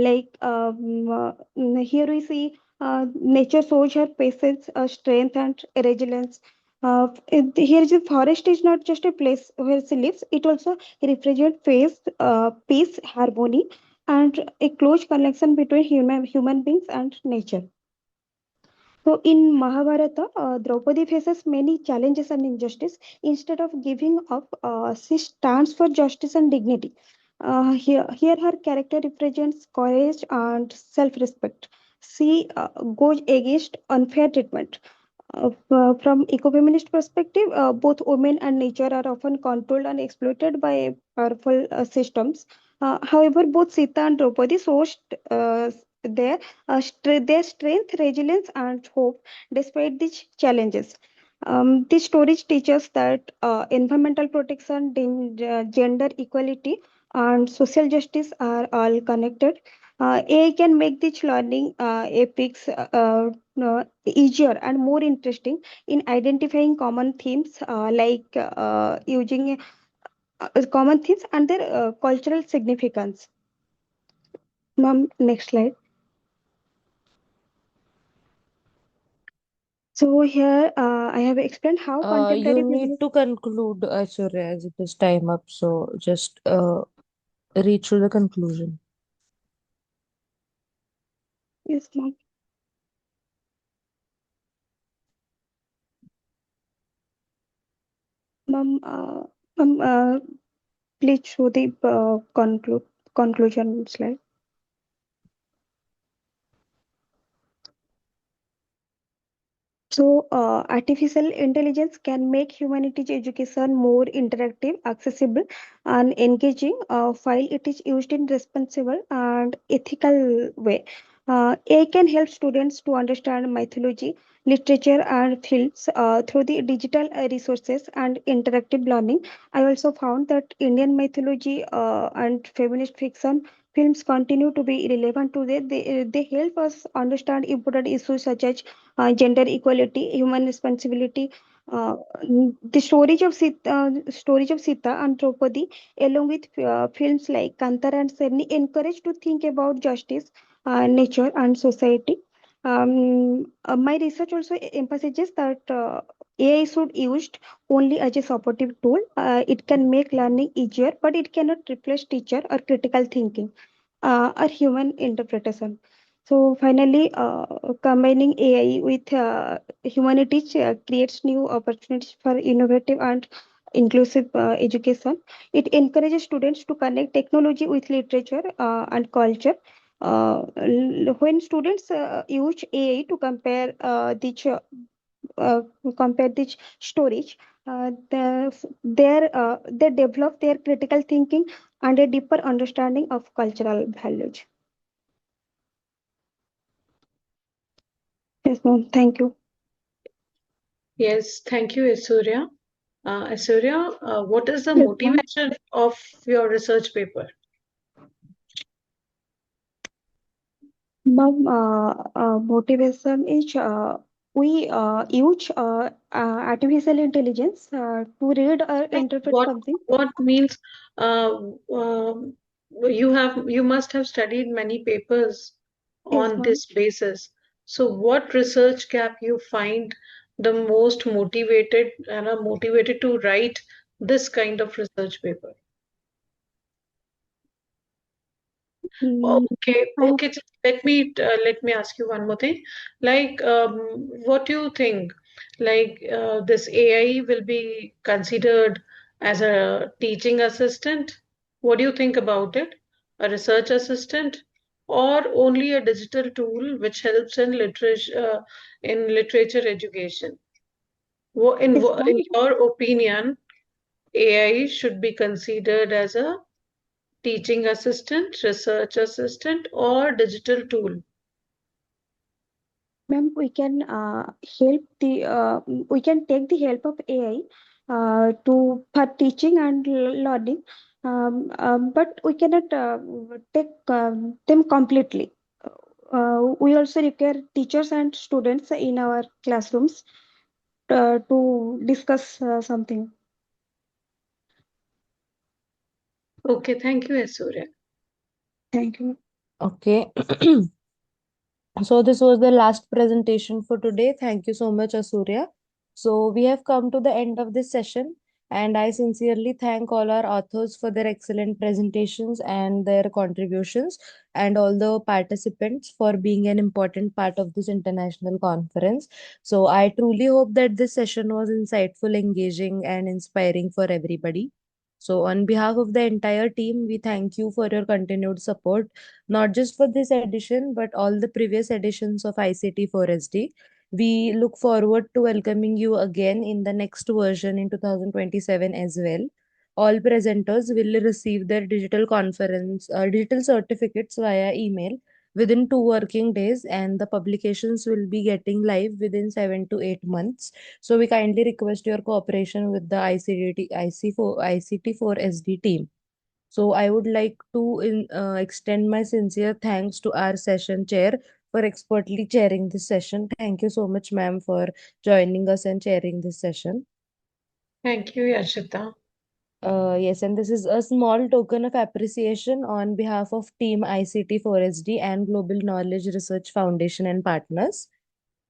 we see nature shows her patience, strength, and resilience. Here, the forest is not just a place where she lives; it also represents faith, peace, harmony, and a close connection between human beings and nature. So in Mahabharata, Draupadi faces many challenges and injustice. Instead of giving up, she stands for justice and dignity. Here her character represents courage and self-respect. She goes against unfair treatment. From eco-feminist perspective, both women and nature are often controlled and exploited by powerful systems. However, both Sita and Draupadi show their their strength, resilience, and hope despite these challenges. This story teaches that environmental protection, gender equality, and social justice are all connected. AI can make this learning epics easier and more interesting in identifying common themes like using common themes and their cultural significance. Ma'am, next slide. So here I have explained how You contemporary need business. to conclude, Aishwarya, as it is time up. So just reach to the conclusion. Yes, ma'am. Ma'am, please show the conclusion slide. So, artificial intelligence can make humanities education more interactive, accessible, and engaging, while it is used in responsible and ethical way. AI can help students to understand mythology, literature, and films through the digital resources and interactive learning. I also found that Indian mythology and feminist fiction films continue to be relevant today. They help us understand important issues such as gender equality, human responsibility. Uh, the storage of Sita and Draupadi, along with films like Kantara and Serni, encourage to think about justice, nature, and society. My research also emphasizes that AI should used only as a supportive tool. It can make learning easier, but it cannot replace teacher or critical thinking or human interpretation. So finally, combining AI with humanities creates new opportunities for innovative and inclusive education. It encourages students to connect technology with literature and culture. When students use AI to uh, compare the storage, they develop their critical thinking and a deeper understanding of cultural values. Yes, ma'am. Thank you. Yes, thank you, Aishwarya. Aishwarya, what is the Yes, ma'am. motivation of your research paper? Ma'am, motivation is we use artificial intelligence to read or Like interpret what something. what means uh, um, you must have studied many papers Yes, on ma'am. this basis. So what research gap you find the most motivated and are motivated to write this kind of research paper? Mm, Okay, I'm okay. Just let me ask you one more thing. Like, what do you think? Like, this AI will be considered as a teaching assistant? What do you think about it? A research assistant, or only a digital tool which helps in literature education? yes, In ma'am. your opinion, AI should be considered as a teaching assistant, research assistant, or digital tool? Ma'am, we can take the help of AI to for teaching and learning, but we cannot take them completely. We also require teachers and students in our classrooms to discuss something. Okay, thank you, Asurya. Thank you. Okay. So this was the last presentation for today. Thank you so much, Asurya. So we have come to the end of this session, and I sincerely thank all our authors for their excellent presentations and their contributions, and all the participants for being an important part of this international conference. So I truly hope that this session was insightful, engaging, and inspiring for everybody. So on behalf of the entire team, we thank you for your continued support, not just for this edition, but all the previous editions of ICT4SD. We look forward to welcoming you again in the next version in 2027 as well. All presenters will receive their digital certificates via email within 2 working days, and the publications will be getting live within 7 to 8 months. So we kindly request your cooperation with the ICT4SD team. So I would like to extend my sincere thanks to our session chair for expertly chairing this session. Thank you so much, ma'am, for joining us and chairing this session. Thank you, Yashita. Yes, and this is a small token of appreciation on behalf of Team ICT4SD and Global Knowledge Research Foundation and partners.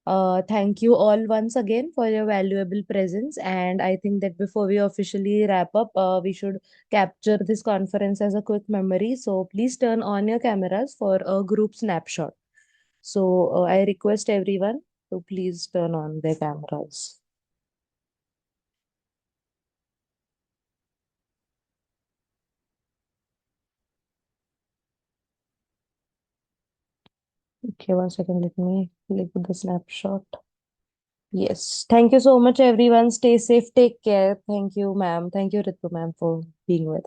Thank you all once again for your valuable presence. And I think that before we officially wrap up, we should capture this conference as a quick memory. So please turn on your cameras for a group snapshot. So I request everyone to please turn on their cameras. Okay, 1 second, let me click the snapshot. Yes, thank you so much, everyone. Stay safe, take care. Thank you, ma'am. Thank you, Ritu, ma'am, for being with